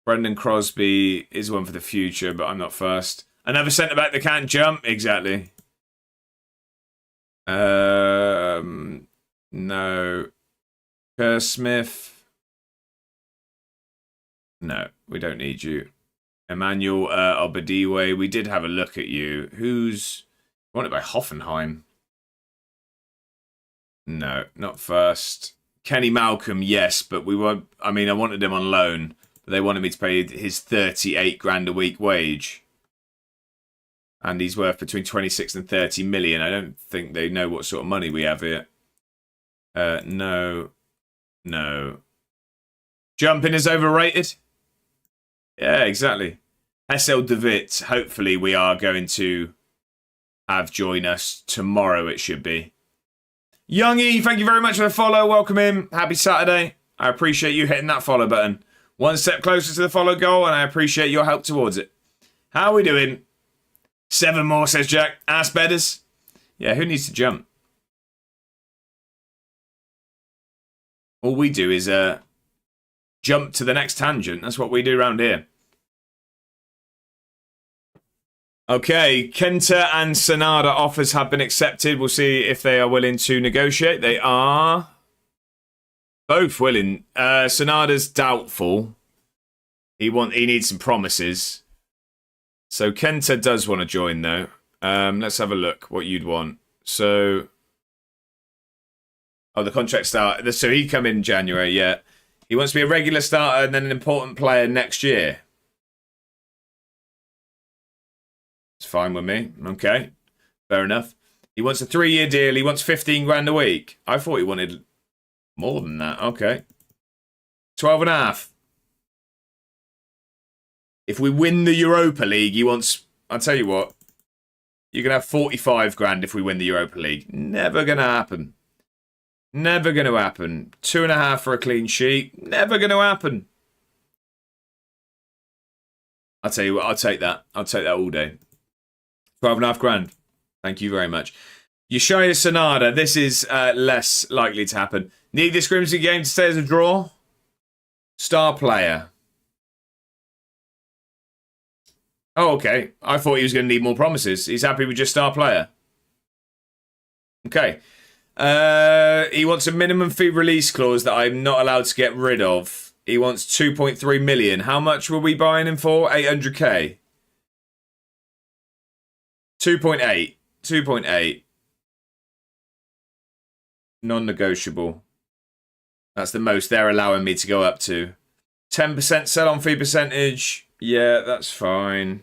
Brendan Crosby is one for the future, but I'm not first. Another centre back that can't jump, exactly. No. Kerr Smith, no, we don't need you. Emmanuel Obadiwe, we did have a look at you. Who's wanted by Hoffenheim? No, not first. Kenny Malcolm, yes, but we were. I mean, I wanted him on loan, but they wanted me to pay his 38 grand a week wage, and he's worth between 26 and 30 million. I don't think they know what sort of money we have here. No. Jumping is overrated. Yeah, exactly. SL DeWitt, hopefully we are going to have join us tomorrow, it should be. Youngie, thank you very much for the follow. Welcome in. Happy Saturday. I appreciate you hitting that follow button. One step closer to the follow goal, and I appreciate your help towards it. How are we doing? 7 more, says Jack. Ass bedders. Yeah, who needs to jump? All we do is jump to the next tangent. That's what we do around here. Okay, Kenta and Sanada offers have been accepted. We'll see if they are willing to negotiate. They are both willing. Sanada's doubtful. He needs some promises. So Kenta does want to join though. Let's have a look what you'd want. So, the contract start. So he'd come in January, yeah. He wants to be a regular starter and then an important player next year. It's fine with me. Okay. Fair enough. He wants a 3-year deal. He wants 15 grand a week. I thought he wanted more than that. Okay. 12.5. If we win the Europa League, he wants... I'll tell you what. You're going to have 45 grand if we win the Europa League. Never going to happen. Never going to happen. 2.5 for a clean sheet. Never going to happen. I'll tell you what. I'll take that. I'll take that all day. 12.5 grand. Thank you very much. Yoshia Sanada. This is less likely to happen. Need this Grimsby game to stay as a draw? Star player. Oh, okay. I thought he was going to need more promises. He's happy with just star player. Okay. He wants a minimum fee release clause that I'm not allowed to get rid of. He wants 2.3 million. How much were we buying him for? 800k. 2.8. 2.8. Non-negotiable. That's the most they're allowing me to go up to. 10% sell-on fee percentage. Yeah, that's fine.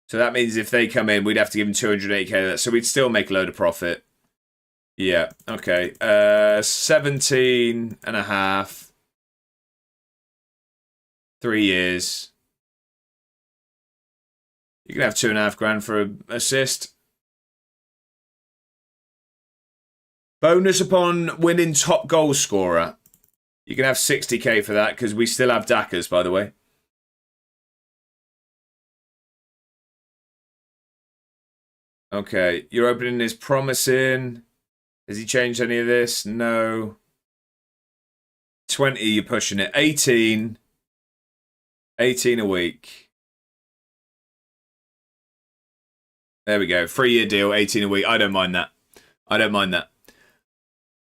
So that means if they come in, we'd have to give them 280k. So we'd still make a load of profit. Yeah, okay. 17 and a half. 3 years. You can have 2.5 grand for an assist. Bonus upon winning top goal scorer. You can have 60k for that because we still have Dackers, by the way. Okay, your opening is promising. Has he changed any of this? No. 20, you're pushing it. 18. 18 a week. There we go. 3-year deal, 18 a week. I don't mind that. I don't mind that.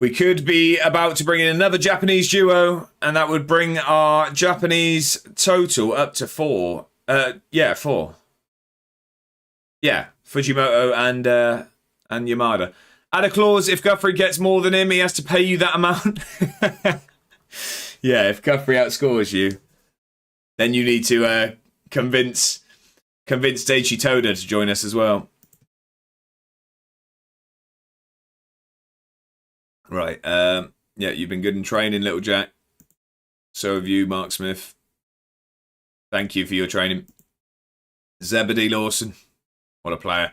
We could be about to bring in another Japanese duo, and that would bring our Japanese total up to 4. Yeah, 4. Yeah, Fujimoto and Yamada. Add a clause, if Guthrie gets more than him, he has to pay you that amount. Yeah, if Guthrie outscores you, then you need to convince Daichi Toda to join us as well. Right, yeah, you've been good in training, little Jack. So have you, Mark Smith. Thank you for your training. Zebedee Lawson, what a player.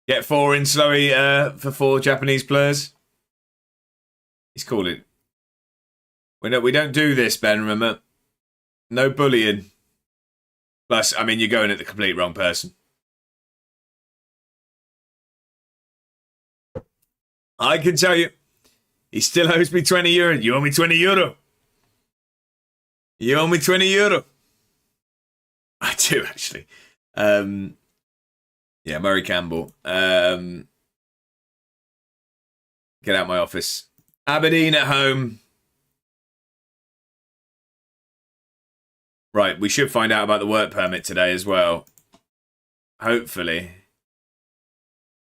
Get 4 in, Slowy, for 4 Japanese players. He's calling. We don't do this, Ben, remember? No bullying. Plus, I mean, you're going at the complete wrong person. I can tell you, he still owes me 20 euro. You owe me 20 euro. You owe me 20 euro. I do, actually. Yeah, Murray Campbell. Get out my office. Aberdeen at home. Right, we should find out about the work permit today as well. Hopefully.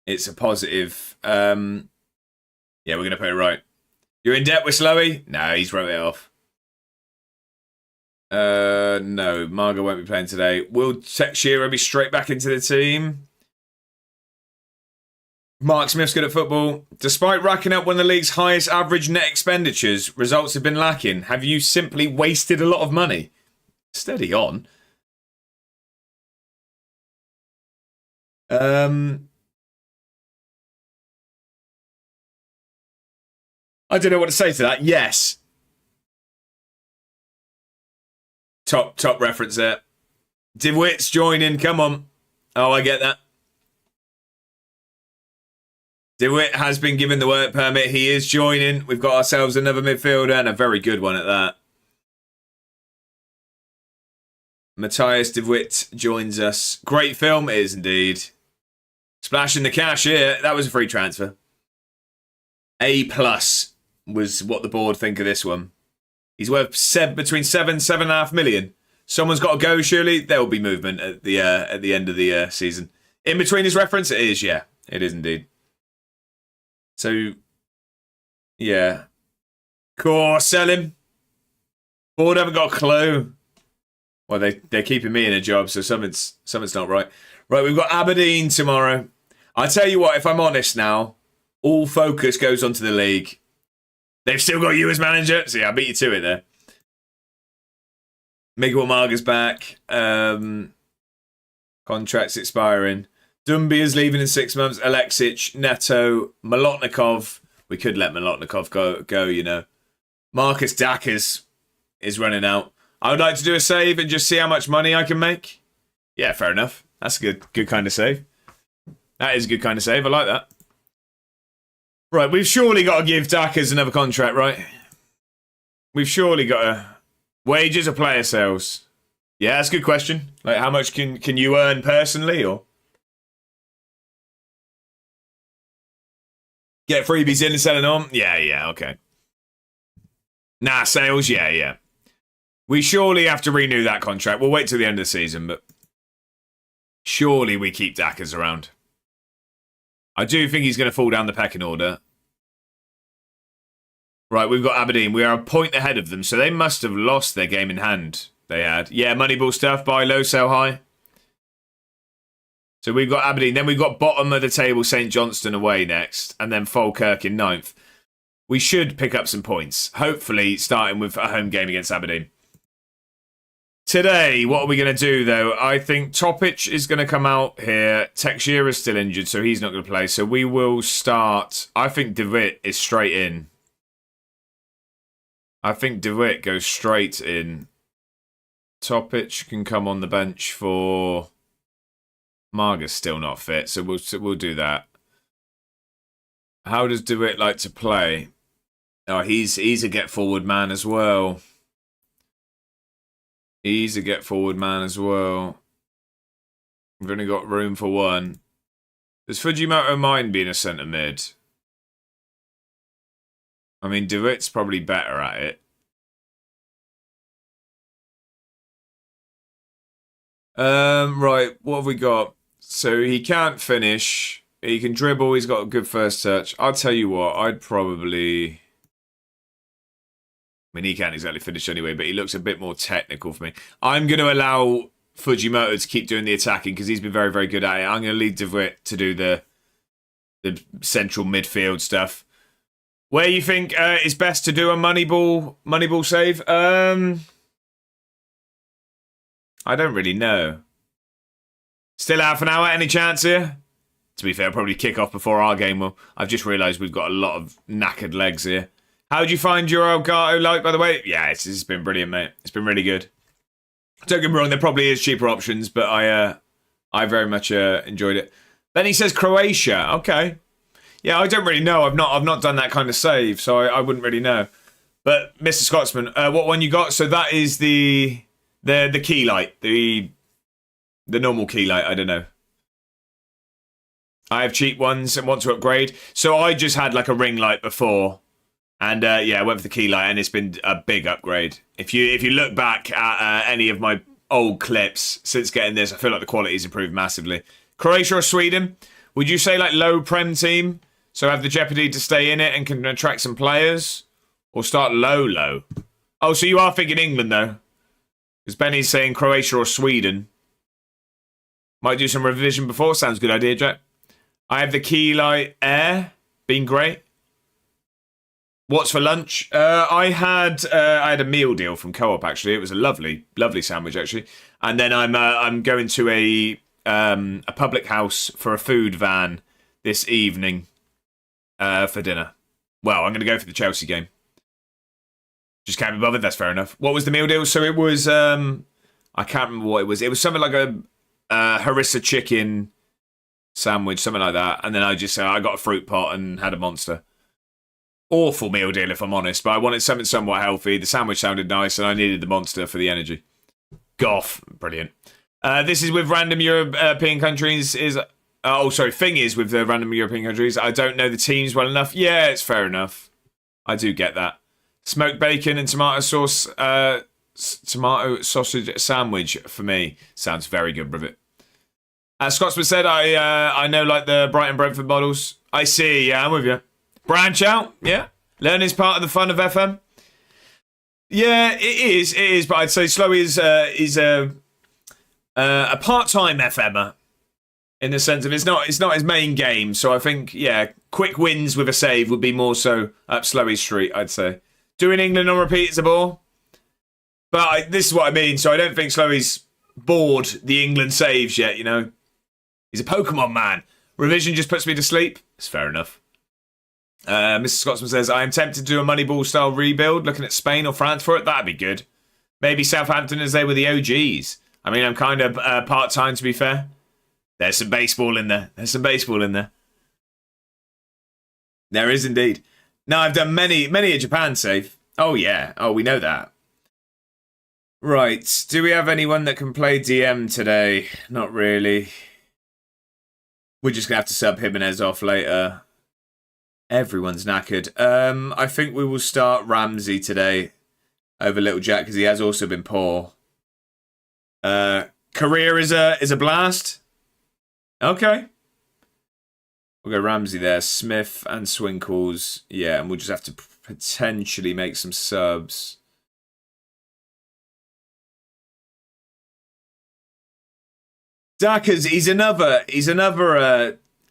It's a positive. Yeah, we're going to put it right. You're in debt with Slowy? No, he's wrote it off. No, Margot won't be playing today. Will Shearer be straight back into the team? Mark Smith's good at football. Despite racking up one of the league's highest average net expenditures, results have been lacking. Have you simply wasted a lot of money? Steady on. I don't know what to say to that. Yes. Top reference there. DeWitt's joining. Come on. Oh, I get that. DeWitt has been given the work permit. He is joining. We've got ourselves another midfielder and a very good one at that. Matthias DeWitt joins us. Great film, it is indeed. Splashing the cash here. That was a free transfer. A+ was what the board think of this one. He's worth between 7.5 million. Someone's got to go, surely. There will be movement at the end of the season. In between his reference, it is, yeah. It is indeed. So, yeah. Core, sell him. Board haven't got a clue. Well, they're keeping me in a job, so something's not right. Right, we've got Aberdeen tomorrow. I tell you what, if I'm honest now, all focus goes onto the league. They've still got you as manager. So yeah, I beat you to it there. Miguel Marga's back. Contracts expiring. Dumby is leaving in 6 months. Alexic, Neto, Molotnikov. We could let Molotnikov go, you know. Marcus Dackers is running out. I would like to do a save and just see how much money I can make. Yeah, fair enough. That's a good kind of save. That is a good kind of save. I like that. Right, we've surely got to give Dackers another contract, right? We've surely got to... Wages or player sales? Yeah, that's a good question. Like, how much can you earn personally, or... Get freebies in and selling on? Yeah, okay. Nah, sales, yeah. We surely have to renew that contract. We'll wait till the end of the season, but... Surely we keep Dackers around. I do think he's going to fall down the pecking order. Right, we've got Aberdeen. We are a point ahead of them, so they must have lost their game in hand. They had. Yeah, Moneyball stuff, buy low, sell high. So we've got Aberdeen. Then we've got bottom of the table, St Johnstone away next. And then Falkirk in 9th. We should pick up some points. Hopefully, starting with a home game against Aberdeen. Today, what are we going to do, though? I think Topic is going to come out here. Texier is still injured, so he's not going to play. So we will start. I think De Witt is straight in. I think De Witt goes straight in. Topic can come on the bench for... Marga's still not fit, so we'll do that. How does De Witt like to play? Oh, he's a get-forward man as well. He's a get-forward man as well. We've only got room for one. Does Fujimoto mind being a centre mid? I mean, De Witt's probably better at it. Right, what have we got? So he can't finish. He can dribble. He's got a good first touch. I'll tell you what, I'd probably... I mean, he can't exactly finish anyway, but he looks a bit more technical for me. I'm going to allow Fujimoto to keep doing the attacking because he's been very, very good at it. I'm going to leave De Witt to do the central midfield stuff. Where you think is best to do a Moneyball save? I don't really know. Still half an hour, any chance here? To be fair, I'll probably kick off before our game will. I've just realised we've got a lot of knackered legs here. How'd you find your Elgato Light, by the way? Yeah, it's been brilliant, mate. It's been really good. Don't get me wrong, there probably is cheaper options, but I very much enjoyed it. Then he says Croatia. Okay. Yeah, I don't really know. I've not done that kind of save, so I wouldn't really know. But Mr. Scotsman, what one you got? So that is the key light, the normal key light. I don't know. I have cheap ones and want to upgrade. So I just had like a ring light before, and yeah, I went for the key light, and it's been a big upgrade. If you look back at any of my old clips since getting this, I feel like the quality's improved massively. Croatia or Sweden? Would you say like low prem team? So have the jeopardy to stay in it and can attract some players? Or start low? Oh, so you are thinking England, though. Because Benny's saying Croatia or Sweden. Might do some revision before. Sounds good idea, Jack. I have the key light air. Been great. What's for lunch? I had a meal deal from Co-op, actually. It was a lovely, lovely sandwich, actually. And then I'm going to a public house for a food van this evening for dinner. Well, I'm going to go for the Chelsea game. Just can't be bothered. That's fair enough. What was the meal deal? So it was, I can't remember what it was. It was something like a harissa chicken sandwich, something like that. And then I got a fruit pot and had a monster. Awful meal deal, if I'm honest. But I wanted something somewhat healthy. The sandwich sounded nice, and I needed the monster for the energy. Goff, brilliant. This is with random European countries. Thing is with the random European countries. I don't know the teams well enough. Yeah, it's fair enough. I do get that. Smoked bacon and tomato sauce, tomato sausage sandwich for me sounds very good, Brevit. As Scotsman said, I know like the Brighton Brentford models. I see. Yeah, I'm with you. Branch out. Yeah, learning is part of the fun of FM. Yeah, it is. It is. But I'd say Slowy is a part-time FMer in the sense of it's not his main game. So I think quick wins with a save would be more so up Slowy's street. I'd say. Doing England on repeat is a bore. But this is what I mean. So I don't think Slowy's bored the England saves yet, you know. He's a Pokemon man. Revision just puts me to sleep. It's fair enough. Mr. Scotsman says, I am tempted to do a Moneyball style rebuild, looking at Spain or France for it. That'd be good. Maybe Southampton as they were the OGs. I mean, I'm kind of part-time, to be fair. There's some baseball in there. There is indeed. No, I've done many a Japan save. Oh, yeah. Oh, we know that. Right. Do we have anyone that can play DM today? Not really. We're just going to have to sub Jimenez off later. Everyone's knackered. I think we will start Ramsey today over Little Jack because he has also been poor. Career is a blast. Okay. We'll go Ramsey there. Smith and Swinkles. Yeah, and we'll just have to potentially make some subs. Dackers, he's another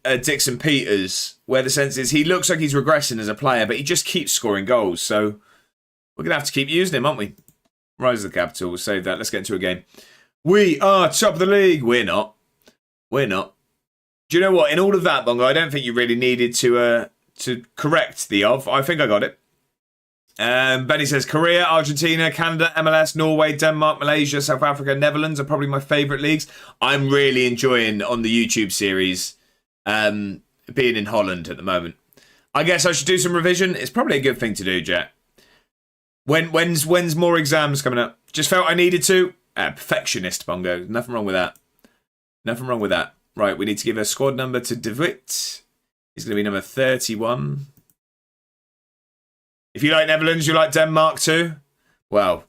Dixon Peters, where the sense is he looks like he's regressing as a player, but he just keeps scoring goals. So we're going to have to keep using him, aren't we? Rise of the Capital, we'll save that. Let's get into a game. We are top of the league. We're not. We're not. Do you know what? In all of that, Bongo, I don't think you really needed to correct the of. I think I got it. Benny says Korea, Argentina, Canada, MLS, Norway, Denmark, Malaysia, South Africa, Netherlands are probably my favourite leagues. I'm really enjoying on the YouTube series being in Holland at the moment. I guess I should do some revision. It's probably a good thing to do, Jet. When's more exams coming up? Just felt I needed to. Perfectionist, Bongo. Nothing wrong with that. Nothing wrong with that. Right, we need to give a squad number to De Witt. He's going to be number 31. If you like Netherlands, you like Denmark too? Well,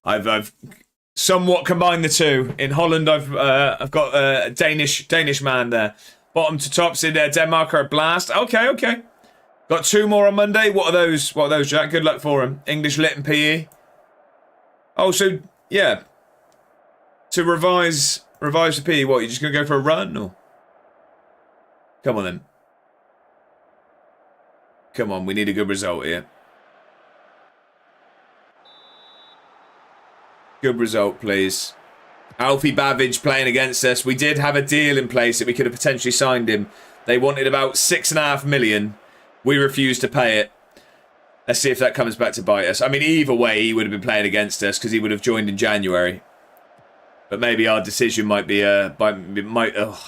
I've somewhat combined the two. In Holland, I've got a Danish man there. Bottom to tops in Denmark are a blast. Okay. Got 2 more on Monday. What are those? What are those, Jack? Good luck for him. English, Lit, and PE. Oh, so yeah. To revise the PE. What? You're just gonna go for a run, or? Come on then. Come on, we need a good result here. Good result, please. Alfie Babbage playing against us. We did have a deal in place that we could have potentially signed him. They wanted about $6.5 million. We refused to pay it. Let's see if that comes back to bite us. I mean, either way, he would have been playing against us because he would have joined in January. But maybe our decision might be I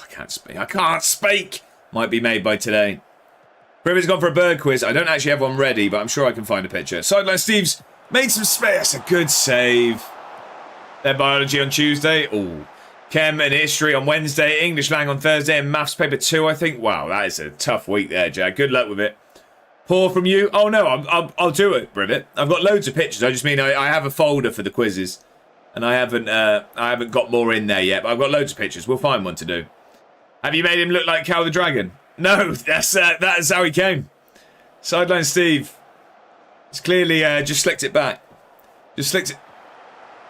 can't speak. Might be made by today. River's gone for a bird quiz. I don't actually have one ready, but I'm sure I can find a picture. Sideline Steve's made some space. That's a good save. Their biology on Tuesday. Oh, Chem and history on Wednesday. English lang on Thursday, and maths paper 2, I think. Wow, that is a tough week there, Jack. Good luck with it. Poor from you. Oh no, I'll do it, Rivet. I've got loads of pictures. I just mean I have a folder for the quizzes, and I haven't got more in there yet. But I've got loads of pictures. We'll find one to do. Have you made him look like Cal the Dragon? No, that is how he came. Sideline Steve. It's clearly just slicked it back. Just slicked it.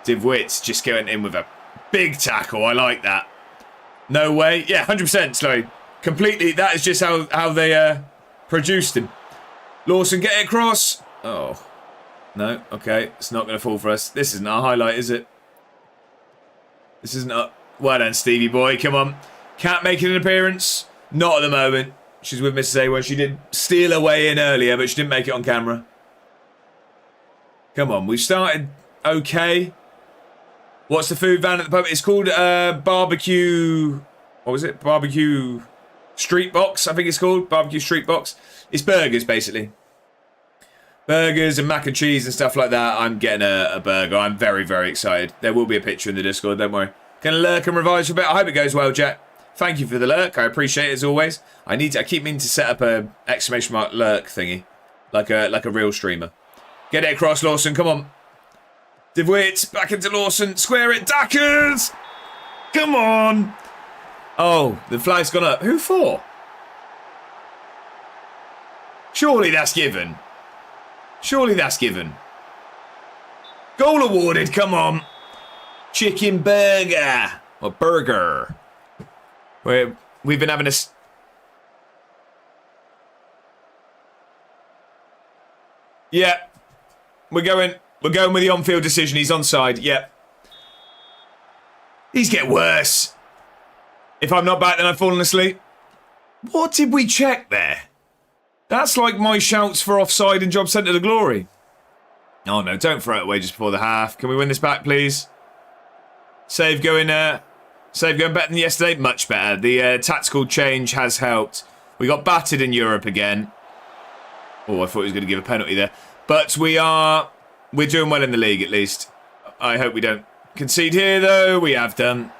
Div Wits just going in with a big tackle. I like that. No way. Yeah, 100% slow. Completely. That is just how they produced him. Lawson, get it across. Oh. No. Okay. It's not going to fall for us. This isn't our highlight, is it? This isn't our... Well done, Stevie boy. Come on. Cat making an appearance. Not at the moment. She's with Mrs. A where she did steal her way in earlier, but she didn't make it on camera. Come on. We've started okay. What's the food van at the pub? It's called barbecue... What was it? Barbecue Street Box, I think it's called. Barbecue Street Box. It's burgers, basically. Burgers and mac and cheese and stuff like that. I'm getting a burger. I'm very, very excited. There will be a picture in the Discord, don't worry. Gonna lurk and revise for a bit. I hope it goes well, Jack. Thank you for the lurk. I appreciate it as always. I keep meaning to set up a exclamation mark lurk thingy. Like a real streamer. Get it across, Lawson. Come on. DeWitt, back into Lawson. Square it. Dackers! Come on. Oh, the flag's gone up. Who for? Surely that's given. Surely that's given. Goal awarded. Come on. Chicken burger. Or burger. We've been having a... Yeah. We're going with the on-field decision. He's onside. Yep. These get worse. If I'm not back, then I've fallen asleep. What did we check there? That's like my shouts for offside in Job Centre to Glory. Oh no, don't throw it away just before the half. Can we win this back, please? Save going better than yesterday. Much better. The tactical change has helped. We got battered in Europe again. Oh, I thought he was going to give a penalty there. But we're doing well in the league at least. I hope we don't concede here though. We have done.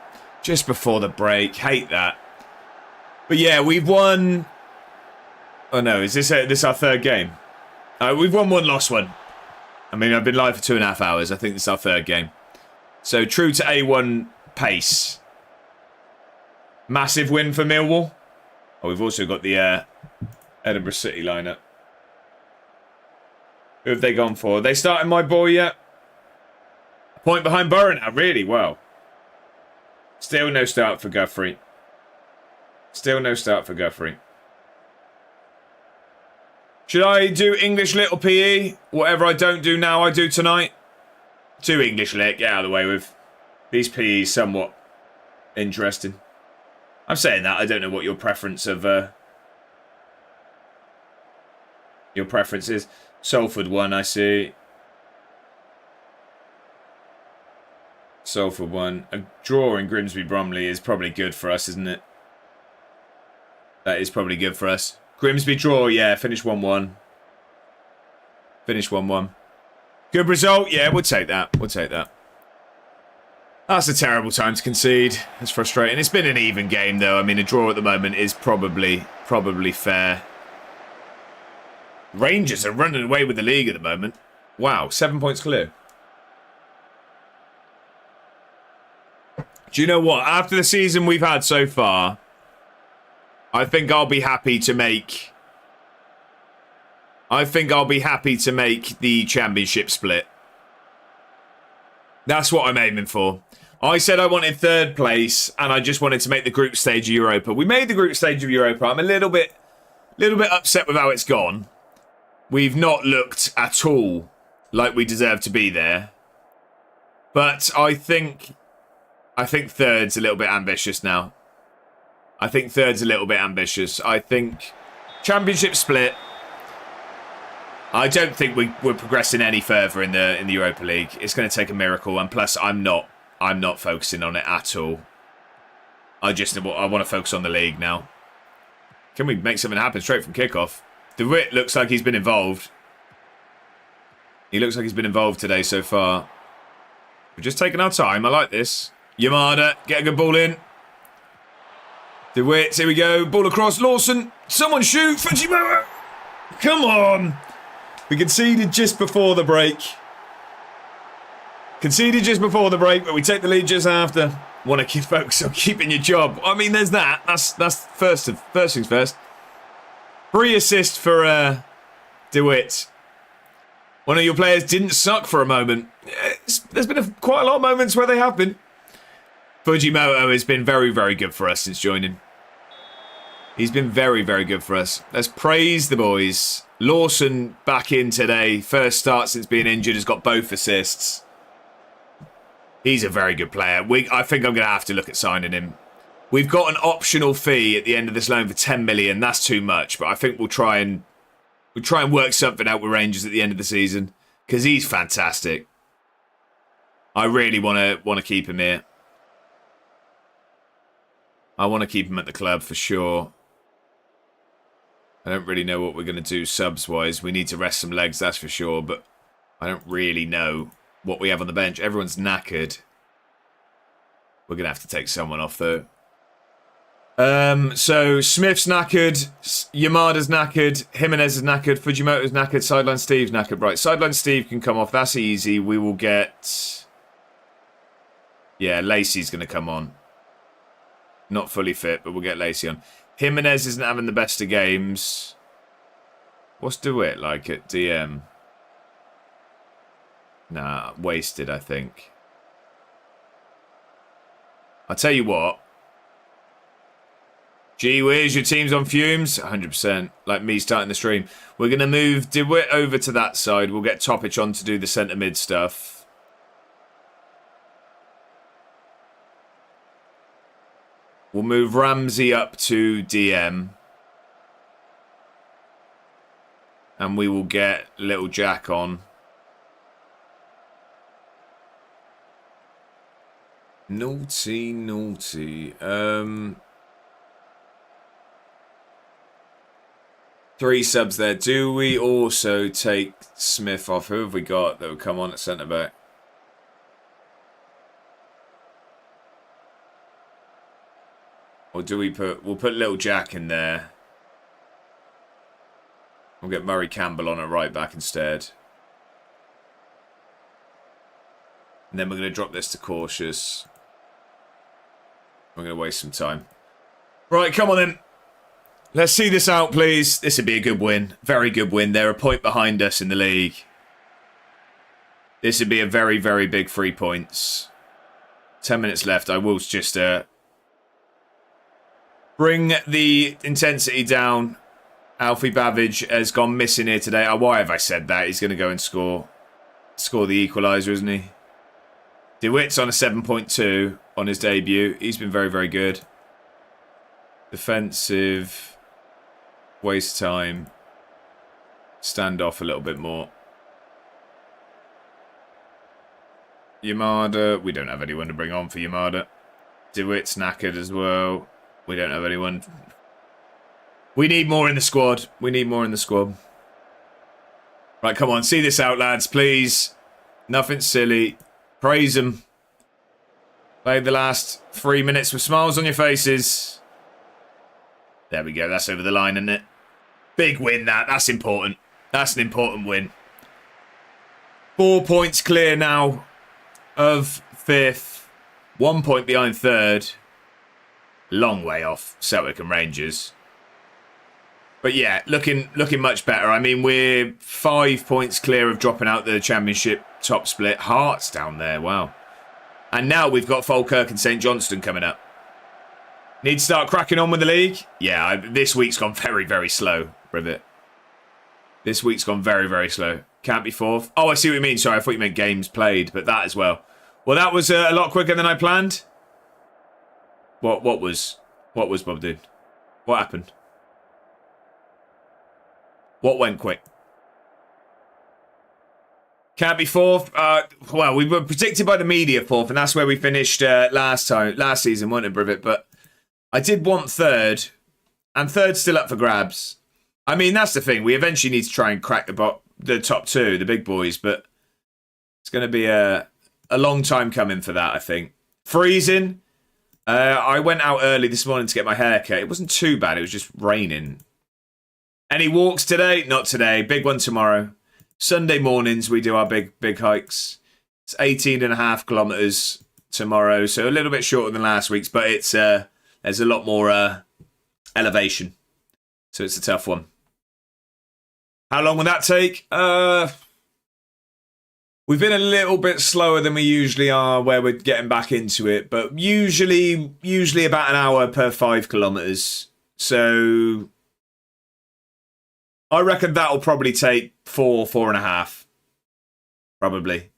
Just before the break. Hate that. But yeah, we've won... Oh no, is this our third game? We've won one, lost one. I mean, I've been live for 2.5 hours. I think this is our third game. So true to A1 pace. Massive win for Millwall. Oh, we've also got the Edinburgh City lineup. Who have they gone for? Are they starting my boy yet? A point behind Borough now, really? Well. Still no start for Guthrie. Still no start for Guthrie. Should I do English Lit or PE? Whatever I don't do now, I do tonight. Do English Lit, get out of the way with. These PEs somewhat interesting. I'm saying that, I don't know what your preference of... your preference is. Salford won, I see. Salford won. A draw in Grimsby Bromley is probably good for us, isn't it? That is probably good for us. Grimsby draw, yeah. Finish 1-1. Finish 1-1. Good result, yeah, we'll take that. We'll take that. That's a terrible time to concede. It's frustrating. It's been an even game, though. I mean, a draw at the moment is probably fair. Rangers are running away with the league at the moment. Wow, 7 points clear. Do you know what? After the season we've had so far, I think I'll be happy to make... the championship split. That's what I'm aiming for. I said I wanted third place, and I just wanted to make the group stage of Europa. We made the group stage of Europa. I'm a little bit upset with how it's gone. We've not looked at all like we deserve to be there. But I think third's a little bit ambitious now. I think championship split. I don't think we're progressing any further in the Europa League. It's going to take a miracle, and plus I'm not focusing on it at all. I want to focus on the league now. Can we make something happen straight from kickoff? DeWitt looks like he's been involved. He looks like he's been involved today so far. We're just taking our time. I like this. Yamada, get a good ball in. DeWitt, here we go. Ball across. Lawson. Someone shoot. Fujimoto. Come on. We conceded just before the break. But we take the lead just after. Want to keep focus on keeping your job. I mean, there's that. That's first things first. 3 assists for DeWitt. One of your players didn't suck for a moment. There's been quite a lot of moments where they have been. Fujimoto has been very, very good for us since joining. He's been very, very good for us. Let's praise the boys. Lawson back in today. First start since being injured. Has got both assists. He's a very good player. I think I'm going to have to look at signing him. We've got an optional fee at the end of this loan for 10 million. That's too much, but I think we'll try and work something out with Rangers at the end of the season because he's fantastic. I really want to keep him here. I want to keep him at the club for sure. I don't really know what we're going to do subs-wise. We need to rest some legs, that's for sure, but I don't really know what we have on the bench. Everyone's knackered. We're going to have to take someone off, though. So Smith's knackered, Yamada's knackered, Jimenez is knackered, Fujimoto's knackered, Sideline Steve's knackered. Right, Sideline Steve can come off. That's easy. We will get... Yeah, Lacey's going to come on. Not fully fit, but we'll get Lacey on. Jimenez isn't having the best of games. What's DeWitt like at DM? Nah, wasted, I think. I'll tell you what. Gee whiz, your team's on fumes? 100%. Like me starting the stream. We're going to move DeWitt over to that side. We'll get Topic on to do the centre mid stuff. We'll move Ramsey up to DM. And we will get Little Jack on. Naughty, naughty. 3 subs there. Do we also take Smith off? Who have we got that will come on at centre back? Or do we we'll put Little Jack in there. We'll get Murray Campbell on at right back instead. And then we're going to drop this to cautious. We're going to waste some time. Right, come on then. Let's see this out, please. This would be a good win. Very good win. They're a point behind us in the league. This would be a very, very big 3 points. 10 minutes left. I will just bring the intensity down. Alfie Babbage has gone missing here today. Oh, why have I said that? He's going to go and score the equaliser, isn't he? DeWitt's on a 7.2 on his debut. He's been very, very good. Defensive. Waste time. Stand off a little bit more. Yamada. We don't have anyone to bring on for Yamada. DeWitt's knackered as well. We don't have anyone. We need more in the squad. We need more in the squad. Right, come on. See this out, lads, please. Nothing silly. Praise them. Play the last 3 minutes with smiles on your faces. There we go. That's over the line, isn't it? Big win, that. That's important. That's an important win. 4 points clear now of 5th. 1 point behind 3rd. Long way off Celtic and Rangers. But yeah, looking much better. I mean, we're 5 points clear of dropping out the Championship top split. Hearts down there, wow. And now we've got Falkirk and St Johnstone coming up. Need to start cracking on with the league? Yeah, this week's gone very, very slow, Rivet. This week's gone very, very slow. Can't be 4th. Oh, I see what you mean. Sorry, I thought you meant games played, but that as well. Well, that was a lot quicker than I planned. What was Bob doing? What happened? What went quick? Can't be 4th. Well, we were predicted by the media 4th, and that's where we finished last season, wasn't it, Brivet? But I did want 3rd, and 3rd's still up for grabs. I mean, that's the thing. We eventually need to try and crack the top 2, the big boys, but it's going to be a long time coming for that, I think. Freezing. I went out early this morning to get my hair cut. It wasn't too bad. It was just raining. Any walks today? Not today. Big one tomorrow. Sunday mornings we do our big hikes. It's 18.5 kilometres tomorrow, so a little bit shorter than last week's, but it's there's a lot more elevation, so it's a tough one. How long will that take? We've been a little bit slower than we usually are, where we're getting back into it, but usually about an hour per 5 kilometres. So I reckon that'll probably take 4.5. Probably.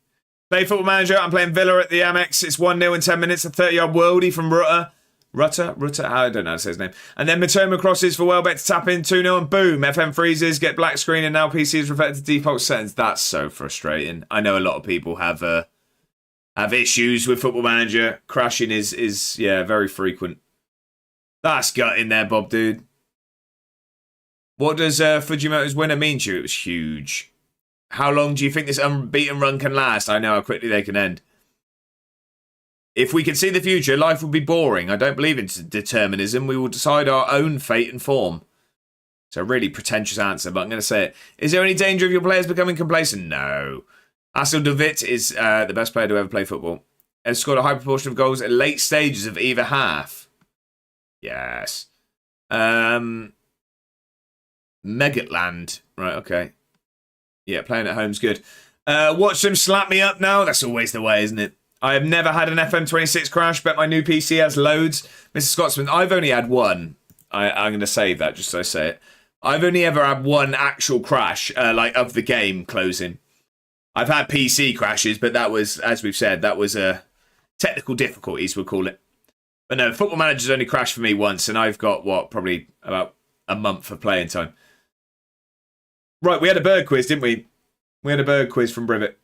Play Football Manager. I'm playing Villa at the Amex. It's 1-0 in 10 minutes. A 30-yard worldie from Rutter. I don't know how to say his name. And then Matoma crosses for Welbeck to tap in 2-0 and boom. FM freezes, get black screen and now PC is reverted to default settings. That's so frustrating. I know a lot of people have issues with Football Manager. Crashing is very frequent. That's gutting there, Bob, dude. What does Fujimoto's winner mean to you? It was huge. How long do you think this unbeaten run can last? I know how quickly they can end. If we could see the future, life would be boring. I don't believe in determinism. We will decide our own fate and form. It's a really pretentious answer, but I'm going to say it. Is there any danger of your players becoming complacent? No. Asel de Witt is the best player to ever play football. Has scored a high proportion of goals at late stages of either half. Yes. Megatland. Right, okay. Yeah, playing at home's good. Watch them slap me up now. That's always the way, isn't it? I have never had an FM26 crash. Bet my new PC has loads. Mr. Scotsman, I've only had one. I'm going to save that just so I say it. I've only ever had one actual crash, of the game closing. I've had PC crashes, but that was, as we've said, that was technical difficulties, we'll call it. But no, Football Manager's only crashed for me once, and I've got, probably about a month of playing time. Right, we had a bird quiz, didn't we? We had a bird quiz from Brivet.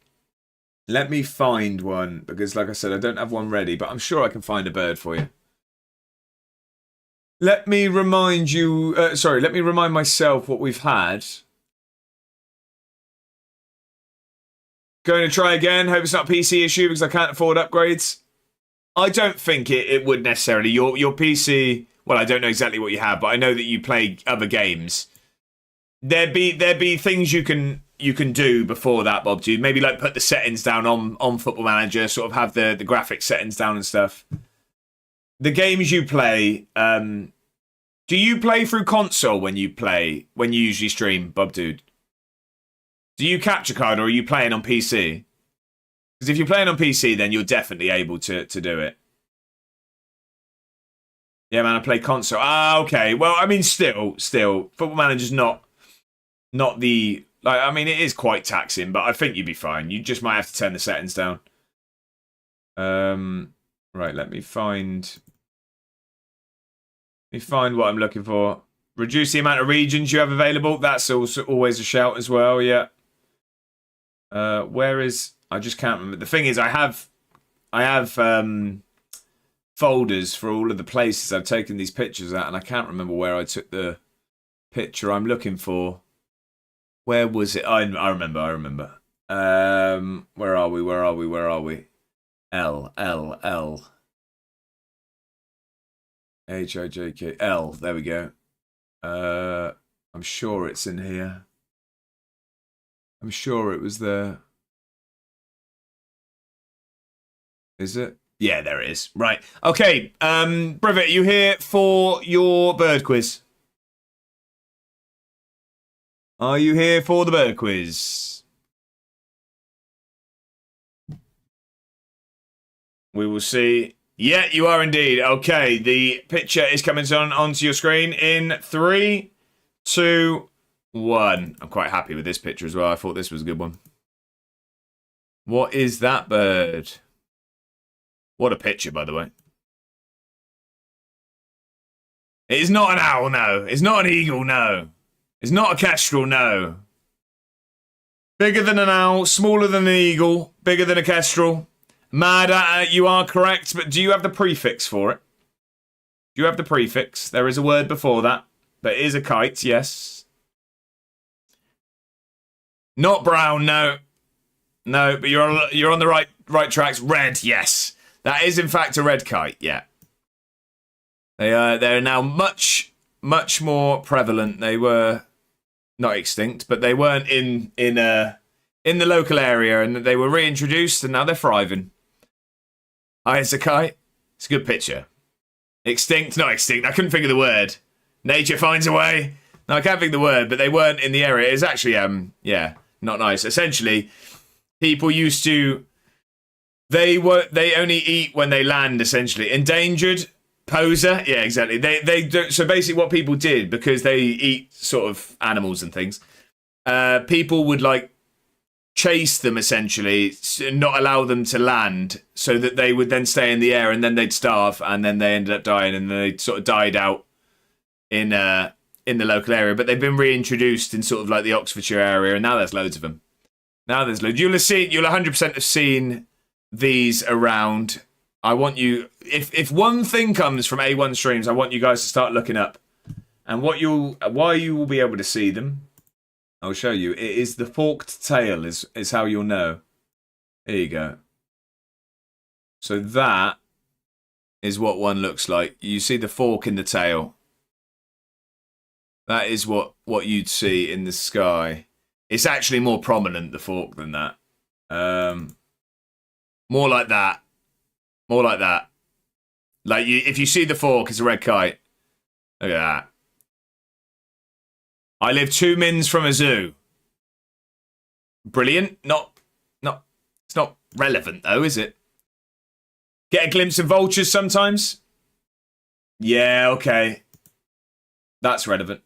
Let me find one, because like I said, I don't have one ready, but I'm sure I can find a bird for you. Let me remind you... let me remind myself what we've had. Going to try again. Hope it's not a PC issue, because I can't afford upgrades. I don't think it would necessarily. Your PC... Well, I don't know exactly what you have, but I know that you play other games. There'd be things you can do before that, Bob, dude. Maybe like put the settings down on Football Manager, sort of have the graphics settings down and stuff. The games you play, do you play through console when you usually stream, Bob, dude? Do you capture card or are you playing on PC? Because if you're playing on PC, then you're definitely able to do it. Yeah, man, I play console. Ah, okay. Well, I mean, still, Football Manager's not the... Like, I mean, it is quite taxing, but I think you'd be fine. You just might have to turn the settings down. Right, let me find what I'm looking for. Reduce the amount of regions you have available. That's also always a shout as well, yeah. Where is... I just can't remember. The thing is, I have folders for all of the places I've taken these pictures at, and I can't remember where I took the picture I'm looking for. Where was it? I remember. Where are we? L. H-I-J-K. L. There we go. I'm sure it's in here. I'm sure it was there. Is it? Yeah, there it is. Right. Okay. Brevet, you here for your bird quiz? Are you here for the bird quiz? We will see. Yeah, you are indeed. Okay, the picture is coming onto your screen in 3, 2, 1. I'm quite happy with this picture as well. I thought this was a good one. What is that bird? What a picture, by the way. It is not an owl, no. It's not an eagle, no. It's not a kestrel, no. Bigger than an owl, smaller than an eagle, bigger than a kestrel. Mad, you are correct, but do you have the prefix for it? Do you have the prefix? There is a word before that, but it is a kite, yes. Not brown, no. No, but you're on the right tracks. Red, yes. That is in fact a red kite, yeah. They're now much more prevalent. They were not extinct, but they weren't in the local area, and they were reintroduced, and now they're thriving. It's a kite. It's a good picture. Extinct, not extinct. I couldn't think of the word. Nature finds a way. No, I can't think of the word, but they weren't in the area. It's actually, yeah, not nice. Essentially, people used to. They only eat when they land. Essentially, endangered. Poser, yeah, exactly. They do, so basically what people did, because they eat sort of animals and things, people would like chase them essentially, not allow them to land, so that they would then stay in the air, and then they'd starve, and then they ended up dying, and they sort of died out in the local area. But they've been reintroduced in sort of like the Oxfordshire area, and now there's loads of them. Now there's loads. You'll 100% have seen these around. I want you, if one thing comes from A1 streams, I want you guys to start looking up. And why you will be able to see them, I'll show you. It is the forked tail is how you'll know. Here you go. So that is what one looks like. You see the fork in the tail. That is what you'd see in the sky. It's actually more prominent, the fork, than that. More like that. More like that. Like, if you see the fork, it's a red kite. Look at that. I live 2 mins from a zoo. Brilliant. It's not relevant, though, is it? Get a glimpse of vultures sometimes? Yeah, okay. That's relevant.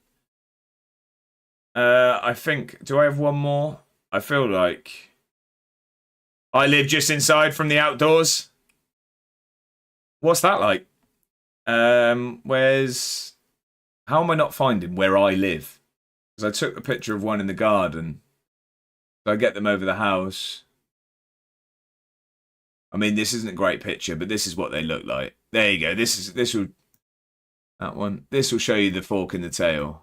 I think... Do I have one more? I feel like... I live just inside from the outdoors. What's that like? Where's... How am I not finding where I live? Because I took a picture of one in the garden. So I get them over the house. I mean, this isn't a great picture, but this is what they look like. There you go. This will... That one. This will show you the fork in the tail.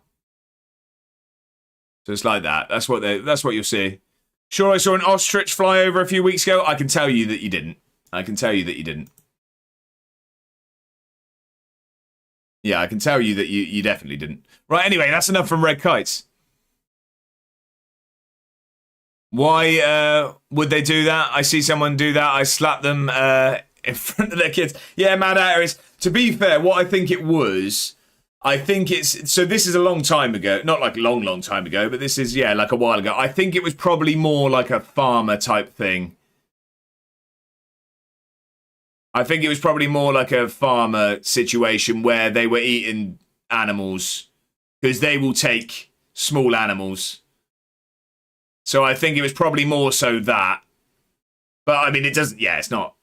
So it's like that. That's what you'll see. Sure, I saw an ostrich fly over a few weeks ago. I can tell you that you didn't. Yeah, I can tell you that you definitely didn't. Right, anyway, that's enough from red kites. Why would they do that? I see someone do that. I slap them in front of their kids. Yeah, Mad Hatter is... To be fair, what I think it was... I think it's... So this is a long time ago. Not like long time ago, but this is, yeah, like a while ago. I think it was probably more like a farmer type thing. I think it was probably more like a farmer situation where they were eating animals because they will take small animals. So I think it was probably more so that. But I mean, it doesn't. Yeah, it's not.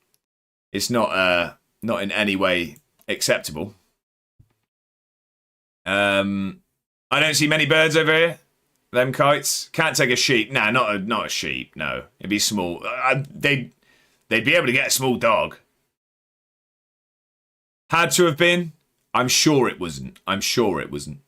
It's not. Not in any way acceptable. I don't see many birds over here. Them kites. Can't take a sheep. Nah, not a sheep. No, it'd be small. They'd be able to get a small dog. Had to have been. I'm sure it wasn't. I'm sure it wasn't.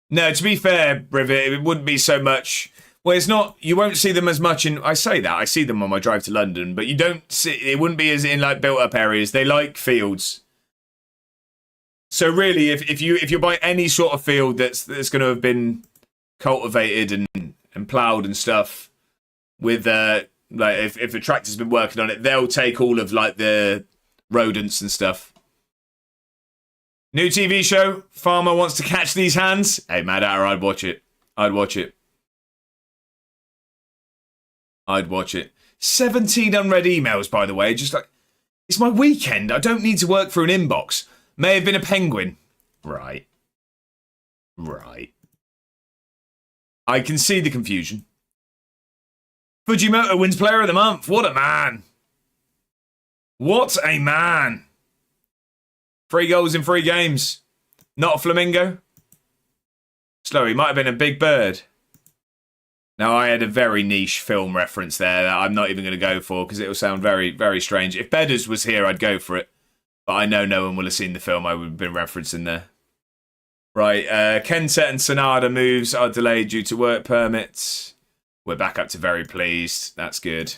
No, to be fair, Rivet, it wouldn't be so much. Well, it's not. You won't see them as much in. I say that. I see them on my drive to London, but you don't see. It wouldn't be as in like built up areas. They like fields. So really, if you're by any sort of field that's going to have been cultivated and ploughed and stuff, with like if a tractor's been working on it, they'll take all of like the rodents and stuff. New TV show. Farmer wants to catch these hands. Hey, Mad Hatter, I'd watch it. I'd watch it. I'd watch it. 17 unread emails, by the way. Just like, it's my weekend. I don't need to work through an inbox. May have been a penguin. Right. Right. I can see the confusion. Fujimoto wins Player of the Month. What a man. What a man. 3 goals in 3 games. Not a flamingo. Slow, he might have been a big bird. Now, I had a very niche film reference there that I'm not even going to go for because it will sound very, very strange. If Bedders was here, I'd go for it. But I know no one will have seen the film I would have been referencing there. Right, Kenta and Sonada moves are delayed due to work permits. We're back up to very pleased. That's good.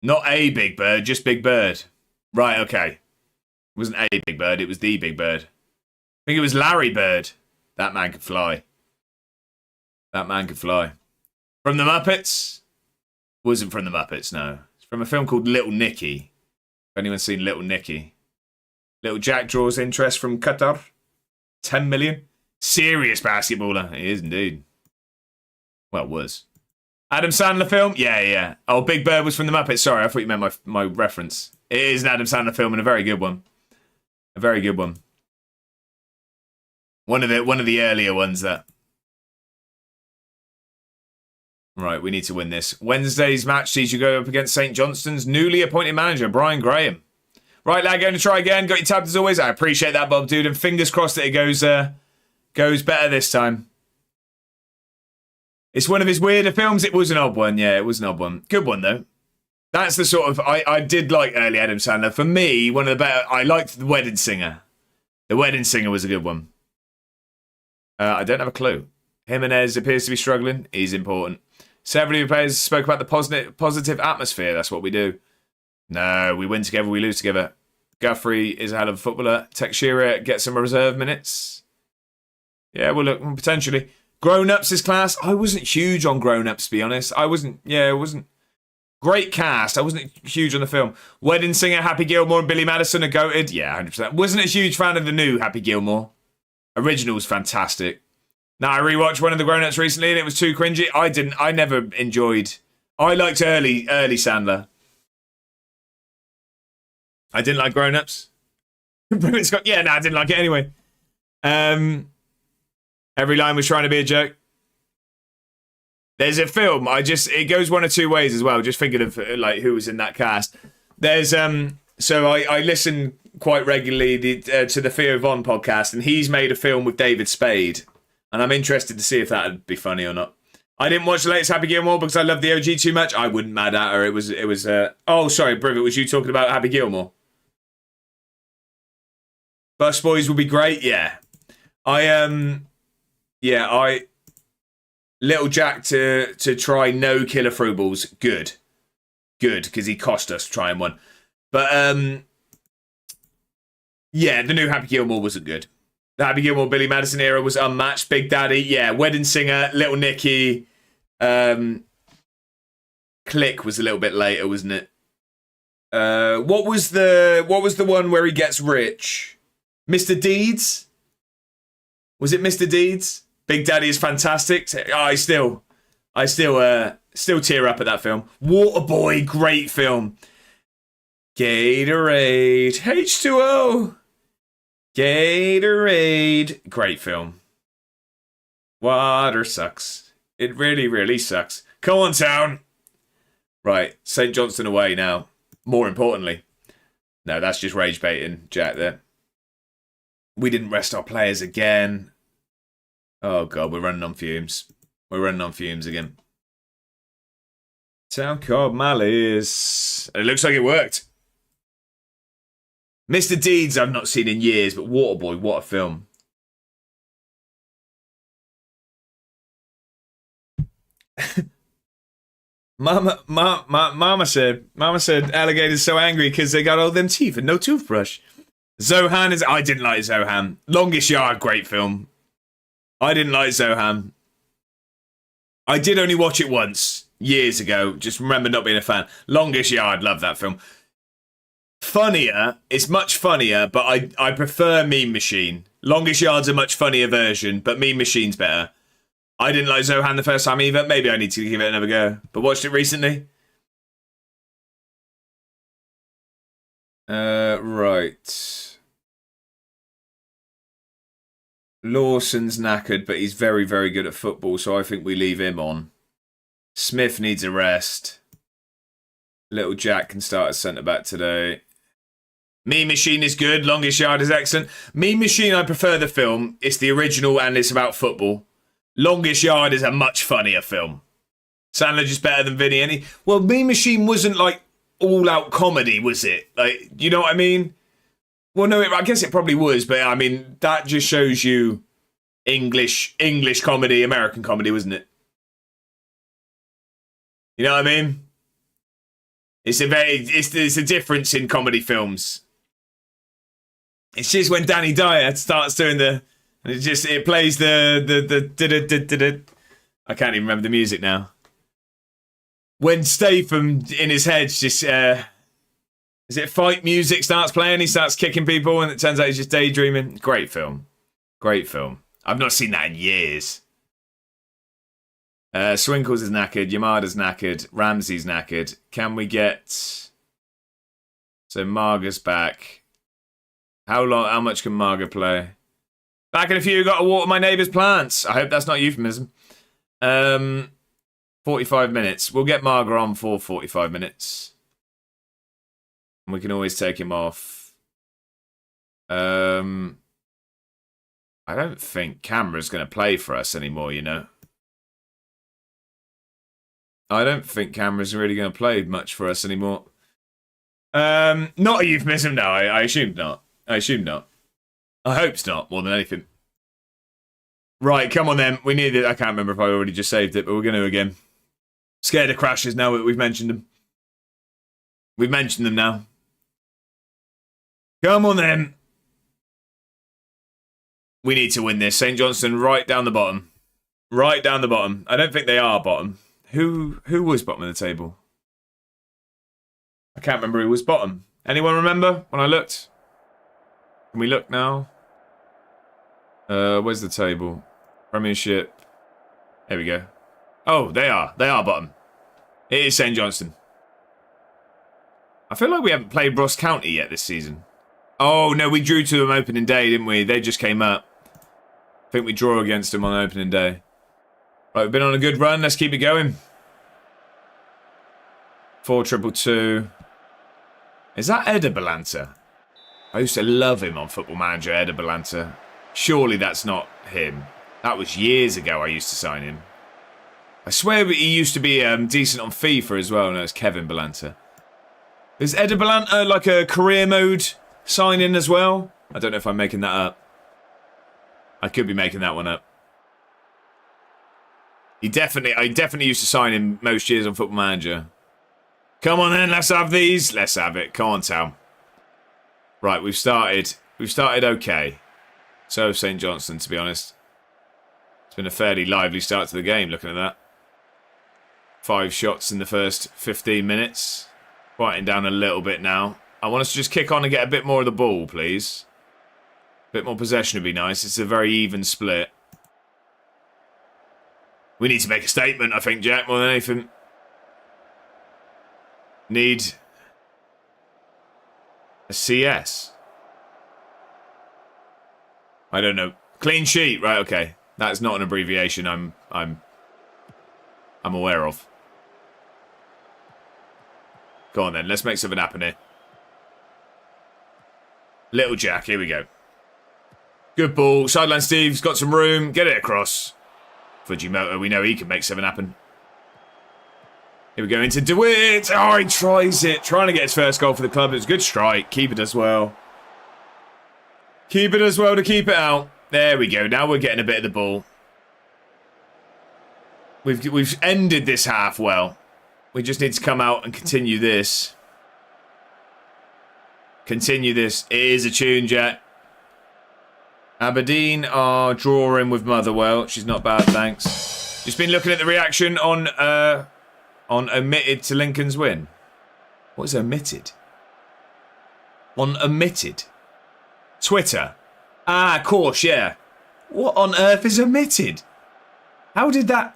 Not a big bird, just Big Bird. Right, okay. It wasn't a big bird, it was the big bird. I think it was Larry Bird. That man could fly. That man could fly. From the Muppets? Wasn't from the Muppets, no. It's from a film called Little Nicky. If anyone's seen Little Nicky. Little Jack draws interest from Qatar. 10 million. Serious basketballer. He is indeed. Well, was. Adam Sandler film? Yeah. Oh, Big Bird was from the Muppets. Sorry, I thought you meant my reference. It is an Adam Sandler film and a very good one. A very good one. One of the earlier ones that. Right, we need to win this. Wednesday's match sees you go up against St. Johnstone's newly appointed manager, Brian Graham. Right, lad, going to try again. Got you tabbed as always. I appreciate that, Bob, dude. And fingers crossed that it goes better this time. It's one of his weirder films. It was an odd one. Yeah, it was an odd one. Good one, though. That's the sort of... I did like early Adam Sandler. For me, one of the better... I liked The Wedding Singer. The Wedding Singer was a good one. I don't have a clue. Jimenez appears to be struggling. He's important. Several of your players spoke about the positive atmosphere. That's what we do. No, we win together, we lose together. Guthrie is a hell of a footballer. Teixeira gets some reserve minutes. Yeah, well, look, potentially. Grown-Ups is class. I wasn't huge on Grown-Ups, to be honest. It wasn't. Great cast. I wasn't huge on the film. Wedding Singer, Happy Gilmore and Billy Madison are goated. Yeah, 100%. Wasn't a huge fan of the new Happy Gilmore. Original's fantastic. Now, I rewatched one of the Grown-Ups recently and it was too cringy. I never enjoyed... I liked early Sandler. I didn't like Grown-Ups. I didn't like it anyway. Every line was trying to be a joke. There's a film, it goes one of two ways as well, just thinking of like who was in that cast. There's, so I listen quite regularly to the Theo Von podcast, and he's made a film with David Spade, and I'm interested to see if that'd be funny or not. I didn't watch the latest Happy Gilmore because I love the OG too much. I wouldn't mad at her. It was. Oh, sorry, Brivet, was you talking about Happy Gilmore? Bus Boys would be great. Yeah, Little Jack to try no killer through balls. Good, because he cost us trying one. But the new Happy Gilmore wasn't good. The Happy Gilmore Billy Madison era was unmatched. Big Daddy, yeah. Wedding Singer, Little Nicky, Click was a little bit later, wasn't it? What was the one where he gets rich? Mr. Deeds? Was it Mr. Deeds? Big Daddy is fantastic. I still tear up at that film. Waterboy, great film. Gatorade, H2O. Gatorade, great film. Water sucks. It really, really sucks. Come on, town. Right, St. Johnstone away now. More importantly. No, that's just rage baiting, Jack, there. We didn't rest our players again. Oh, God, we're running on fumes. We're running on fumes again. Town called Malice. It looks like it worked. Mr. Deeds I've not seen in years, but Waterboy, what a film. Mama said alligators so angry because they got all them teeth and no toothbrush. Zohan is... I didn't like Zohan. Longest Yard, great film. I didn't like Zohan. I did only watch it once, years ago. Just remember not being a fan. Longest Yard, love that film. Funnier, it's much funnier, but I prefer Meme Machine. Longest Yard's a much funnier version, but Meme Machine's better. I didn't like Zohan the first time either. Maybe I need to give it another go. But watched it recently. Right. Lawson's knackered, but he's very, very good at football, so I think we leave him on. Smith needs a rest. Little Jack can start as centre-back today. Meme Machine is good. Longest Yard is excellent. Meme Machine, I prefer the film. It's the original and it's about football. Longest Yard is a much funnier film. Sandler just better than Vinny. Well, Meme Machine wasn't like all-out comedy, was it? Like, you know what I mean? Well, no, I guess it probably was, but I mean, that just shows you English comedy, American comedy, wasn't it? You know what I mean? It's a difference in comedy films. It's just when Danny Dyer starts doing it plays the I can't even remember the music now. When Statham in his head just is it fight music starts playing, he starts kicking people and it turns out he's just daydreaming. Great film. Great film. I've not seen that in years. Swinkles is knackered, Yamada's knackered, Ramsey's knackered. Can we get... So Marga's back. How much can Marga play? Back in a few, got to water my neighbour's plants. I hope that's not euphemism. 45 minutes. We'll get Marga on for 45 minutes. And we can always take him off. I don't think Camera's going to play for us anymore, you know. I don't think Camera's really going to play much for us anymore. Not a euphemism, no. I assume not. I assume not. I hope it's not, more than anything. Right, come on then. We need it. I can't remember if I already just saved it, but we're going to again. Scared of crashes now that we've mentioned them. We've mentioned them now. Come on then. We need to win this. St. Johnstone right down the bottom. Right down the bottom. I don't think they are bottom. Who was bottom of the table? I can't remember who was bottom. Anyone remember when I looked? Can we look now? Where's the table? Premiership. There we go. Oh, they are. They are bottom. It is St. Johnstone. I feel like we haven't played Ross County yet this season. Oh, no, we drew to them opening day, didn't we? They just came up. I think we draw against them on opening day. Right, we've been on a good run. Let's keep it going. 4-2-2. Is that Eder Balanta? I used to love him on Football Manager, Eder Balanta. Surely that's not him. That was years ago I used to sign him. I swear he used to be decent on FIFA as well. No, it's Kevin Balanta. Is Eder Balanta like a career mode sign-in as well? I don't know if I'm making that up. I could be making that one up. I definitely used to sign him most years on Football Manager. Come on then, let's have these. Let's have it. Come on, Tom. Right, we've started. We've started okay. So have St. Johnstone, to be honest. It's been a fairly lively start to the game, looking at that. 5 shots in the first 15 minutes. Quieting down a little bit now. I want us to just kick on and get a bit more of the ball, please. A bit more possession would be nice. It's a very even split. We need to make a statement, I think, Jack, more than anything. Need a CS. I don't know. Clean sheet, right? Okay, that's not an abbreviation. I'm aware of. Go on then, let's make something happen here. Little Jack, here we go. Good ball. Sideline Steve's got some room. Get it across. Fujimoto, we know he can make something happen. Here we go into DeWitt. Oh, he tries it. Trying to get his first goal for the club. It was a good strike. Keeper does well. Keeper does well to keep it out. There we go. Now we're getting a bit of the ball. We've ended this half well. We just need to come out and continue this. Continue this. It is a tune, Jack. Aberdeen are drawing with Motherwell. She's not bad, thanks. Just been looking at the reaction on omitted to Lincoln's win. What is omitted? On omitted. Twitter. Ah, of course, yeah. What on earth is omitted? How did that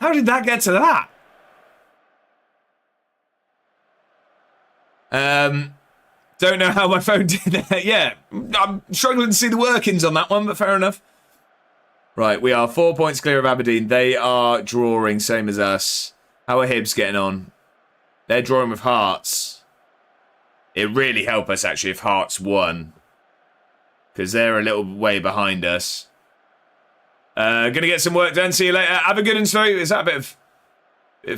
get to that? Don't know how my phone did that. Yeah, I'm struggling to see the workings on that one, but fair enough. Right, we are 4 points clear of Aberdeen. They are drawing, same as us. How are Hibs getting on? They're drawing with Hearts. It'd really help us, actually, if Hearts won. Because they're a little way behind us. Gonna get some work done. See you later. Have a good one, Slowy. Is that a bit of a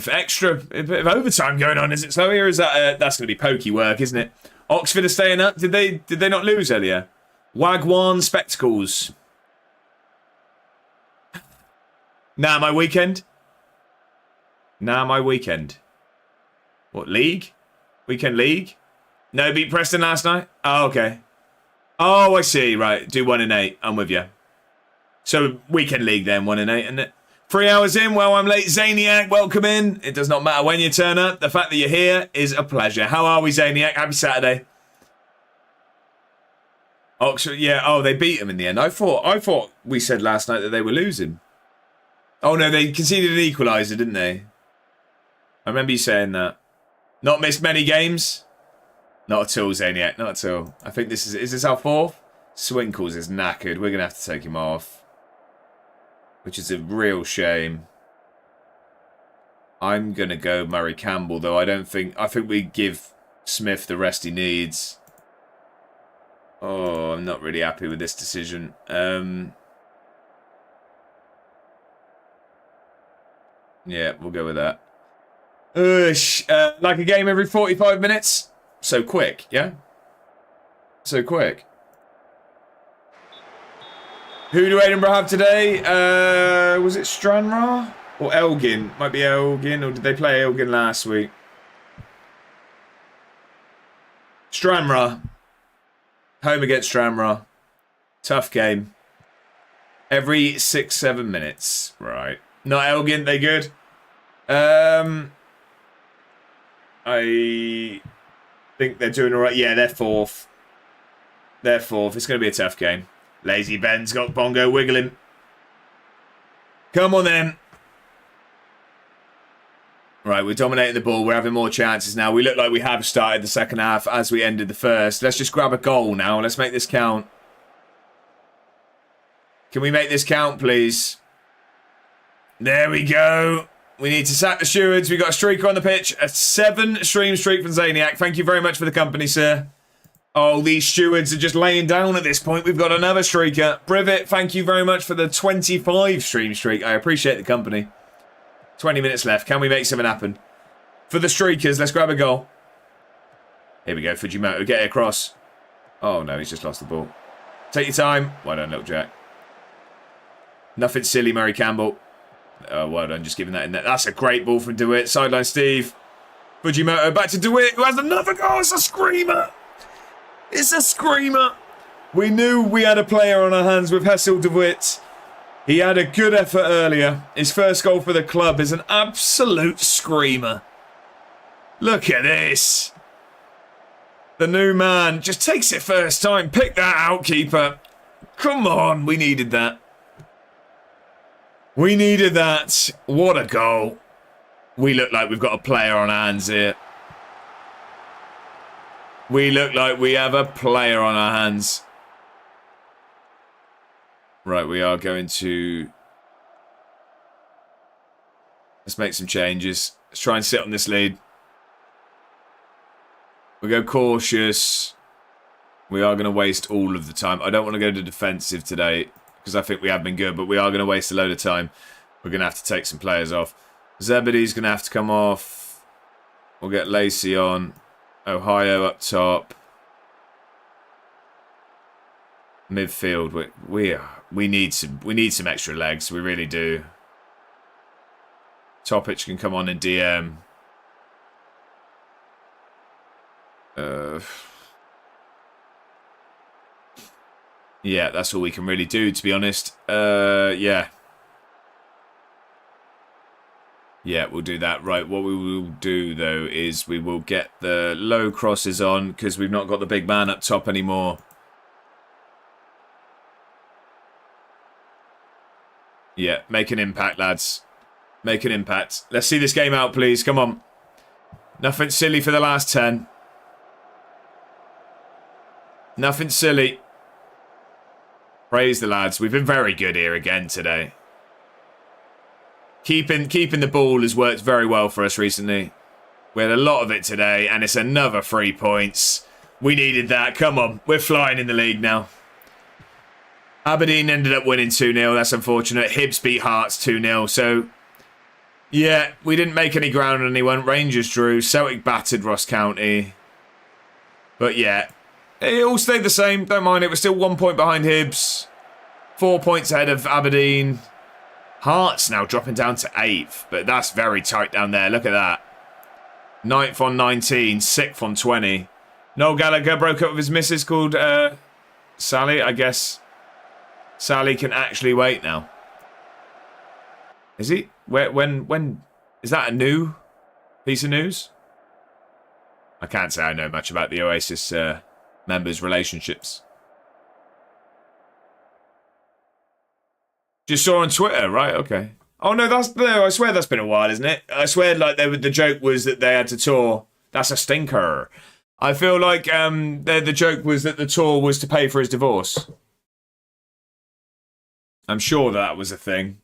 bit of overtime going on? Is it, Slowy? Or is that that's gonna be pokey work, isn't it? Oxford are staying up. Did they not lose earlier? Wagwan Spectacles. Nah, my weekend. What, league? Weekend league? No, beat Preston last night? Oh, okay. Oh, I see. Right, do 1 in 8. I'm with you. So, weekend league then, 1 in 8, isn't it? 3 hours in, well, I'm late. Zaniac, welcome in. It does not matter when you turn up. The fact that you're here is a pleasure. How are we, Zaniac? Happy Saturday. Oxford, yeah. Oh, they beat them in the end. I thought we said last night that they were losing. Oh, no, they conceded an equaliser, didn't they? I remember you saying that. Not missed many games? Not at all, Zaniac. Not at all. I think is this our 4th? Swinkles is knackered. We're going to have to take him off. Which is a real shame. I'm going to go Murray Campbell, though. I think we give Smith the rest he needs. Oh, I'm not really happy with this decision. Yeah, we'll go with that. Like a game every 45 minutes? So quick, yeah? So quick. Who do Edinburgh have today? Was it Stranraer? Or Elgin? Might be Elgin, or did they play Elgin last week? Stranraer. Home against Stranraer. Tough game. Every 6-7 minutes. Right. Not Elgin, they good? I think they're doing alright. Yeah, they're 4th. They're 4th. It's going to be a tough game. Lazy Ben's got Bongo wiggling. Come on then. Right, we're dominating the ball. We're having more chances now. We look like we have started the second half as we ended the first. Let's just grab a goal now. Let's make this count. Can we make this count, please? There we go. We need to sack the stewards. We've got a streaker on the pitch. A 7-stream streak from Zaniac. Thank you very much for the company, sir. Oh, these stewards are just laying down at this point. We've got another streaker. Privet, thank you very much for the 25-stream streak. I appreciate the company. 20 minutes left. Can we make something happen? For the streakers, let's grab a goal. Here we go, Fujimoto. Get it across. Oh, no, he's just lost the ball. Take your time. Well done, little Jack. Nothing silly, Murray Campbell. Oh, well done, just giving that in there. That's a great ball from DeWitt. Sideline Steve. Fujimoto back to DeWitt, who has another goal. It's a screamer. It's a screamer. We knew we had a player on our hands with Hessel DeWitt. He had a good effort earlier. His first goal for the club is an absolute screamer. Look at this. The new man just takes it first time. Pick that out, keeper. Come on, we needed that. We needed that. What a goal. We look like we've got a player on our hands here. We look like we have a player on our hands. Right, we are going to... Let's make some changes. Let's try and sit on this lead. We go cautious. We are going to waste all of the time. I don't want to go to defensive today because I think we have been good, but we are going to waste a load of time. We're going to have to take some players off. Zebedee's going to have to come off. We'll get Lacey on. Ohio up top. Midfield. We need some extra legs. We really do. Topic can come on and DM. Yeah, that's all we can really do, to be honest. Yeah. Yeah, we'll do that. Right, what we will do, though, is we will get the low crosses on because we've not got the big man up top anymore. Yeah, make an impact, lads. Make an impact. Let's see this game out, please. Come on. Nothing silly for the last 10. Nothing silly. Praise the lads. We've been very good here again today. Keeping the ball has worked very well for us recently. We had a lot of it today, and it's another 3 points. We needed that. Come on. We're flying in the league now. Aberdeen ended up winning 2-0. That's unfortunate. Hibs beat Hearts 2-0. So, yeah, we didn't make any ground on anyone. Rangers drew. Celtic battered Ross County. But, yeah, it all stayed the same. Don't mind it. We're still 1 point behind Hibs. 4 points ahead of Aberdeen. Hearts now dropping down to 8th. But that's very tight down there. Look at that. 9th on 19. 6th on 20. Noel Gallagher broke up with his missus called Sally, I guess. Sally can actually wait now. Is he? When is that a new piece of news? I can't say I know much about the Oasis members' relationships. Just saw on Twitter, right? Okay. Oh no, I swear that's been a while, isn't it? I swear, like the joke was that they had to tour. That's a stinker. I feel like the joke was that the tour was to pay for his divorce. I'm sure that was a thing.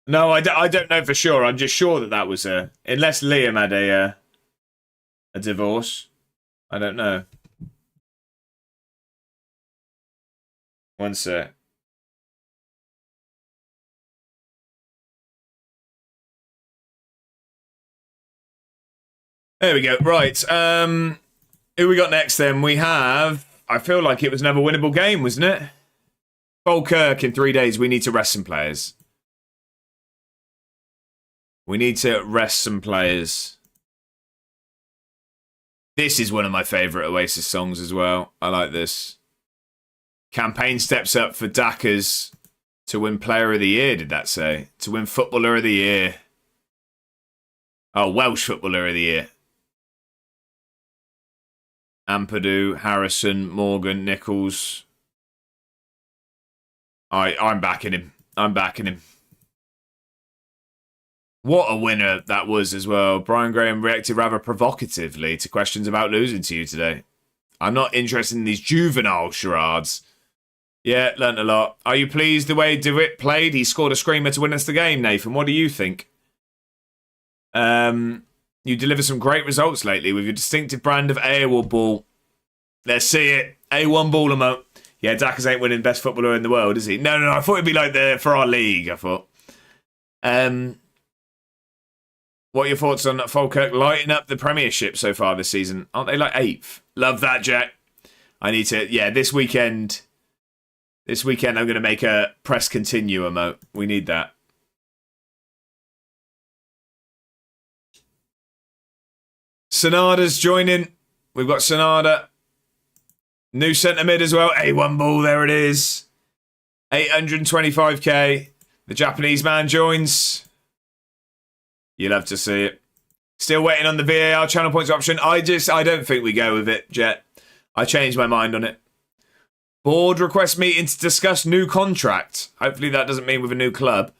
No, I don't know for sure. I'm just sure that was a... Unless Liam had a divorce. I don't know. One sec. There we go. Right. Who we got next then? We have... I feel like it was another winnable game, wasn't it? Falkirk in 3 days. We need to rest some players. We need to rest some players. This is one of my favourite Oasis songs as well. I like this. Campaign steps up for Dackers to win Player of the Year, did that say? To win Footballer of the Year. Oh, Welsh Footballer of the Year. Ampadu, Harrison, Morgan, Nichols. I'm backing him. I'm backing him. What a winner that was as well. Brian Graham reacted rather provocatively to questions about losing to you today. I'm not interested in these juvenile charades. Yeah, learnt a lot. Are you pleased the way DeWitt played? He scored a screamer to win us the game, Nathan. What do you think? You deliver some great results lately with your distinctive brand of AWOL ball. Let's see it. A1 ball emote. Yeah, Dackers ain't winning best footballer in the world, is he? No, I thought it'd be like for our league, I thought. What are your thoughts on Falkirk lighting up the Premiership so far this season? Aren't they like 8th? Love that, Jack. I need to... Yeah, this weekend I'm going to make a press continue emote. We need that. Sonada's joining. We've got Sonada. New centre mid as well. A1 ball, there it is. 825k. The Japanese man joins. You'll have to see it. Still waiting on the VAR channel points option. I don't think we go with it, Jet. I changed my mind on it. Board requests meeting to discuss new contract. Hopefully that doesn't mean with a new club.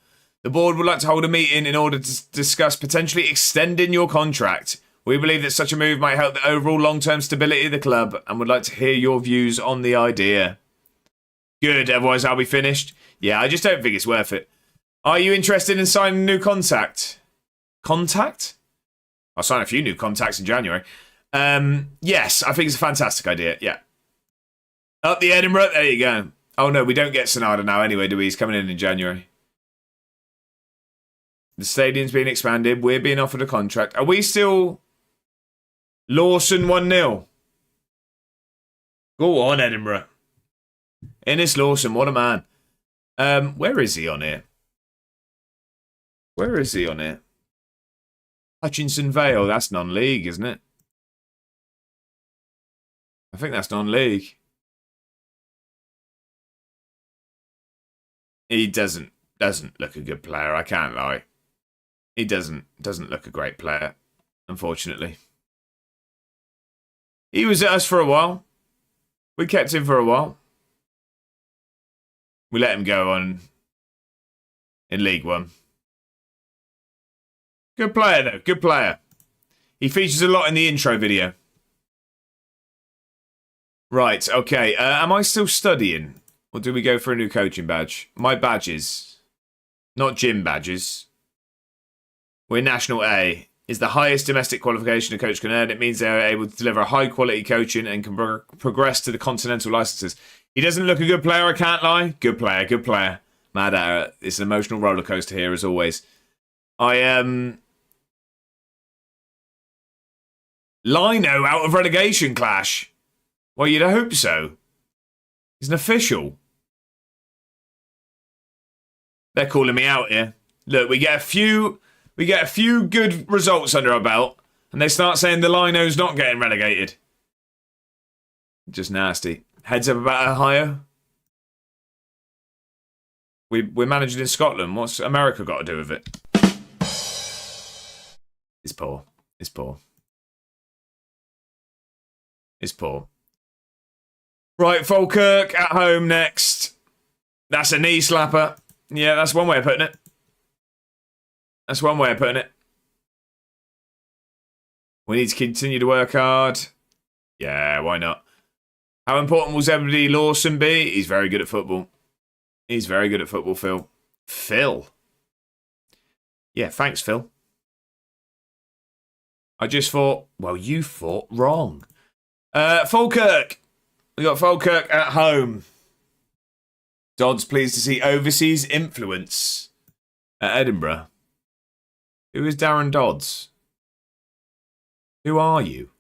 The board would like to hold a meeting in order to discuss potentially extending your contract. We believe that such a move might help the overall long-term stability of the club and would like to hear your views on the idea. Good, otherwise I'll be finished. Yeah, I just don't think it's worth it. Are you interested in signing a new contact? Contact? I'll sign a few new contacts in January. Yes, I think it's a fantastic idea, yeah. Up the Edinburgh, there you go. Oh no, we don't get Sonada now anyway, do we? He's coming in January. The stadium's being expanded. We're being offered a contract. Are we still... Lawson 1-0. Go on, Edinburgh. Ennis Lawson, what a man. Where is he on here? Where is he on here? Hutchinson Vale, that's non-league, isn't it? I think that's non-league. He doesn't look a good player, I can't lie. He doesn't look a great player, unfortunately. He was at us for a while. We kept him for a while. We let him go on in League One. Good player, though. Good player. He features a lot in the intro video. Right, okay. Am I still studying? Or do we go for a new coaching badge? My badges, not gym badges. We're National A. Is the highest domestic qualification a coach can earn. It means they are able to deliver high quality coaching and can progress to the continental licenses. He doesn't look a good player, I can't lie. Good player, good player. Mad at it. It's an emotional roller coaster here as always. Lino out of relegation clash. Well, you'd hope so. He's an official. They're calling me out here. Look, we get a few good results under our belt, and they start saying the Lino's not getting relegated. Just nasty. Heads up about Ohio. We're managing in Scotland. What's America got to do with it? It's poor. It's poor. It's poor. Right, Falkirk at home next. That's a knee slapper. Yeah, that's one way of putting it. That's one way of putting it. We need to continue to work hard. Yeah, why not? How important will Zebedee Lawson be? He's very good at football. He's very good at football, Phil. Phil? Yeah, thanks, Phil. I just thought, well, you thought wrong. Falkirk. We got Falkirk at home. Dodds pleased to see overseas influence at Edinburgh. Who is Darren Dodds? Who are you?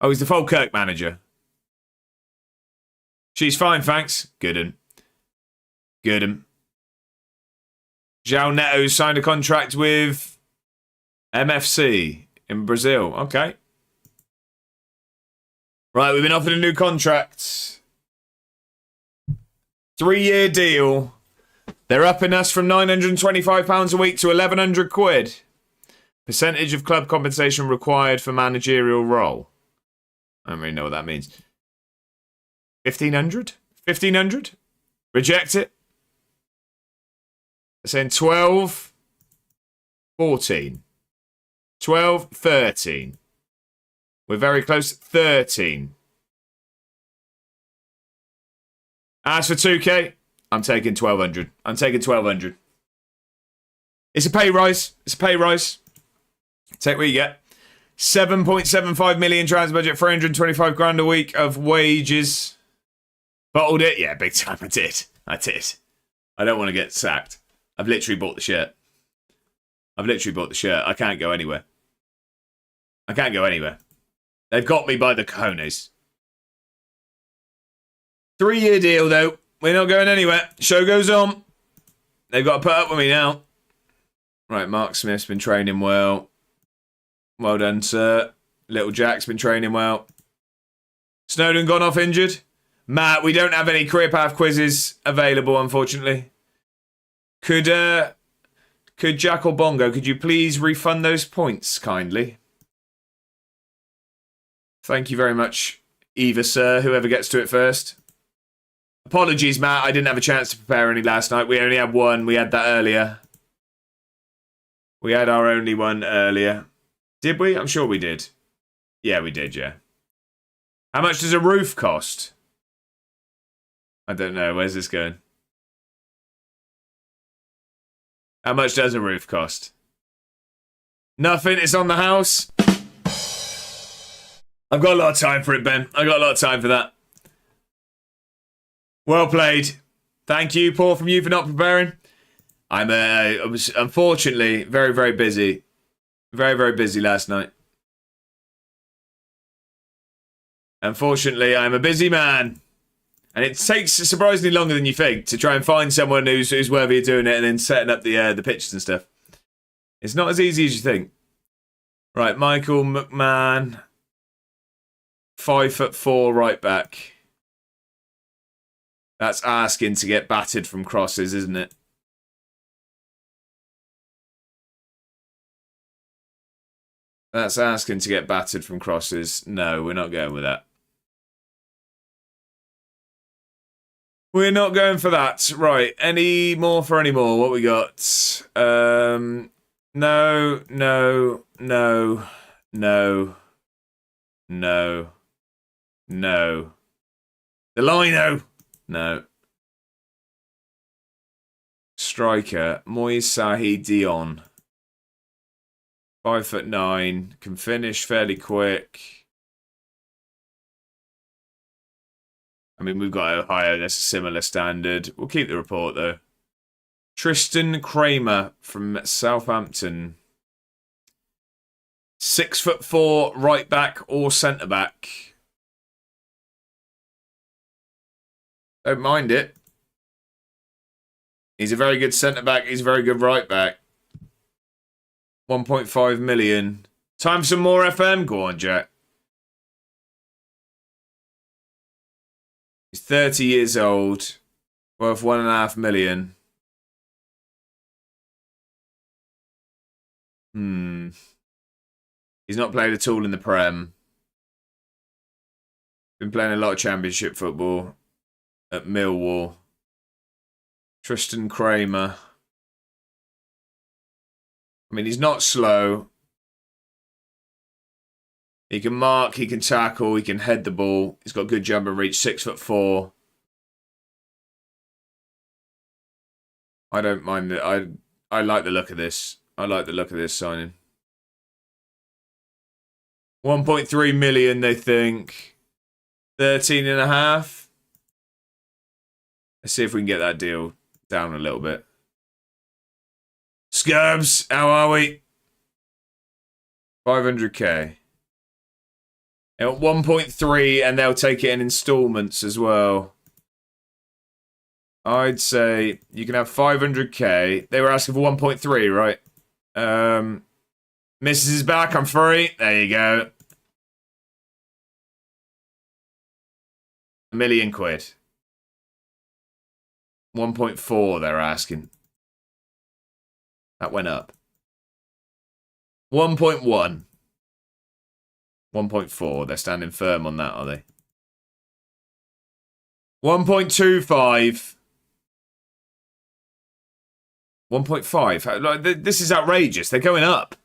Oh, he's the Falkirk manager. She's fine, thanks. Good 'un. Good 'un. João Neto signed a contract with MFC in Brazil. Okay. Right, we've been offered a new contract. 3-year deal. They're upping us from £925 a week to 1,100 quid. Percentage of club compensation required for managerial role. I don't really know what that means. 1,500? 1,500? Reject it. They're saying 12, 14, 12, 13. We're very close. 13. As for 2K, I'm taking 1,200. I'm taking 1,200. It's a pay rise. It's a pay rise. Take what you get. 7.75 million transfer budget, 325 grand a week of wages. Bottled it? Yeah, big time. I did. I did. I don't want to get sacked. I've literally bought the shirt. I've literally bought the shirt. I can't go anywhere. I can't go anywhere. They've got me by the cojones. 3-year deal, though. We're not going anywhere. Show goes on. They've got to put up with me now. Right, Mark Smith's been training well. Well done, sir. Little Jack's been training well. Snowden gone off injured. Matt, we don't have any career path quizzes available, unfortunately. Could Jack or Bongo, could you please refund those points kindly? Thank you very much. either sir, whoever gets to it first. Apologies, Matt. I didn't have a chance to prepare any last night. We only had one. We had that earlier. We had our only one earlier. Did we? I'm sure we did. Yeah, we did, yeah. How much does a roof cost? I don't know. Where's this going? How much does a roof cost? Nothing. It's on the house. I've got a lot of time for it, Ben. I've got a lot of time for that. Well played. Thank you, Paul, from you for not preparing. I was unfortunately very, very busy. Very, very busy last night. Unfortunately, I'm a busy man. And it takes surprisingly longer than you think to try and find someone who's worthy of doing it and then setting up the pictures and stuff. It's not as easy as you think. Right, Michael McMahon. 5'4" right back. That's asking to get battered from crosses, isn't it? That's asking to get battered from crosses. No, we're not going with that. We're not going for that. Right, any more for any more? What we got? No, no, no, no, no, no. The lino. No. Striker, Moise Sahi Dion. 5'9", can finish fairly quick. I mean, we've got Ohio, that's a similar standard. We'll keep the report, though. Tristan Kramer from Southampton. 6'4", right back or centre back. Don't mind it. He's a very good centre back. He's a very good right back. 1.5 million. Time for some more FM? Go on, Jack. He's 30 years old. Worth 1.5 million. He's not played at all in the Prem. Been playing a lot of Championship football at Millwall. Tristan Kramer. I mean, he's not slow. He can mark, he can tackle, he can head the ball. He's got good jump and reach, 6'4". I don't mind it. I like the look of this. I like the look of this signing. 1.3 million, they think. 13.5. Let's see if we can get that deal down a little bit. Scurbs, how are we? 500k. At 1.3, and they'll take it in installments as well. I'd say you can have 500k. They were asking for 1.3, right? Mrs. is back, I'm free. There you go. £1 million. 1.4 they're asking. That went up. 1.1. 1.4. They're standing firm on that, are they? 1.25. 1.5. Like, this is outrageous. They're going up.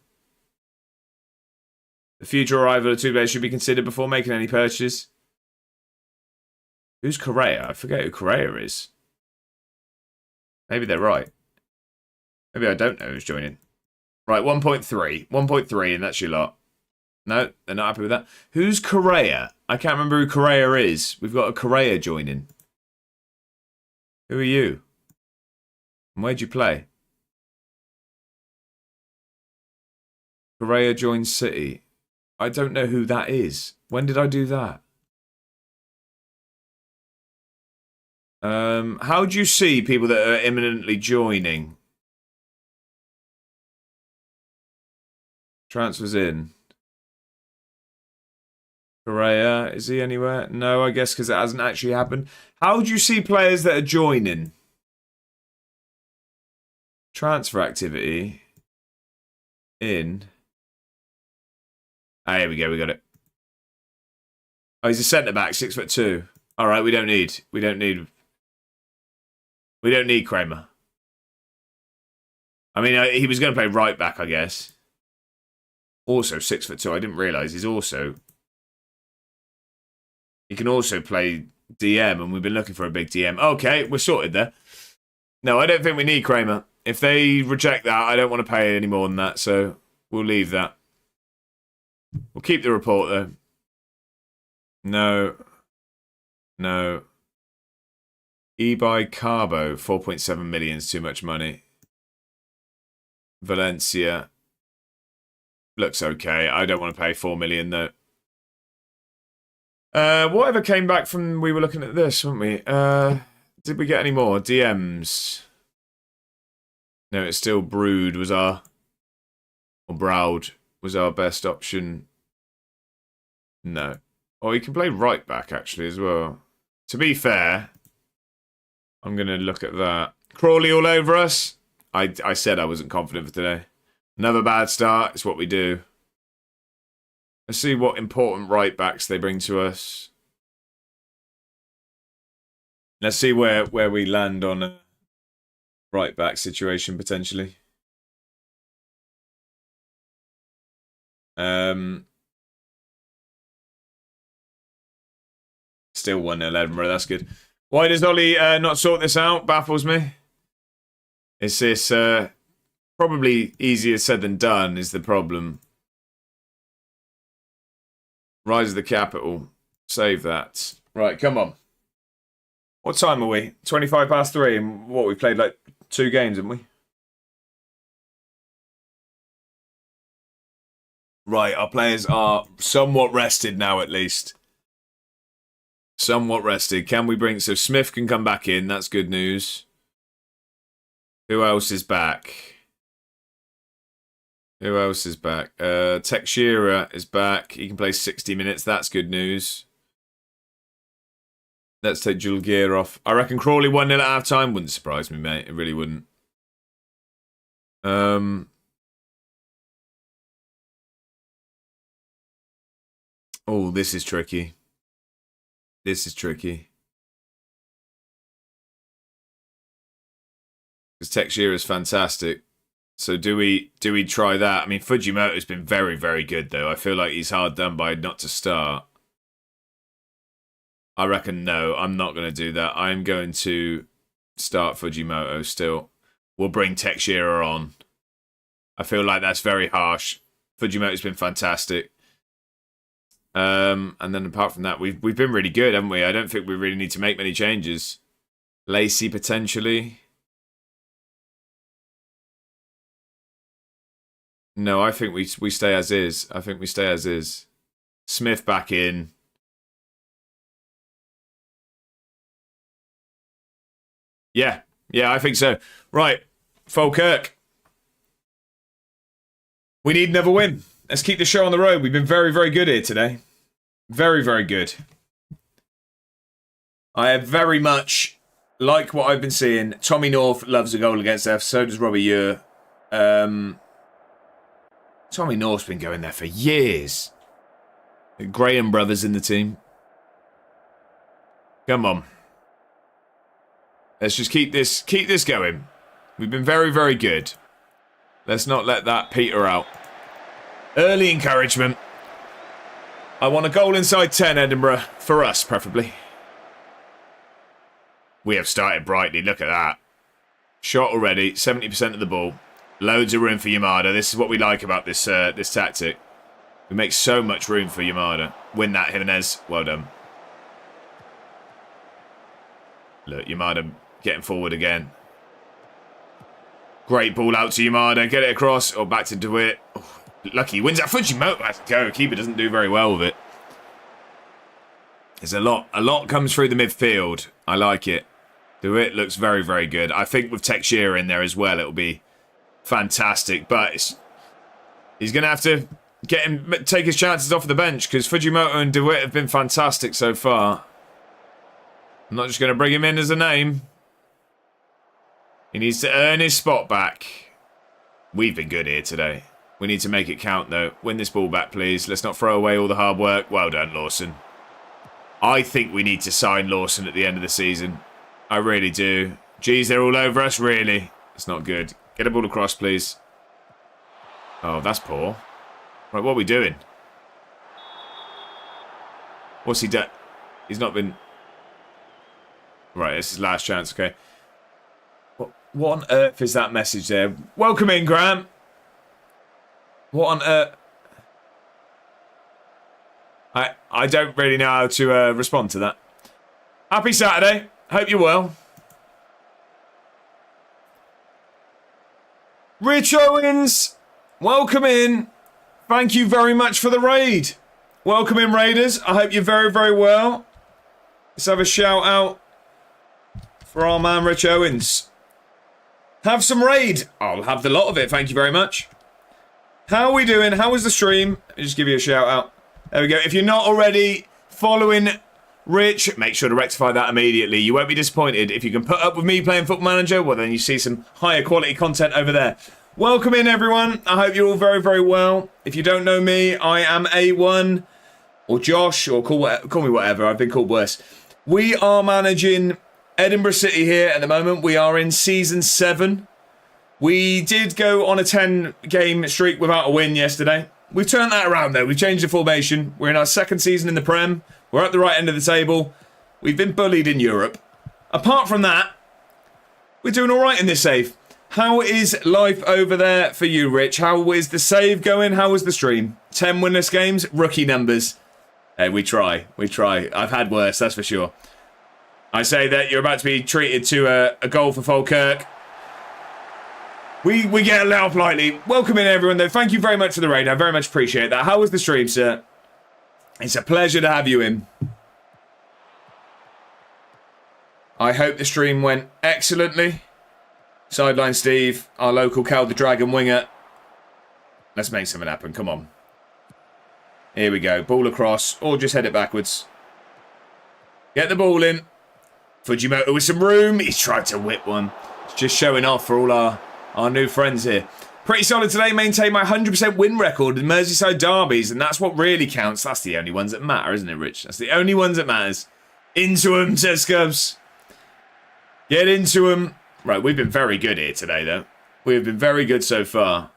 The future arrival of two players should be considered before making any purchase. Who's Correa? I forget who Correa is. Maybe they're right. Maybe I don't know who's joining. Right, 1.3. 1.3, and that's your lot. No, they're not happy with that. Who's Correa? I can't remember who Correa is. We've got a Correa joining. Who are you? And where'd you play? Correa joins City. I don't know who that is. When did I do that? How do you see people that are imminently joining? Transfers in. Correa, is he anywhere? No, I guess because it hasn't actually happened. How do you see players that are joining? Transfer activity. In. Ah, here we go, we got it. Oh, he's a centre-back, 6'2". All right, we don't need Kramer. I mean, he was going to play right back, I guess. Also 6'2". I didn't realise he can also play DM, and we've been looking for a big DM. Okay, we're sorted there. No, I don't think we need Kramer. If they reject that, I don't want to pay any more than that, so we'll leave that. We'll keep the report, though. No. eBay Carbo, 4.7 million is too much money. Valencia. Looks okay. I don't want to pay 4 million, though. Whatever came back from... We were looking at this, weren't we? Did we get any more? DMs. No, it's still Brood was our... Or Browd was our best option. No. Oh, he can play right back, actually, as well. To be fair, I'm going to look at that. Crawley all over us. I said I wasn't confident for today. Another bad start. It's what we do. Let's see what important right backs they bring to us. Let's see where we land on a right back situation, potentially. Still 1-0 Edinburgh, that's good. Why does Ollie not sort this out? Baffles me. Is this probably easier said than done is the problem. Rise of the capital. Save that. Right, come on. What time are we? 25 past 3. And what, we played like 2 games, haven't we? Right, our players are somewhat rested now, at least. Somewhat rested. Can we bring... So Smith can come back in. That's good news. Who else is back? Who else is back? Teixeira is back. He can play 60 minutes. That's good news. Let's take Jules Gear off. I reckon Crawley 1-0 at half-time. Wouldn't surprise me, mate. It really wouldn't. Oh, this is tricky. This is tricky. Because Teixeira is fantastic. So do we try that? I mean, Fujimoto's been very, very good, though. I feel like he's hard done by not to start. I reckon no, I'm not going to do that. I'm going to start Fujimoto still. We'll bring Teixeira on. I feel like that's very harsh. Fujimoto's been fantastic. And then apart from that, we've been really good, haven't we? I don't think we really need to make many changes. Lacey, potentially. No, I think we stay as is. I think we stay as is. Smith back in. Yeah, I think so. Right, Falkirk. We need another win. Let's keep the show on the road. We've been very, very good here today. Very, very good. I very much like what I've been seeing. Tommy North loves a goal against F. So does Robbie Ure. Tommy North's been going there for years. The Graham brothers in the team. Come on. Let's just keep this going. We've been very, very good. Let's not let that peter out. Early encouragement. I want a goal inside 10, Edinburgh. For us, preferably. We have started brightly. Look at that. Shot already. 70% of the ball. Loads of room for Yamada. This is what we like about this this tactic. We make so much room for Yamada. Win that, Jimenez. Well done. Look, Yamada getting forward again. Great ball out to Yamada. Get it across. Or back to DeWitt. Oh, lucky. Wins that. Fujimoto has to go. Keeper doesn't do very well with it. There's a lot. A lot comes through the midfield. I like it. DeWitt looks very, very good. I think with Teixeira in there as well, it'll be fantastic. But he's going to have to take his chances off the bench because Fujimoto and DeWitt have been fantastic so far. I'm not just going to bring him in as a name. He needs to earn his spot back. We've been good here today. We need to make it count, though. Win this ball back, please. Let's not throw away all the hard work. Well done, Lawson. I think we need to sign Lawson at the end of the season. I really do. Geez, they're all over us, really. It's not good. Get a ball across, please. Oh, that's poor. Right, what are we doing? What's he done? He's not been... Right, this is his last chance, okay. What on earth is that message there? Welcome in, Graham. What on earth? I don't really know how to respond to that. Happy Saturday. Hope you're well. Rich Owens, welcome in. Thank you very much for the raid. Welcome in, Raiders. I hope you're very, very well. Let's have a shout out for our man, Rich Owens. Have some raid. I'll have the lot of it. Thank you very much. How are we doing? How was the stream? I'll just give you a shout out. There we go. If you're not already following Rich, make sure to rectify that immediately. You won't be disappointed. If you can put up with me playing Football Manager, well, then you see some higher quality content over there. Welcome in, everyone. I hope you're all very, very well. If you don't know me, I am A1, or Josh, or call me whatever. I've been called worse. We are managing Edinburgh City here at the moment. We are in Season 7. We did go on a 10-game streak without a win yesterday. We've turned that around, though. We've changed the formation. We're in our second season in the Prem. We're at the right end of the table. We've been bullied in Europe. Apart from that, we're doing all right in this save. How is life over there for you, Rich? How is the save going? How was the stream? 10 winless games, rookie numbers. Hey, we try. We try. I've had worse, that's for sure. I say that you're about to be treated to a goal for Falkirk. We get let off lightly. Welcome in, everyone, though. Thank you very much for the raid. I very much appreciate that. How was the stream, sir? It's a pleasure to have you in. I hope the stream went excellently. Sideline Steve, our local Cal the Dragon winger. Let's make something happen. Come on. Here we go. Ball across, or just head it backwards. Get the ball in. Fujimoto with some room. He's tried to whip one. It's just showing off for all our new friends here. Pretty solid today. Maintain my 100% win record in Merseyside derbies, and that's what really counts. That's the only ones that matter, isn't it, Rich? That's the only ones that matters. Into them, says Scubs. Get into them. Right, we've been very good here today, though. We have been very good so far.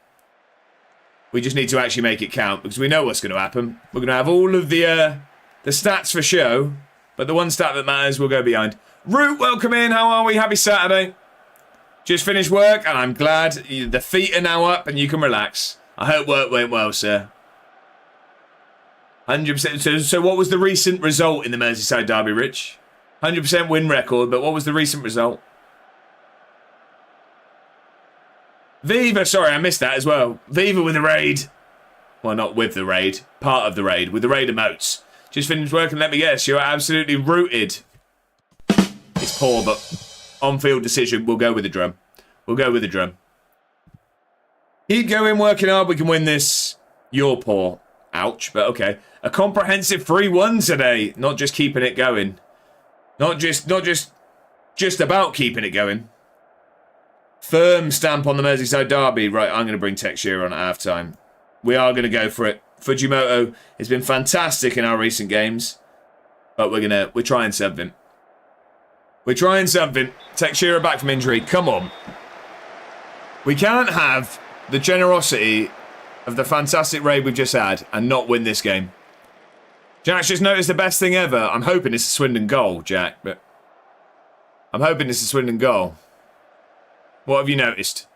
We just need to actually make it count, because we know what's going to happen. We're going to have all of the stats for show, but the one stat that matters will go behind. Root, welcome in. How are we? Happy Saturday. Just finished work, and I'm glad the feet are now up and you can relax. I hope work went well, sir. 100%. So what was the recent result in the Merseyside derby, Rich? 100% win record, but what was the recent result? Viva, sorry, I missed that as well. Viva with the raid. Well, not with the raid. Part of the raid. With the raid emotes. Just finished work, and let me guess, you're absolutely rooted. It's poor, but... on-field decision, we'll go with the drum. We'll go with the drum. Keep going, working hard, we can win this. You're poor. Ouch, but okay. A comprehensive 3-1 today. Not just keeping it going. Not just about keeping it going. Firm stamp on the Merseyside derby. Right, I'm going to bring Texture on at half-time. We are going to go for it. Fujimoto has been fantastic in our recent games. But we're trying something. We're trying something. Texture back from injury. Come on. We can't have the generosity of the fantastic raid we've just had and not win this game. Jack's just noticed the best thing ever. I'm hoping it's a Swindon goal, Jack, but I'm hoping it's a Swindon goal. What have you noticed?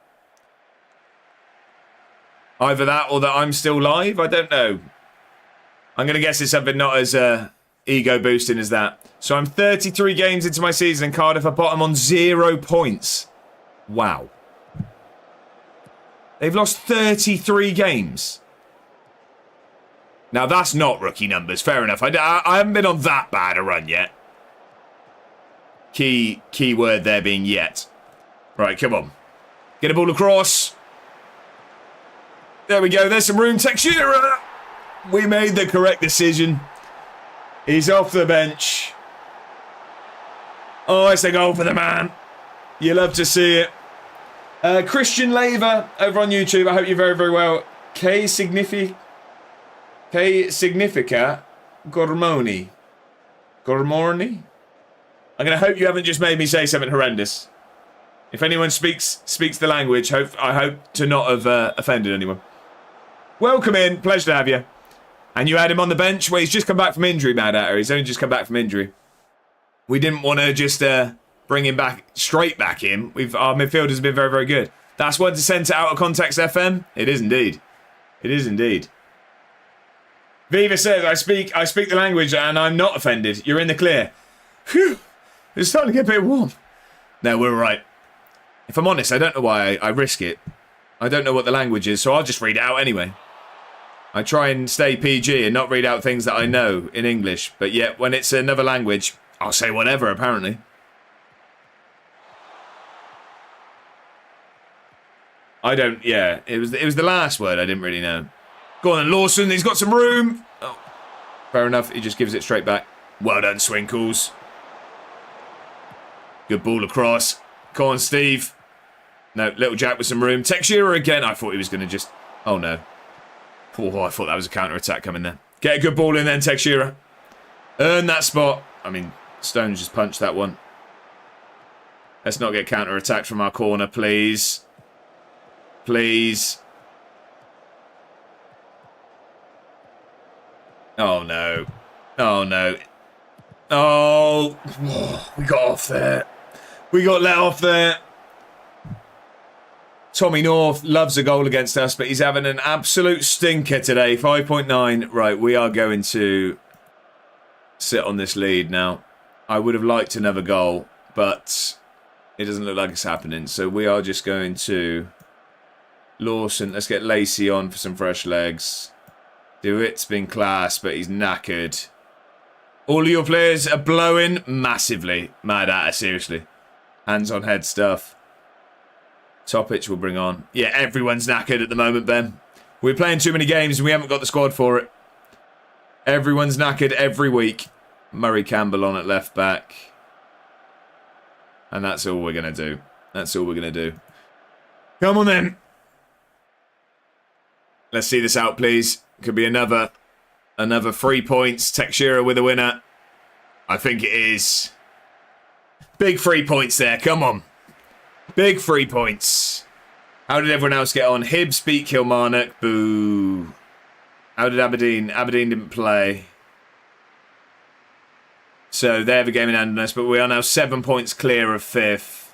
Either that or that I'm still live? I don't know. I'm going to guess it's something not as ego boosting as that. So I'm 33 games into my season and Cardiff are bottom on 0 points. Wow. They've lost 33 games. Now that's not rookie numbers. Fair enough. I haven't been on that bad a run yet. Key word there being yet. Right, come on. Get a ball across. There we go. There's some room. Textura. We made the correct decision. He's off the bench. Oh, it's a goal for the man. You love to see it. Christian Laver over on YouTube. I hope you're very, very well. K Significa Gormoni. Good morning. I'm going to hope you haven't just made me say something horrendous. If anyone speaks the language, I hope to not have offended anyone. Welcome in. Pleasure to have you. And you had him on the bench? Well, he's just come back from injury, Mad Hatter. He's only just come back from injury. We didn't want to just bring him back straight back in. Our midfielders have been very, very good. That's one to send to Out of Context FM? It is indeed. It is indeed. Viva says, I speak the language and I'm not offended. You're in the clear. Phew. It's starting to get a bit warm. No, we're all right. If I'm honest, I don't know why I risk it. I don't know what the language is, so I'll just read it out anyway. I try and stay PG and not read out things that I know in English, but yet when it's another language, I'll say whatever, apparently. Yeah, it was the last word I didn't really know. Go on then, Lawson, he's got some room. Oh, fair enough, he just gives it straight back. Well done, Swinkles. Good ball across. Go on, Steve. No, Little Jack with some room. Texera again. I thought he was going to just... Oh, no. Oh, I thought that was a counter-attack coming there. Get a good ball in then, Texera. Earn that spot. I mean, Stones just punched that one. Let's not get counter-attacked from our corner, please. Please. Oh, no. Oh, no. Oh, we got off there. We got let off there. Tommy North loves a goal against us, but he's having an absolute stinker today. 5.9. Right, we are going to sit on this lead now. I would have liked another goal, but it doesn't look like it's happening. So we are just going to... Lawson, let's get Lacey on for some fresh legs. DeWitt's been class, but he's knackered. All of your players are blowing massively. Mad at us, seriously. Hands on head stuff. Topic will bring on. Yeah, everyone's knackered at the moment, Ben. We're playing too many games and we haven't got the squad for it. Everyone's knackered every week. Murray Campbell on at left back. And that's all we're going to do. That's all we're going to do. Come on then. Let's see this out, please. Could be another 3 points. Texera with a winner. I think it is. Big 3 points there. Come on. Big 3 points. How did everyone else get on? Hibs beat Kilmarnock. Boo. How did Aberdeen? Aberdeen didn't play. So they have a game in hand on us, but we are now 7 points clear of 5th.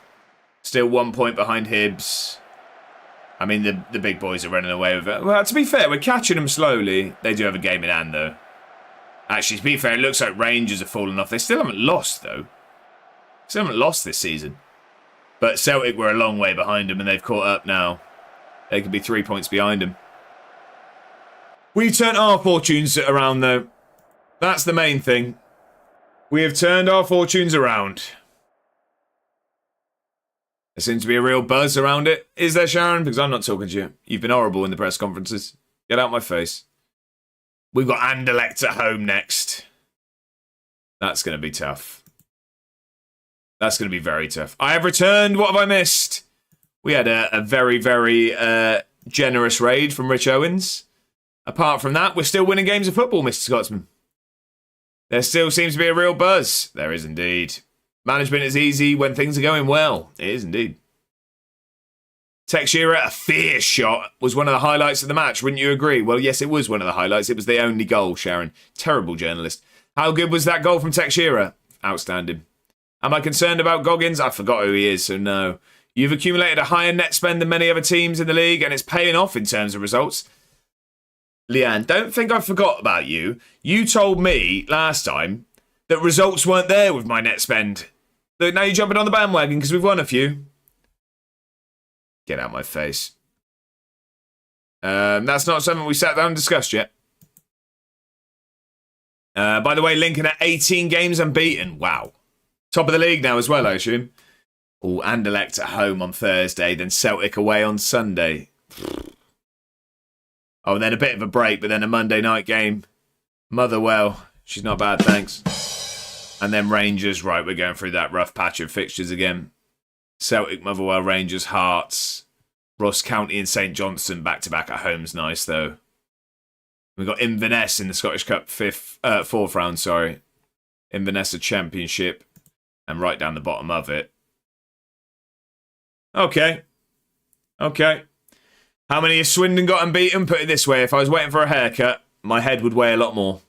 Still 1 point behind Hibs. I mean, the big boys are running away with it. Well, to be fair, we're catching them slowly. They do have a game in hand, though. Actually, to be fair, it looks like Rangers have fallen off. They still haven't lost, though. Still haven't lost this season. But Celtic were a long way behind them, and they've caught up now. They could be 3 points behind them. We've turned our fortunes around, though. That's the main thing. We have turned our fortunes around. There seems to be a real buzz around it. Is there, Sharon? Because I'm not talking to you. You've been horrible in the press conferences. Get out my face. We've got Anderlecht at home next. That's going to be tough. That's going to be very tough. I have returned. What have I missed? We had a very, very generous raid from Rich Owens. Apart from that, we're still winning games of football, Mr. Scotsman. There still seems to be a real buzz. There is indeed. Management is easy when things are going well. It is indeed. Texera, a fierce shot, was one of the highlights of the match. Wouldn't you agree? Well, yes, it was one of the highlights. It was the only goal, Sharon. Terrible journalist. How good was that goal from Texera? Outstanding. Am I concerned about Goggins? I forgot who he is, so no. You've accumulated a higher net spend than many other teams in the league, and it's paying off in terms of results. Leanne, don't think I forgot about you. You told me last time that results weren't there with my net spend. Look, now you're jumping on the bandwagon because we've won a few. Get out my face. That's not something we sat down and discussed yet. By the way, Lincoln at 18 games unbeaten. Wow. Top of the league now as well, I assume. Oh, Anderlecht at home on Thursday, then Celtic away on Sunday. Oh, and then a bit of a break, but then a Monday night game. Motherwell. She's not bad, thanks. And then Rangers. Right, we're going through that rough patch of fixtures again. Celtic, Motherwell, Rangers, Hearts. Ross County and St Johnstone back-to-back at home's nice, though. We've got Inverness in the Scottish Cup fourth round, sorry. Inverness Championship, and right down the bottom of it. Okay. Okay. How many has Swindon got unbeaten? Put it this way, if I was waiting for a haircut, my head would weigh a lot more.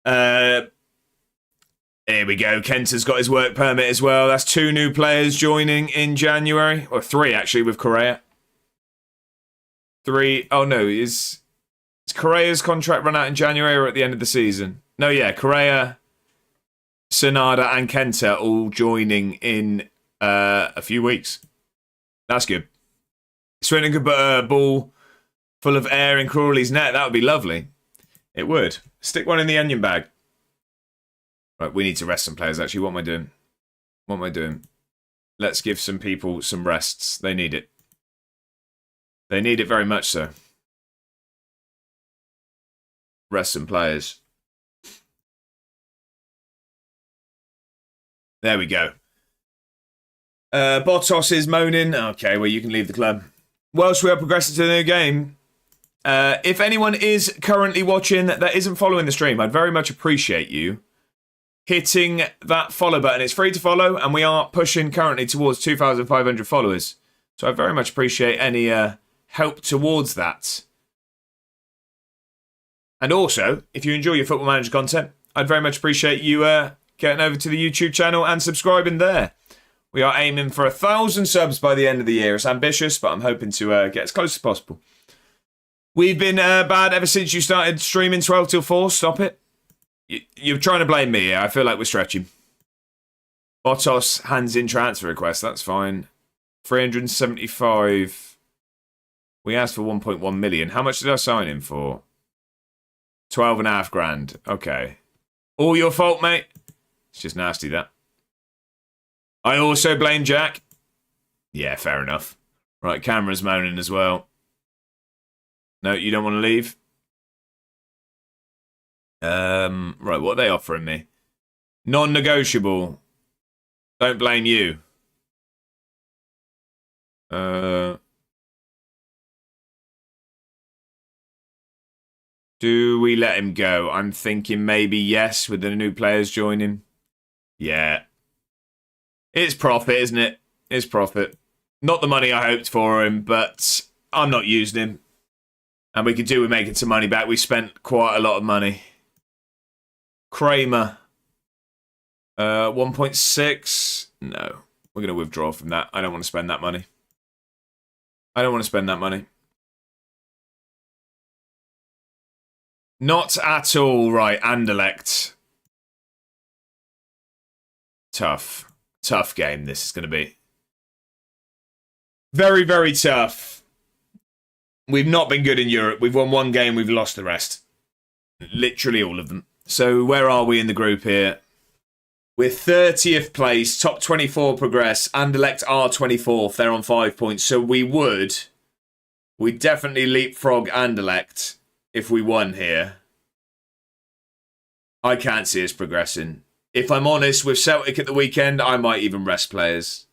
Here we go. Kent has got his work permit as well. That's 2 new players joining in January. Or 3, actually, with Correa. 3. Oh, no. Is Correa's contract run out in January or at the end of the season? No, yeah. Correa, Sonada, and Kenta all joining in a few weeks. That's good. Swindon could put a ball full of air in Crawley's net. That would be lovely. It would. Stick one in the onion bag. Right, we need to rest some players, actually. What am I doing? What am I doing? Let's give some people some rests. They need it. They need it very much so. Rest some players. There we go. Botos is moaning. Okay, well, you can leave the club. Whilst we are progressing to the new game, if anyone is currently watching that isn't following the stream, I'd very much appreciate you hitting that follow button. It's free to follow, and we are pushing currently towards 2,500 followers. So I very much appreciate any help towards that. And also, if you enjoy your Football Manager content, I'd very much appreciate you getting over to the YouTube channel and subscribing there. We are aiming for 1,000 subs by the end of the year. It's ambitious, but I'm hoping to get as close as possible. We've been bad ever since you started streaming 12 till 4. Stop it. You're trying to blame me here. I feel like we're stretching. Botos hands in transfer request. That's fine. 375. We asked for 1.1 million. How much did I sign him for? 12.5 grand. Okay. All your fault, mate. It's just nasty, that. I also blame Jack. Yeah, fair enough. Right, Cameron's moaning as well. No, you don't want to leave? Right, what are they offering me? Non-negotiable. Don't blame you. Do we let him go? I'm thinking maybe yes, with the new players joining. Yeah. It's profit, isn't it? It's profit. Not the money I hoped for him, but I'm not using him. And we could do with making some money back. We spent quite a lot of money. Kramer. 1.6. No. We're going to withdraw from that. I don't want to spend that money. I don't want to spend that money. Not at all. Right, Anderlecht. Tough. Tough game this is going to be. Very, very tough. We've not been good in Europe. We've won 1 game, we've lost the rest. Literally all of them. So where are we in the group here? We're 30th place, top 24 progress. Anderlecht are 24th, they're on 5 points. So we'd definitely leapfrog Anderlecht if we won here. I can't see us progressing. If I'm honest, with Celtic at the weekend, I might even rest players.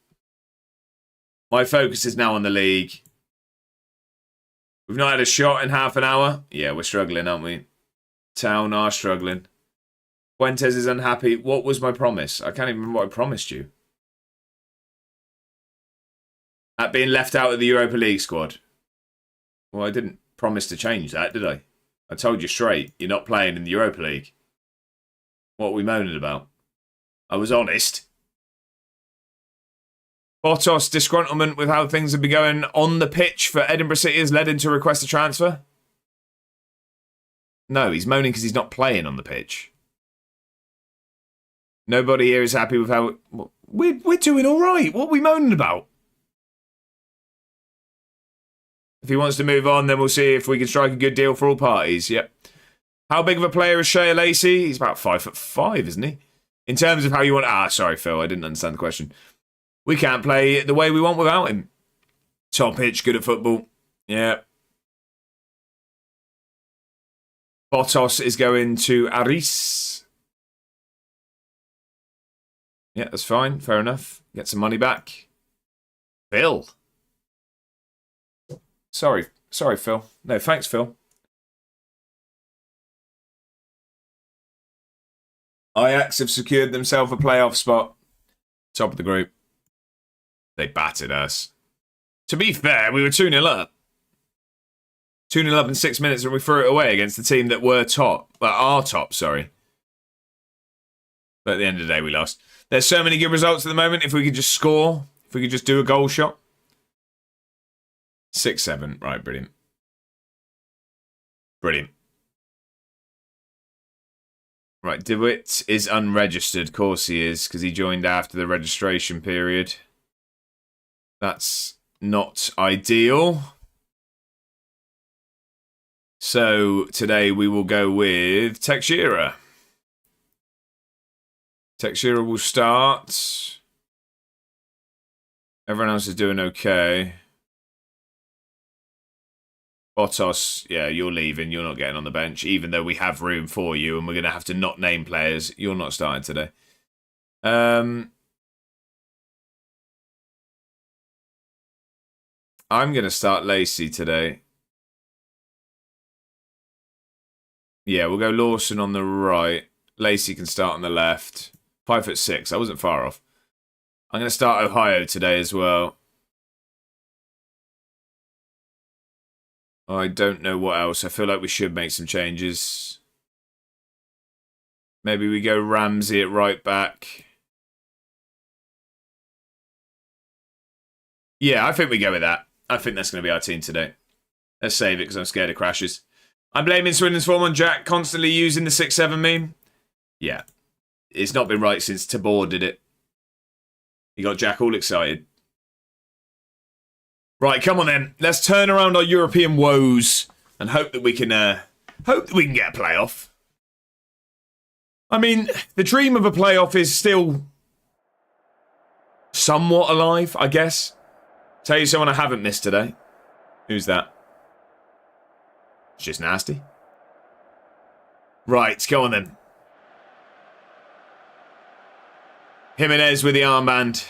My focus is now on the league. We've not had a shot in half an hour. Yeah, we're struggling, aren't we? Town are struggling. Fuentes is unhappy. What was my promise? I can't even remember what I promised you. At being left out of the Europa League squad. Well, I didn't promise to change that, did I? I told you straight, you're not playing in the Europa League. What are we moaning about? I was honest. Botos' disgruntlement with how things have been going on the pitch for Edinburgh City has led him to request a transfer? No, he's moaning because he's not playing on the pitch. Nobody here is happy with how... We're doing all right. What are we moaning about? If he wants to move on, then we'll see if we can strike a good deal for all parties. Yep. How big of a player is Shea Lacey? He's about 5'5", isn't he? In terms of how you want... sorry, Phil. I didn't understand the question. We can't play the way we want without him. Top pitch, good at football. Yeah. Botos is going to Aris. Yeah, that's fine. Fair enough. Get some money back. Phil. Sorry, Phil. No, thanks, Phil. Ajax have secured themselves a playoff spot. Top of the group. They battered us. To be fair, we were 2-0 up. 2-0 up in 6 minutes and we threw it away against the team that were top. Well, our top, sorry. But at the end of the day, we lost. There's so many good results at the moment. If we could just score, if we could just do a goal shot. 6-7. Right, brilliant. Brilliant. Right, DeWitt is unregistered. Of course he is, because he joined after the registration period. That's not ideal. So today we will go with Teixeira. Teixeira will start. Everyone else is doing okay. Bottas, yeah, you're leaving. You're not getting on the bench, even though we have room for you, and we're going to have to not name players. You're not starting today. I'm going to start Lacey today. Yeah, we'll go Lawson on the right. Lacey can start on the left. 5'6". I wasn't far off. I'm going to start Ohio today as well. I don't know what else. I feel like we should make some changes. Maybe we go Ramsey at right back. Yeah, I think we go with that. I think that's going to be our team today. Let's save it because I'm scared of crashes. I'm blaming Swindon's form on Jack constantly using the 6-7 meme. Yeah. It's not been right since Tabor did it. He got Jack all excited. Right, come on then. Let's turn around our European woes and hope that we can get a playoff. I mean, the dream of a playoff is still somewhat alive, I guess. Tell you someone I haven't missed today. Who's that? It's just nasty. Right, go on then. Jimenez with the armband.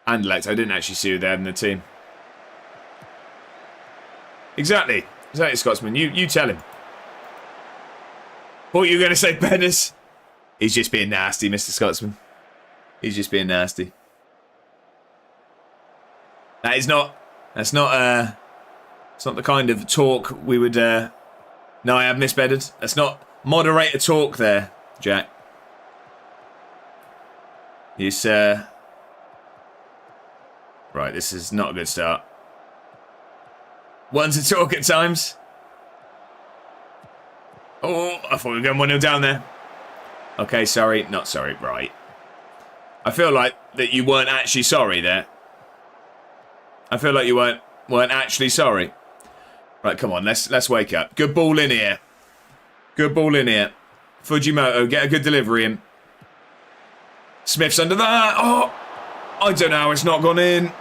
And Lex, I didn't actually see who they had in the team. Exactly, Scotsman. You tell him. What were you going to say, Bennett? He's just being nasty, Mr. Scotsman. He's just being nasty. It's not the kind of talk we would... No, I have misbedded. That's not moderator talk there, Jack. He's, Right, this is not a good start. One to talk at times. Oh, I thought we were going 1-0 down there. Okay, sorry. Not sorry. Right. I feel like that you weren't actually sorry there. I feel like you weren't actually sorry. Right, come on. Let's wake up. Good ball in here. Good ball in here. Fujimoto, get a good delivery in. Smith's under that. Oh, I don't know how it's not gone in.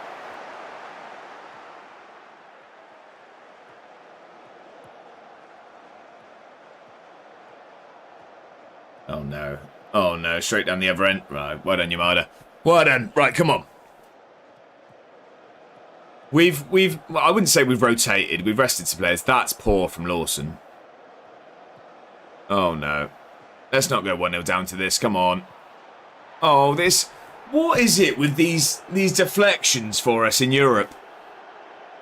Oh no. Oh no, straight down the other end. Right, well done, Yamada. Well done. Right, come on. We've I wouldn't say we've rotated. We've rested some players. That's poor from Lawson. Oh no. Let's not go 1-0 down to this. Come on. Oh, this... What is it with these deflections for us in Europe?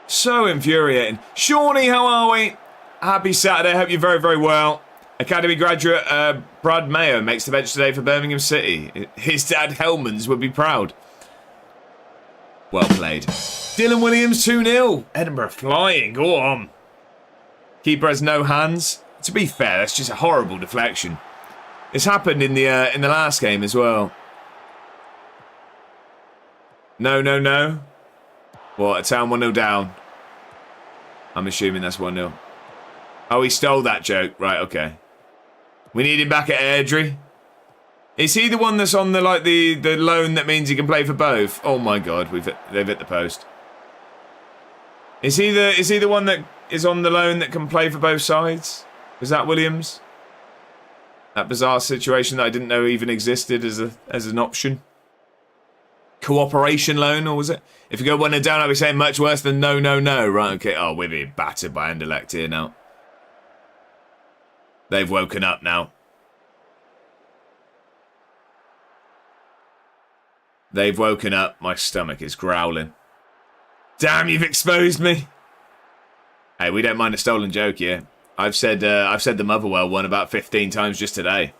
So infuriating. Shawnee, how are we? Happy Saturday. Hope you're very, very well. Academy graduate Brad Mayo makes the bench today for Birmingham City. His dad, Hellmans, would be proud. Well played. Dylan Williams, 2-0. Edinburgh flying. Go on. Keeper has no hands. To be fair, that's just a horrible deflection. This happened in the last game as well. No. What, a Town 1-0 down? I'm assuming that's 1-0. Oh, he stole that joke. Right, okay. We need him back at Airdrie. Is he the one that's on the loan that means he can play for both? Oh my god, they've hit the post. Is he the one that is on the loan that can play for both sides? Was that Williams? That bizarre situation that I didn't know even existed as an option. Cooperation loan, or was it? If you go 1-0 down, I'll be saying much worse than no. Right, okay. Oh, we're being battered by Anderlecht here now. They've woken up now. They've woken up. My stomach is growling. Damn, you've exposed me. Hey, we don't mind a stolen joke here. I've said the Motherwell one about 15 times just today.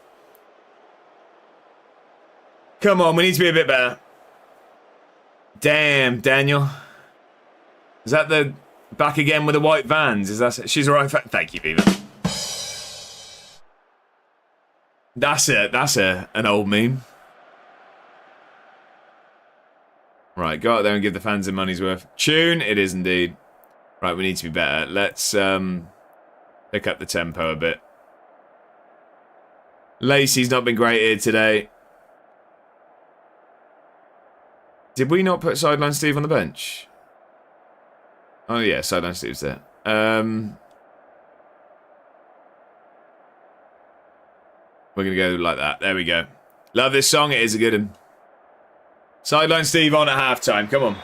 Come on, we need to be a bit better. Damn, Daniel. Is that the back again with the white vans? Is that she's alright? Thank you, Beaver. That's an old meme. Right, go out there and give the fans their money's worth. Tune, it is indeed. Right, we need to be better. Let's pick up the tempo a bit. Lacey's not been great here today. Did we not put Sideline Steve on the bench? Oh yeah, Sideline Steve's there. We're going to go like that. There we go. Love this song. It is a good one. Sideline Steve on at halftime. Come on.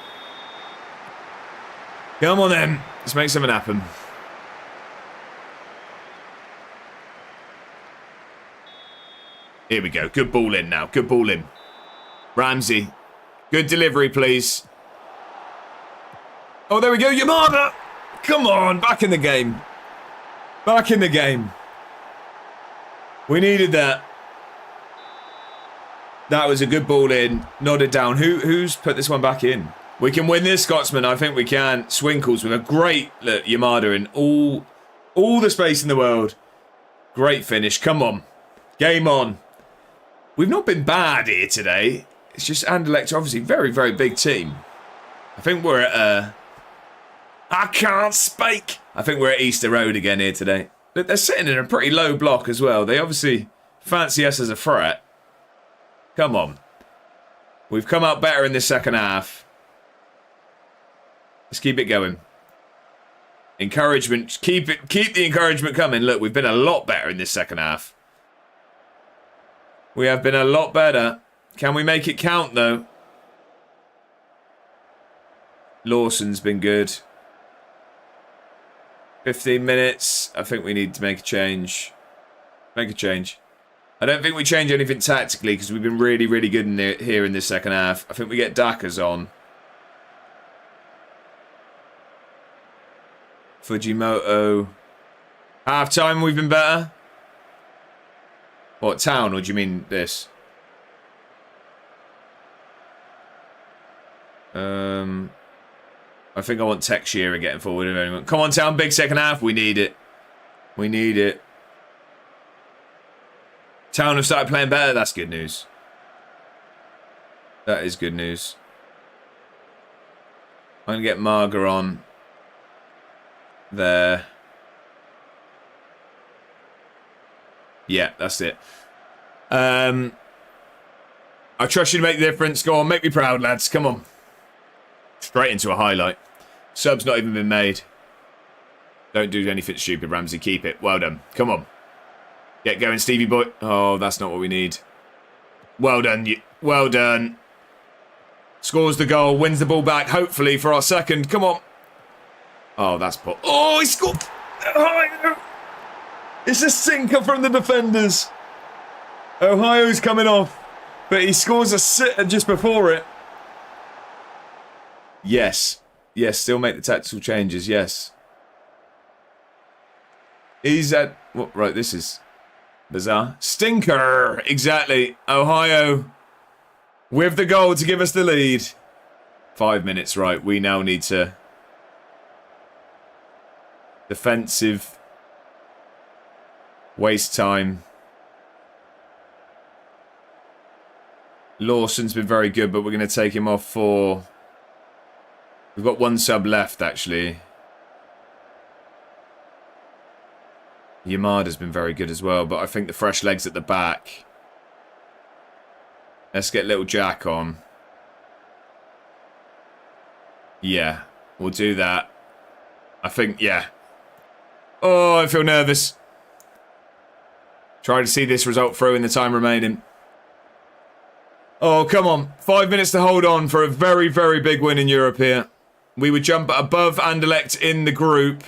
Come on then. Let's make something happen. Here we go. Good ball in now. Good ball in. Ramsey. Good delivery, please. Oh, there we go. Yamada. Come on. Back in the game. Back in the game. We needed that. That was a good ball in. Nodded down. Who's put this one back in? We can win this, Scotsman. I think we can. Swinkles with a great look, Yamada in all the space in the world. Great finish. Come on. Game on. We've not been bad here today. It's just Anderlecht, obviously, very, very big team. I think we're at... I can't speak. I think we're at Easter Road again here today. Look, they're sitting in a pretty low block as well. They obviously fancy us as a threat. Come on. We've come out better in this second half. Let's keep it going. Encouragement. Keep the encouragement coming. Look, we've been a lot better in this second half. We have been a lot better. Can we make it count, though? Lawson's been good. 15 minutes. I think we need to make a change. Make a change. I don't think we change anything tactically because we've been really, really good in here in this second half. I think we get Dakas on. Fujimoto. Half time, we've been better. What, town, or do you mean this? I think I want Tech Shearer getting forward. If anyone. Come on, town, big second half. We need it. We need it. Town have started playing better. That's good news. That is good news. I'm going to get Marga on there. Yeah, that's it. I trust you to make the difference. Go on, make me proud, lads. Come on. Straight into a highlight. Sub's not even been made. Don't do anything stupid, Ramsey. Keep it. Well done. Come on. Get going, Stevie boy. Oh, that's not what we need. Well done. Well done. Scores the goal. Wins the ball back, hopefully, for our second. Come on. Oh, that's poor. Oh, he scored. Ohio. It's a sinker from the defenders. Ohio's coming off. But he scores a sitter just before it. Yes. Yes, still make the tactical changes. Yes. He's at... What? Right, this is bizarre. Stinker. Exactly. Ohio with the goal to give us the lead. 5 minutes, right. We now need to... Defensive. Waste time. Lawson's been very good, but we're going to take him off for... We've got one sub left, actually. Yamada's been very good as well, but I think the fresh legs at the back. Let's get little Jack on. Yeah, we'll do that. I think, yeah. Oh, I feel nervous. Try to see this result through in the time remaining. Oh, come on. 5 minutes to hold on for a very, very big win in Europe here. We would jump above Anderlecht in the group.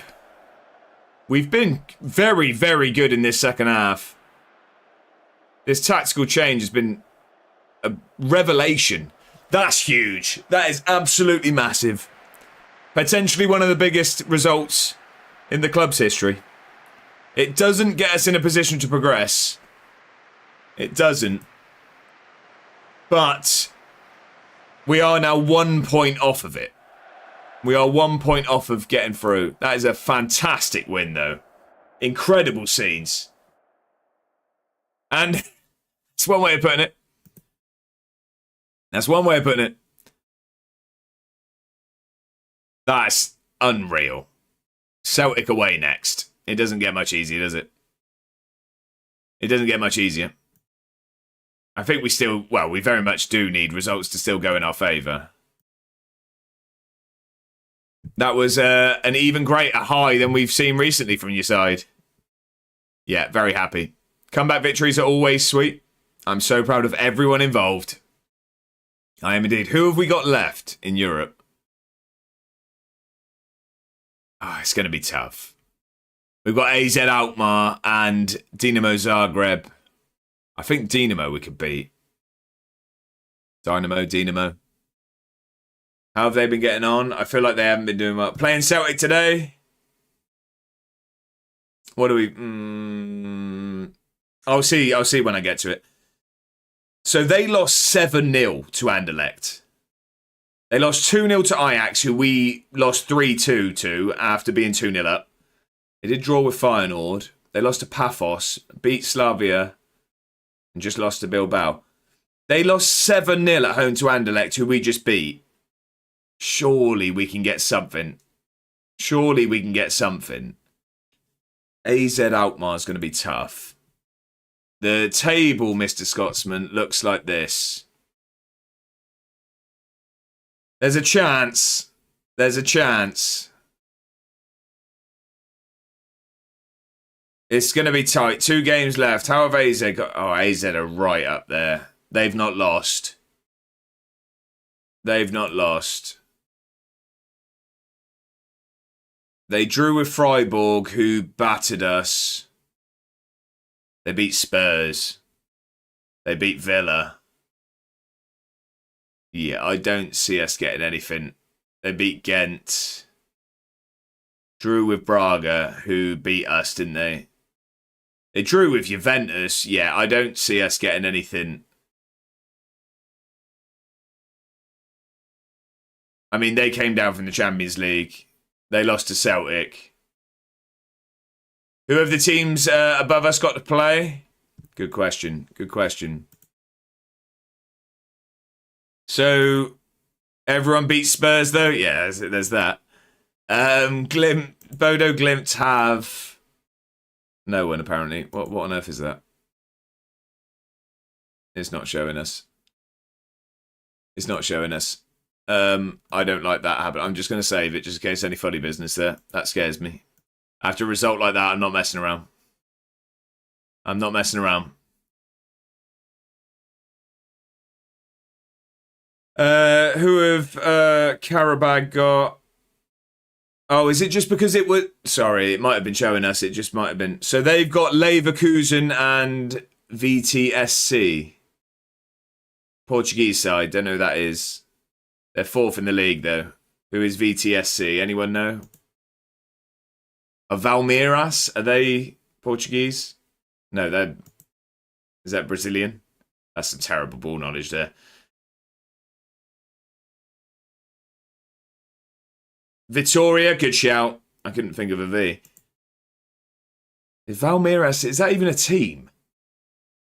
We've been very, very good in this second half. This tactical change has been a revelation. That's huge. That is absolutely massive. Potentially one of the biggest results in the club's history. It doesn't get us in a position to progress. It doesn't. But we are now 1 point off of it. We are 1 point off of getting through. That is a fantastic win, though. Incredible scenes. And that's one way of putting it. That's one way of putting it. That's unreal. Celtic away next. It doesn't get much easier, does it? It doesn't get much easier. I think we very much do need results to still go in our favour. That was an even greater high than we've seen recently from your side. Yeah, very happy. Comeback victories are always sweet. I'm so proud of everyone involved. I am indeed. Who have we got left in Europe? It's going to be tough. We've got AZ Alkmaar and Dinamo Zagreb. I think Dinamo we could beat. Dinamo. How have they been getting on? I feel like they haven't been doing well. Playing Celtic today. What do we... I'll see when I get to it. So they lost 7-0 to Anderlecht. They lost 2-0 to Ajax, who we lost 3-2 to after being 2-0 up. They did draw with Feyenoord. They lost to Paphos, beat Slavia, and just lost to Bilbao. They lost 7-0 at home to Anderlecht, who we just beat. Surely we can get something. Surely we can get something. AZ Alkmaar is going to be tough. The table, Mr. Scotsman, looks like this. There's a chance. There's a chance. It's going to be tight. 2 games left. How have AZ got... Oh, AZ are right up there. They've not lost. They've not lost. They drew with Freiburg, who battered us. They beat Spurs. They beat Villa. Yeah, I don't see us getting anything. They beat Ghent. Drew with Braga, who beat us, didn't they? They drew with Juventus. Yeah, I don't see us getting anything. I mean, they came down from the Champions League. They lost to Celtic. Who have the teams above us got to play? Good question. Good question. So, everyone beat Spurs, though? Yeah, there's that. Bodo Glimt have... No one, apparently. What on earth is that? It's not showing us. It's not showing us. I don't like that habit. I'm just going to save it just in case any funny business there. That scares me. After a result like that, I'm not messing around. I'm not messing around. Who have Karabag got? Oh, is it just because it was... Sorry, it might have been showing us. It just might have been... So they've got Leverkusen and VTSC. Portuguese side. Don't know who that is. They're 4th in the league, though. Who is VTSC? Anyone know? Valmeiras? Are they Portuguese? No, they're... Is that Brazilian? That's some terrible ball knowledge there. Vitoria, good shout. I couldn't think of a V. Is Valmeiras... Is that even a team?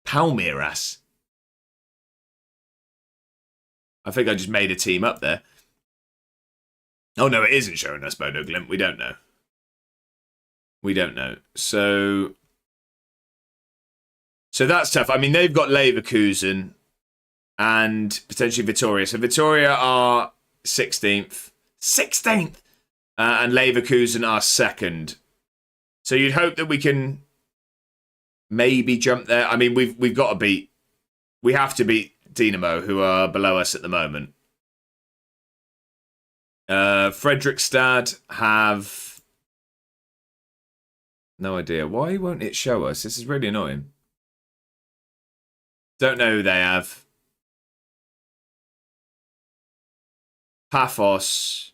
Palmeiras. I think I just made a team up there. Oh, no, it isn't showing us Bodo Glimt. We don't know. We don't know. So that's tough. I mean, they've got Leverkusen and potentially Vitoria. So Vitoria are 16th. 16th! And Leverkusen are 2nd. So you'd hope that we can maybe jump there. I mean, we've got to beat... We have to beat Dinamo, who are below us at the moment. Fredrikstad have No idea. Why won't it show us? This is really annoying. Don't know who they have. Paphos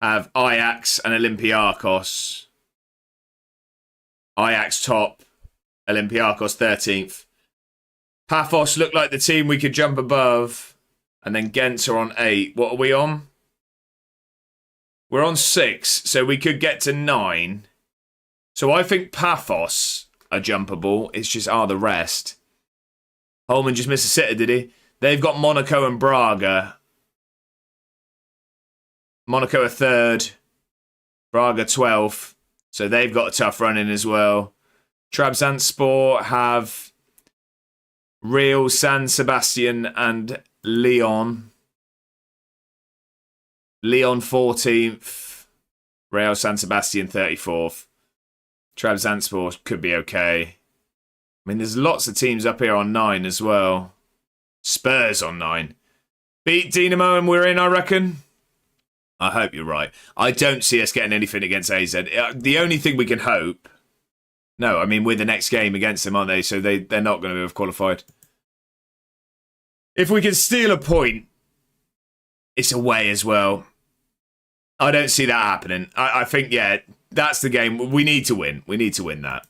have Ajax and Olympiacos. Ajax top, Olympiacos 13th. Paphos look like the team we could jump above. And then Ghent are on 8. What are we on? We're on 6, so we could get to 9. So I think Paphos are jumpable. It's just, the rest. Holman just missed a sitter, did he? They've got Monaco and Braga. Monaco are 3rd. Braga 12th. So they've got a tough run in as well. Trabzonspor have Real, San Sebastian and Lyon. Lyon 14th. Real San Sebastian 34th. Trabzonspor could be okay. I mean, there's lots of teams up here on 9 as well. Spurs on 9. Beat Dinamo and we're in, I reckon. I hope you're right. I don't see us getting anything against AZ. The only thing we can hope... No, I mean, we're the next game against them, aren't they? So they're not going to have qualified. If we can steal a point, it's away as well. I don't see that happening. I think, yeah, that's the game. We need to win. We need to win that.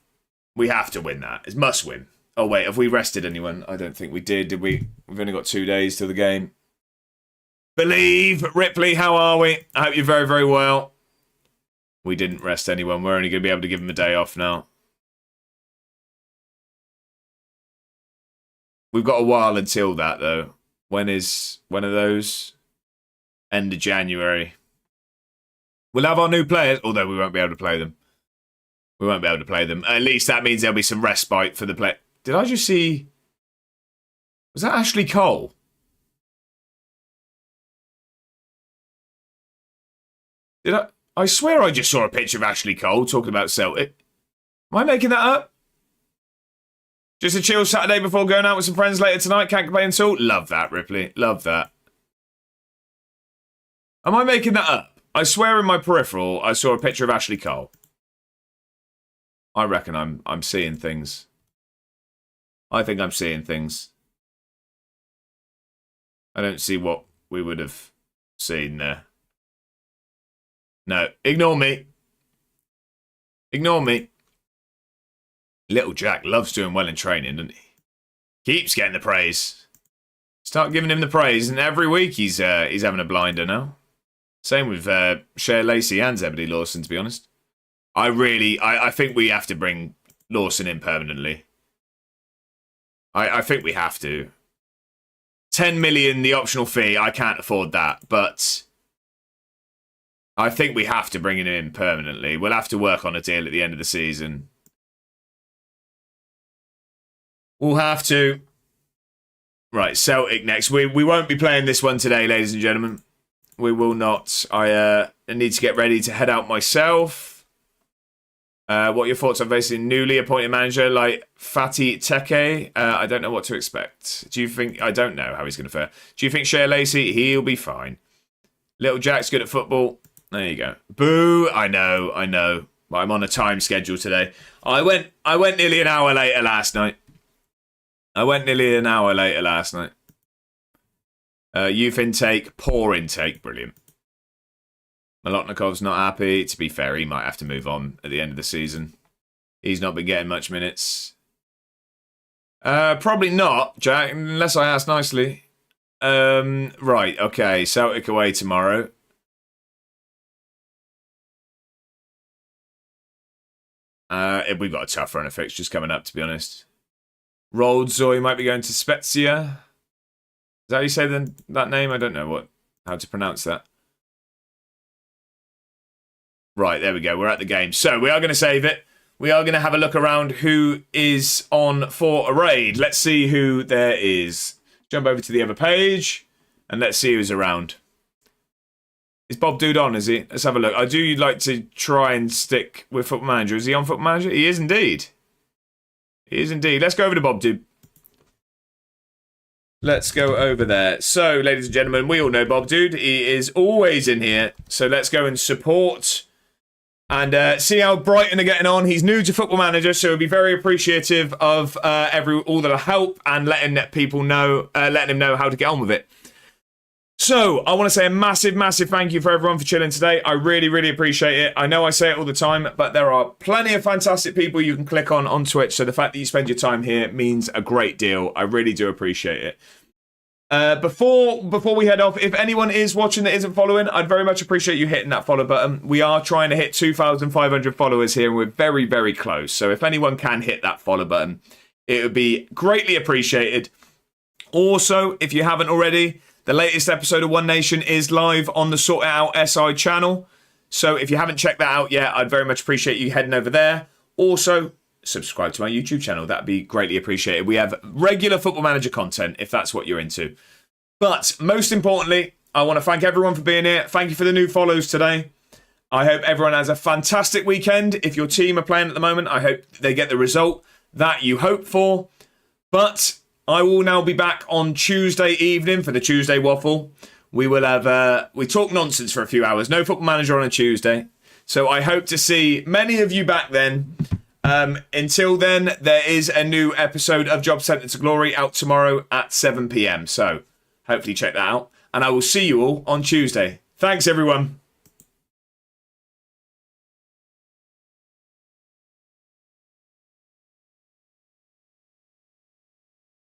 We have to win that. It's must win. Oh, wait, have we rested anyone? I don't think we did we? We've only got 2 days till the game. Believe, Ripley, how are we? I hope you're very, very well. We didn't rest anyone. We're only going to be able to give them a day off now. We've got a while until that, though. When are those? End of January. We'll have our new players, although we won't be able to play them. We won't be able to play them. At least that means there'll be some respite for the play. Did I just see... Was that Ashley Cole? I swear I just saw a picture of Ashley Cole talking about Celtic. Am I making that up? Just a chill Saturday before going out with some friends later tonight. Can't complain at all. Love that, Ripley. Love that. Am I making that up? I swear in my peripheral I saw a picture of Ashley Cole. I reckon I'm seeing things. I think I'm seeing things. I don't see what we would have seen there. No, ignore me. Ignore me. Little Jack loves doing well in training, doesn't he? Keeps getting the praise. Start giving him the praise, and every week he's having a blinder now. Same with Cher Lacey and Zebedee Lawson, to be honest. I think we have to bring Lawson in permanently. I think we have to. 10 million, the optional fee, I can't afford that, but I think we have to bring him in permanently. We'll have to work on a deal at the end of the season. We'll have to. Right, Celtic next. We won't be playing this one today, ladies and gentlemen. We will not. I need to get ready to head out myself. What are your thoughts on facing newly appointed manager like Fatih Tekke? I don't know what to expect. Do you think... I don't know how he's going to fare. Do you think Cher Lacey? He'll be fine. Little Jack's good at football. There you go. Boo! I know. But I'm on a time schedule today. I went nearly an hour later last night. Youth intake, poor intake, brilliant. Molotnikov's not happy. To be fair, he might have to move on at the end of the season. He's not been getting much minutes. Probably not, Jack, unless I ask nicely. Right, okay, Celtic away tomorrow. We've got a tough run of fixtures coming up, to be honest. Roldzoy might be going to Spezia. Is that how you say that name? I don't know how to pronounce that. Right, there we go. We're at the game. So we are going to save it. We are going to have a look around who is on for a raid. Let's see who there is. Jump over to the other page and let's see who's around. Is Bob Dude on, is he? Let's have a look. I do like to try and stick with Football Manager. Is he on Football Manager? He is indeed. He is indeed. Let's go over to Bob Dude. Let's go over there. So, ladies and gentlemen, we all know Bob Dude. He is always in here. So let's go and support and see how Brighton are getting on. He's new to Football Manager, so he'll be very appreciative of all the help and letting him know how to get on with it. So, I want to say a massive, massive thank you for everyone for chilling today. I really, really appreciate it. I know I say it all the time, but there are plenty of fantastic people you can click on Twitch, so the fact that you spend your time here means a great deal. I really do appreciate it. Before we head off, if anyone is watching that isn't following, I'd very much appreciate you hitting that follow button. We are trying to hit 2,500 followers here, and we're very, very close. So if anyone can hit that follow button, it would be greatly appreciated. Also, if you haven't already, the latest episode of One Nation is live on the Sort It Out SI channel. So if you haven't checked that out yet, I'd very much appreciate you heading over there. Also, subscribe to my YouTube channel. That'd be greatly appreciated. We have regular Football Manager content, if that's what you're into. But most importantly, I want to thank everyone for being here. Thank you for the new follows today. I hope everyone has a fantastic weekend. If your team are playing at the moment, I hope they get the result that you hope for. But I will now be back on Tuesday evening for the Tuesday Waffle. We will have, we talk nonsense for a few hours. No Football Manager on a Tuesday. So I hope to see many of you back then. Until then, there is a new episode of Job Centre to Glory out tomorrow at 7 p.m. So hopefully check that out. And I will see you all on Tuesday. Thanks, everyone.